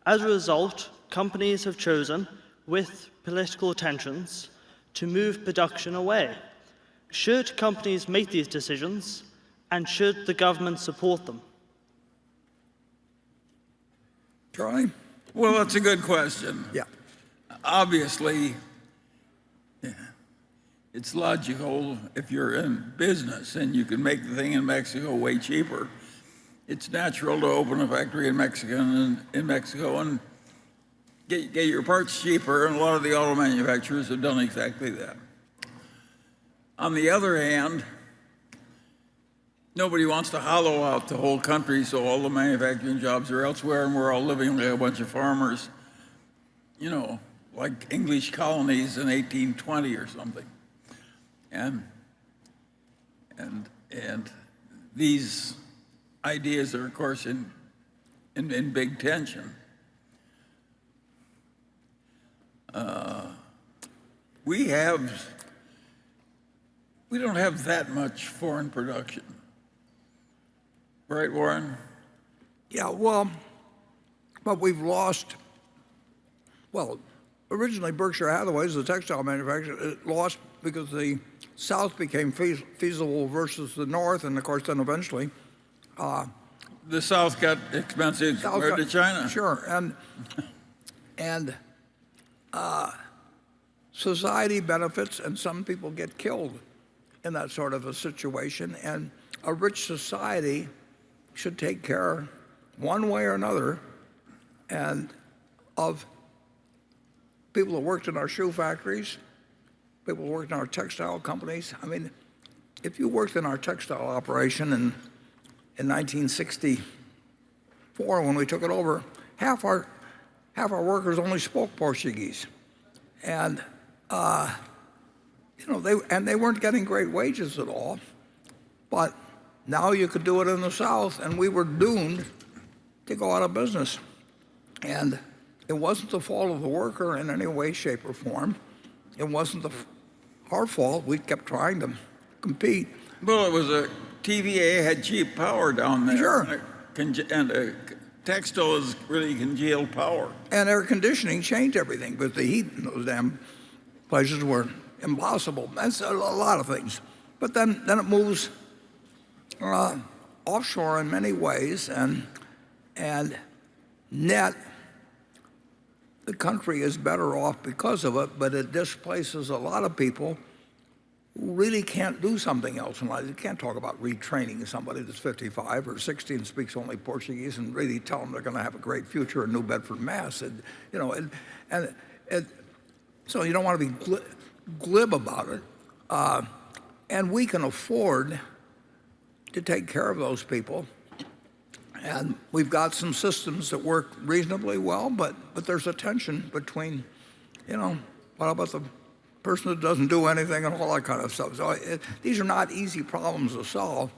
As a result, companies have chosen, with political tensions, to move production away. Should companies make these decisions, and should the government support them? Charlie? Well, that's a good question. Yeah. Obviously, it's logical if you're in business and you can make the thing in Mexico way cheaper. It's natural to open a factory in Mexico and get your parts cheaper, and a lot of the auto manufacturers have done exactly that. On the other hand, nobody wants to hollow out the whole country so all the manufacturing jobs are elsewhere and we're all living like a bunch of farmers, like English colonies in 1820 or something. And these ideas are, of course, in big tension. We don't have that much foreign production. Right, Warren? Yeah, well, but we've lost, originally Berkshire Hathaway is the textile manufacturer. It lost because the South became feasible versus the North, and of course then eventually The South got expensive compared to China. Sure, and society benefits, and some people get killed in that sort of a situation. And a rich society should take care, one way or another, and of people that worked in our shoe factories, people who worked in our textile companies. I mean, if you worked in our textile operation in 1964, when we took it over, half our workers only spoke Portuguese, and they weren't getting great wages at all. But now you could do it in the South, and we were doomed to go out of business. And it wasn't the fault of the worker in any way, shape, or form. It wasn't our fault. We kept trying to compete. Well, it was TVA had cheap power down there. Sure. And textile is really congealed power. And air conditioning changed everything, but the heat in those damn places were impossible. That's a lot of things. But then it moves offshore in many ways, and net, the country is better off because of it, but it displaces a lot of people who really can't do something else in life. You can't talk about retraining somebody that's 55 or 60 and speaks only Portuguese and really tell them they're going to have a great future in New Bedford, Mass. So you don't want to be glib about it. And we can afford to take care of those people. And we've got some systems that work reasonably well, but there's a tension between, what about the person that doesn't do anything and all that kind of stuff. So these are not easy problems to solve,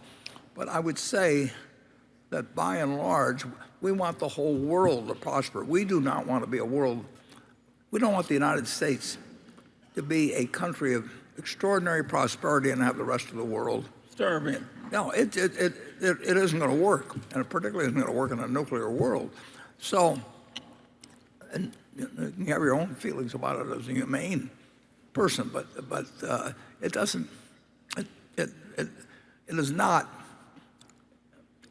but I would say that by and large, we want the whole world to prosper. We do not want to be we don't want the United States to be a country of extraordinary prosperity and have the rest of the world starving. No, it isn't going to work, and it particularly isn't going to work in a nuclear world. So, and you can have your own feelings about it as a humane person, but it doesn't. It is not.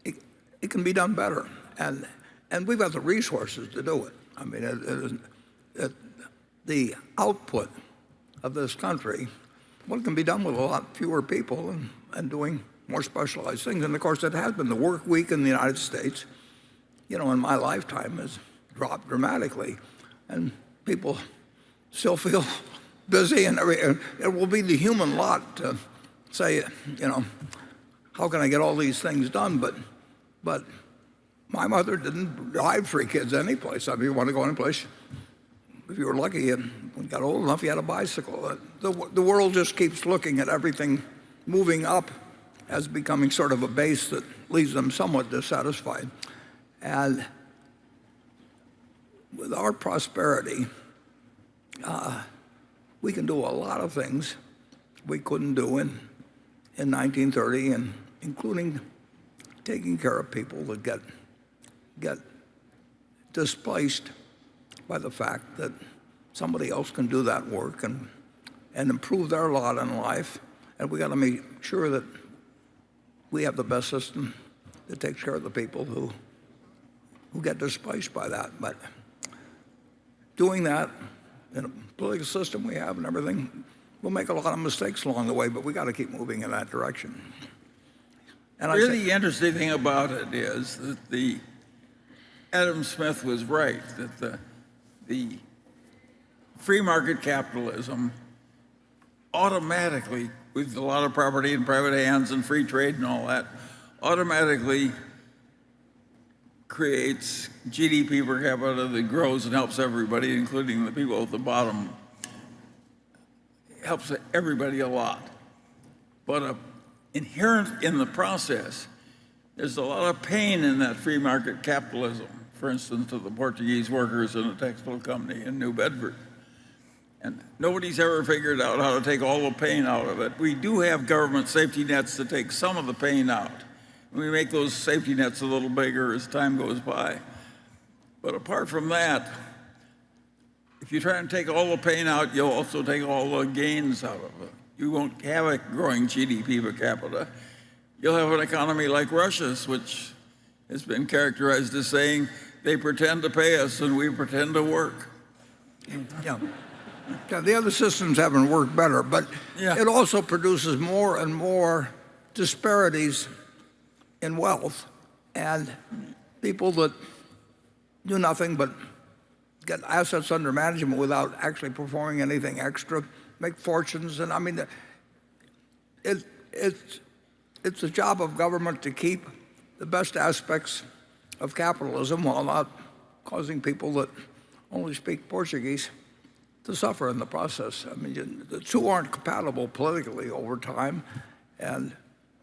It can be done better, and we've got the resources to do it. I mean, the output of this country, well, it can be done with a lot fewer people and doing more specialized things. And of course, it has been. The work week in the United States, in my lifetime has dropped dramatically. And people still feel busy, and it will be the human lot to say, how can I get all these things done? But my mother didn't drive 3 kids any place. I mean, you want to go any place, if you were lucky and got old enough, you had a bicycle. The world just keeps looking at everything moving up as becoming sort of a base that leaves them somewhat dissatisfied. And with our prosperity, we can do a lot of things we couldn't do in 1930, and including taking care of people that get displaced by the fact that somebody else can do that work and improve their lot in life. And we got to make sure that we have the best system that takes care of the people who get displaced by that. But doing that in a political system we have and everything, we'll make a lot of mistakes along the way, but we got to keep moving in that direction. And the interesting thing about it is that Adam Smith was right, that the free market capitalism automatically, with a lot of property in private hands and free trade and all that, automatically creates GDP per capita that grows and helps everybody, including the people at the bottom. Helps everybody a lot. But inherent in the process, there's a lot of pain in that free market capitalism. For instance, to the Portuguese workers in a textile company in New Bedford. And nobody's ever figured out how to take all the pain out of it. We do have government safety nets to take some of the pain out. We make those safety nets a little bigger as time goes by. But apart from that, if you try and take all the pain out, you'll also take all the gains out of it. You won't have a growing GDP per capita. You'll have an economy like Russia's, which has been characterized as saying they pretend to pay us and we pretend to work. Yeah. Yeah, the other systems haven't worked better, but it also produces more and more disparities in wealth, and people that do nothing but get assets under management without actually performing anything extra make fortunes. And I mean, it's the job of government to keep the best aspects of capitalism while not causing people that only speak Portuguese to suffer in the process. I mean, the two aren't compatible politically over time, and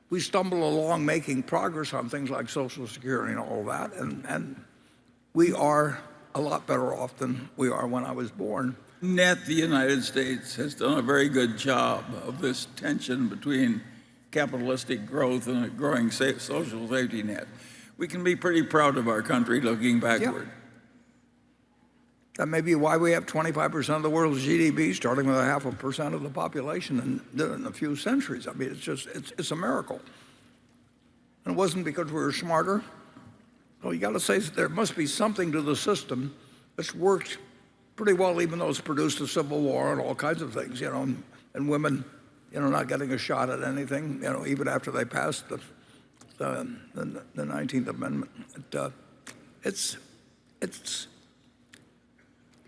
we stumble along making progress on things like Social Security and all that, and we are a lot better off than we are when I was born. Net, the United States has done a very good job of this tension between capitalistic growth and a growing social safety net. We can be pretty proud of our country looking backward. Yeah. That may be why we have 25% of the world's GDP, starting with 0.5% of the population, and did it in a few centuries. I mean, it's a miracle. And it wasn't because we were smarter. Well, you got to say that there must be something to the system that's worked pretty well, even though it's produced a civil war and all kinds of things, and women, not getting a shot at anything, even after they passed the 19th Amendment.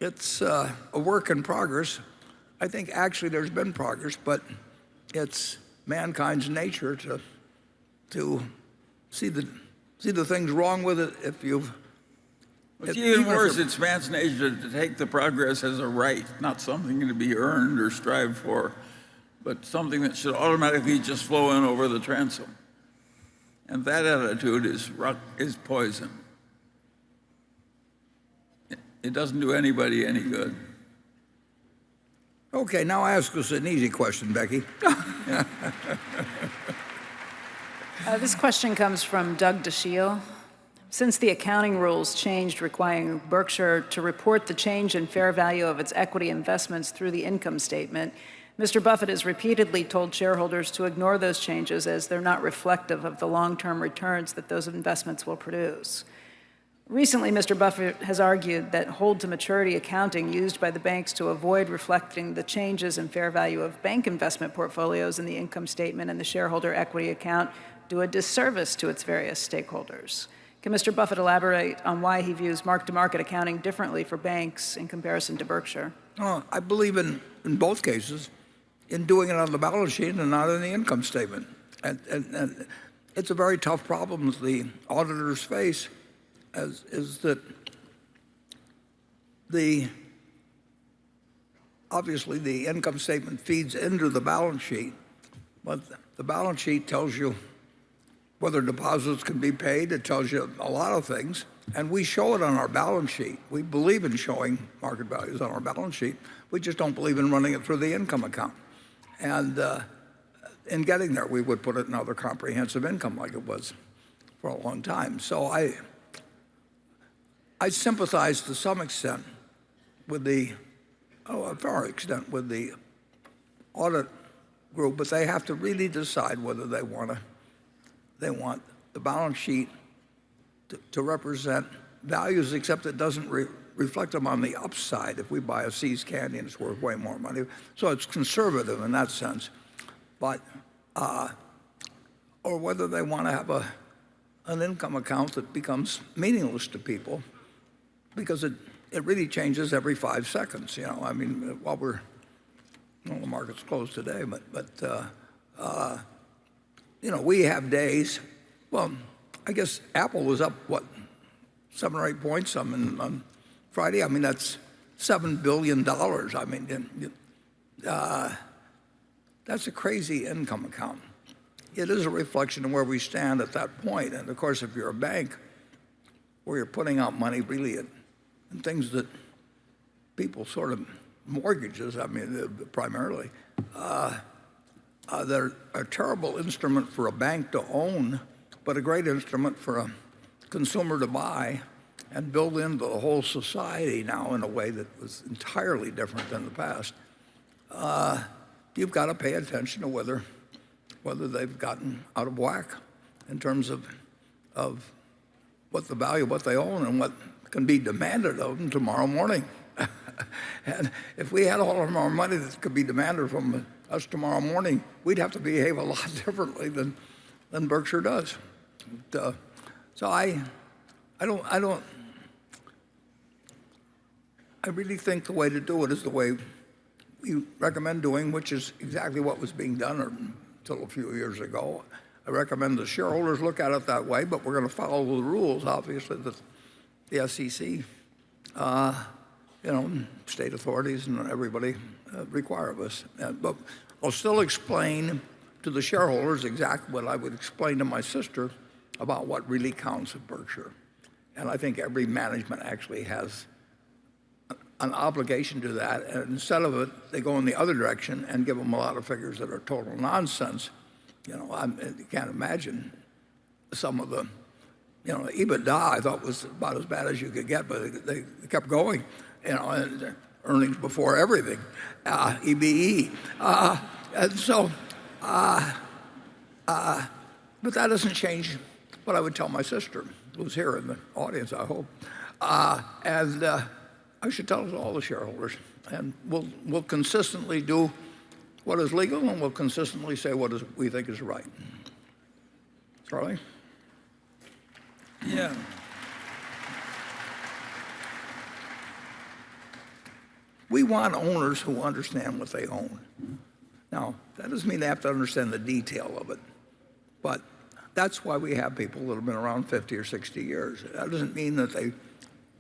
It's a work in progress. I think actually there's been progress, but it's mankind's nature to see the things wrong with it if you've. It's even worse, it's man's nature to take the progress as a right, not something to be earned or strived for, but something that should automatically just flow in over the transom. And that attitude is poison. It doesn't do anybody any good. Okay, now ask us an easy question, Becky. This question comes from Doug DeShiel. Since the accounting rules changed requiring Berkshire to report the change in fair value of its equity investments through the income statement, Mr. Buffett has repeatedly told shareholders to ignore those changes as they're not reflective of the long-term returns that those investments will produce. Recently, Mr. Buffett has argued that hold-to-maturity accounting used by the banks to avoid reflecting the changes in fair value of bank investment portfolios in the income statement and the shareholder equity account do a disservice to its various stakeholders. Can Mr. Buffett elaborate on why he views mark-to-market accounting differently for banks in comparison to Berkshire? I believe in both cases, in doing it on the balance sheet and not in the income statement. And it's a very tough problem that the auditors face, is that obviously the income statement feeds into the balance sheet, but the balance sheet tells you whether deposits can be paid. It tells you a lot of things, and we show it on our balance sheet. We believe in showing market values on our balance sheet. We just don't believe in running it through the income account. And in getting there, we would put it in other comprehensive income like it was for a long time. So I sympathize to some extent with a fair extent with the audit group, but they have to really decide whether they want the balance sheet to represent values, except it doesn't reflect them on the upside. If we buy a See's candy and it's worth way more money, so it's conservative in that sense. But or whether they want to have an income account that becomes meaningless to people, because it really changes every 5 seconds. I mean, the market's closed today, but we have days. Well, I guess Apple was up 7 or 8 points on Friday. I mean, that's $7 billion. I mean, that's a crazy income account. It is a reflection of where we stand at that point. And of course, if you're a bank where you're putting out money really in things that people sort of mortgages, I mean, primarily, they're a terrible instrument for a bank to own, but a great instrument for a consumer to buy and build into the whole society now in a way that was entirely different than the past. You've got to pay attention to whether they've gotten out of whack in terms of what the value of what they own and what can be demanded of them tomorrow morning. And if we had all of our money that could be demanded from us tomorrow morning, we'd have to behave a lot differently than Berkshire does. So I really think the way to do it is the way we recommend doing, which is exactly what was being done until a few years ago. I recommend the shareholders look at it that way, but we're going to follow the rules, obviously, that the SEC, state authorities and everybody require of us. But I'll still explain to the shareholders exactly what I would explain to my sister about what really counts at Berkshire. And I think every management actually has an obligation to that. And instead of it, they go in the other direction and give them a lot of figures that are total nonsense. You can't imagine some of the, EBITDA I thought was about as bad as you could get, but they kept going, and earnings before everything, EBE. And so, but that doesn't change what I would tell my sister, who's here in the audience, I hope. And I should tell all the shareholders. And we'll consistently do what is legal, and we'll consistently say what we think is right. Charlie? Yeah. We want owners who understand what they own. Now, that doesn't mean they have to understand the detail of it, but that's why we have people that have been around 50 or 60 years. That doesn't mean that they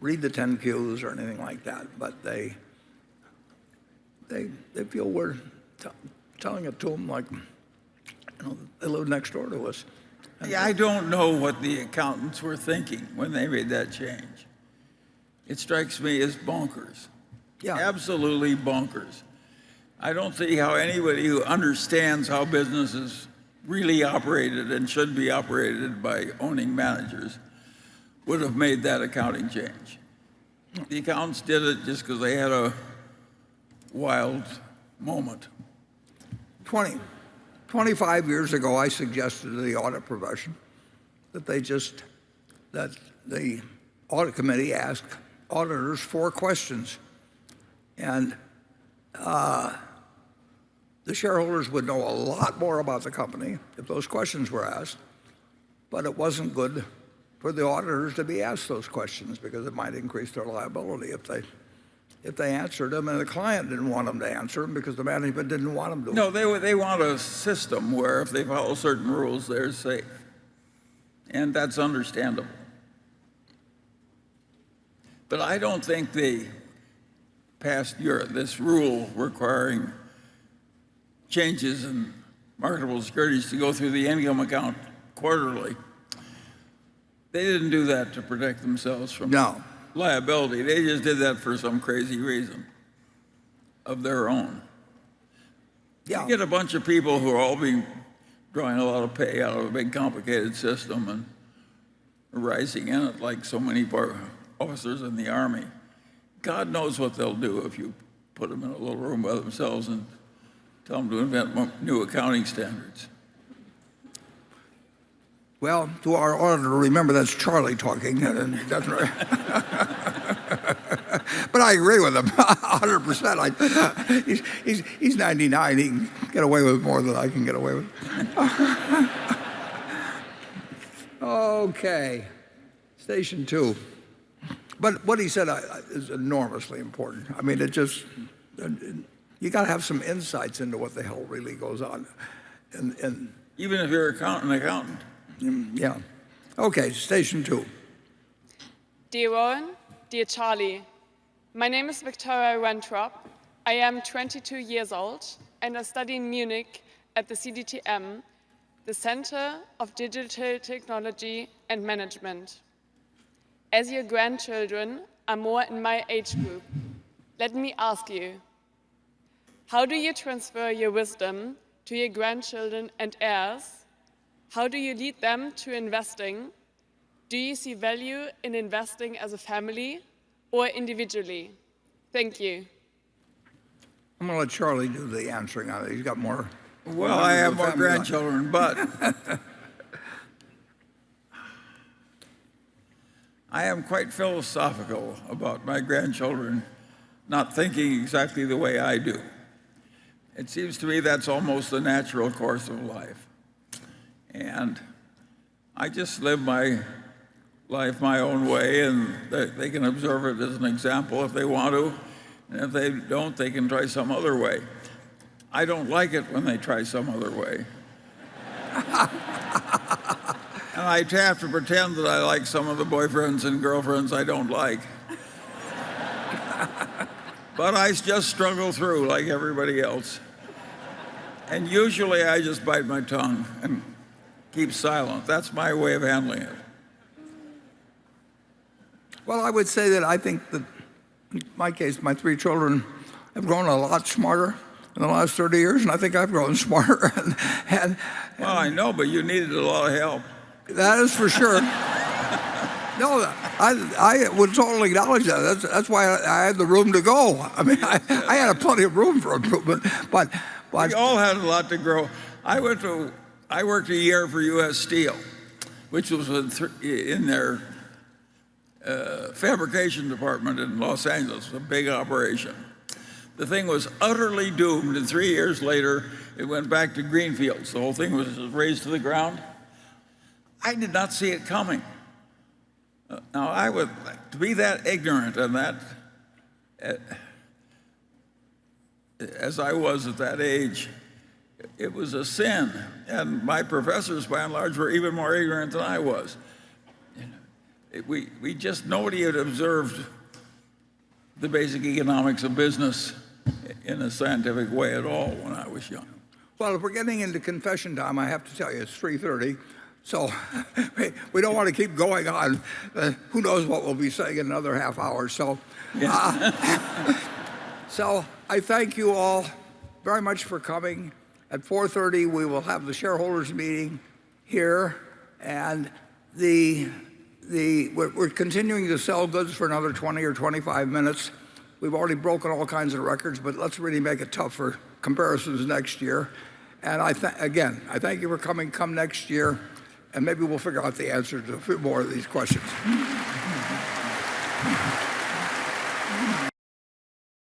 read the 10-Qs or anything like that, but they feel we're telling it to them like, they live next door to us. Yeah, I don't know what the accountants were thinking when they made that change. It strikes me as bonkers. Yeah. Absolutely bonkers. I don't see how anybody who understands how businesses really operated and should be operated by owning managers would have made that accounting change. The accountants did it just because they had a wild moment. 25 years ago, I suggested to the audit profession that the audit committee ask auditors 4 questions. And the shareholders would know a lot more about the company if those questions were asked, but it wasn't good for the auditors to be asked those questions because it might increase their liability if they answered them, and the client didn't want them to answer them because the management didn't want them to. No, they want a system where if they follow certain rules, they're safe. And that's understandable. But I don't think they passed this rule requiring changes in marketable securities to go through the income account quarterly. They didn't do that to protect themselves from liability. They just did that for some crazy reason of their own. Yeah. You get a bunch of people who are all drawing a lot of pay out of a big complicated system and rising in it like so many officers in the Army. God knows what they'll do if you put them in a little room by themselves and tell them to invent new accounting standards. Well, to our auditor, remember that's Charlie talking. But I agree with him 100%. He's 99. He can get away with more than I can get away with. Okay, station 2. But what he said is enormously important. I mean, you got to have some insights into what the hell really goes on. And even if you're an accountant. Yeah. Okay, station 2. Dear Warren, dear Charlie, my name is Victoria Wenthrop. I am 22 years old and I study in Munich at the CDTM, the Center of Digital Technology and Management. As your grandchildren are more in my age group, let me ask you, how do you transfer your wisdom to your grandchildren and heirs? How do you lead them to investing? Do you see value in investing as a family or individually? Thank you. I'm going to let Charlie do the answering on it. He's got more. Well, I have more grandchildren, but I am quite philosophical about my grandchildren not thinking exactly the way I do. It seems to me that's almost the natural course of life. And I just live my life my own way, and they can observe it as an example if they want to. And if they don't, they can try some other way. I don't like it when they try some other way. And I have to pretend that I like some of the boyfriends and girlfriends I don't like. But I just struggle through like everybody else. And usually I just bite my tongue and keep silent. That's my way of handling it. Well, I would say that I think that, in my case, my 3 children have grown a lot smarter in the last 30 years, and I think I've grown smarter. Well, I know, but you needed a lot of help. That is for sure. No, I would totally acknowledge that. That's why I had the room to go. I mean, I had plenty of room for improvement, but we all had a lot to grow. I worked a year for U.S. Steel, which was in their fabrication department in Los Angeles, a big operation. The thing was utterly doomed, and 3 years later, it went back to greenfields. The whole thing was razed to the ground. I did not see it coming. Now, to be that ignorant and that, as I was at that age, it was a sin. And my professors, by and large, were even more ignorant than I was. Nobody had observed the basic economics of business in a scientific way at all when I was young. Well, if we're getting into confession time, I have to tell you, it's 3:30. So we don't want to keep going on. Who knows what we'll be saying in another half hour. So, so I thank you all very much for coming. At 4:30, we will have the shareholders meeting here, and we're continuing to sell goods for another 20 or 25 minutes. We've already broken all kinds of records, but let's really make it tough for comparisons next year. And again, I thank you for coming. Come next year, and maybe we'll figure out the answer to a few more of these questions.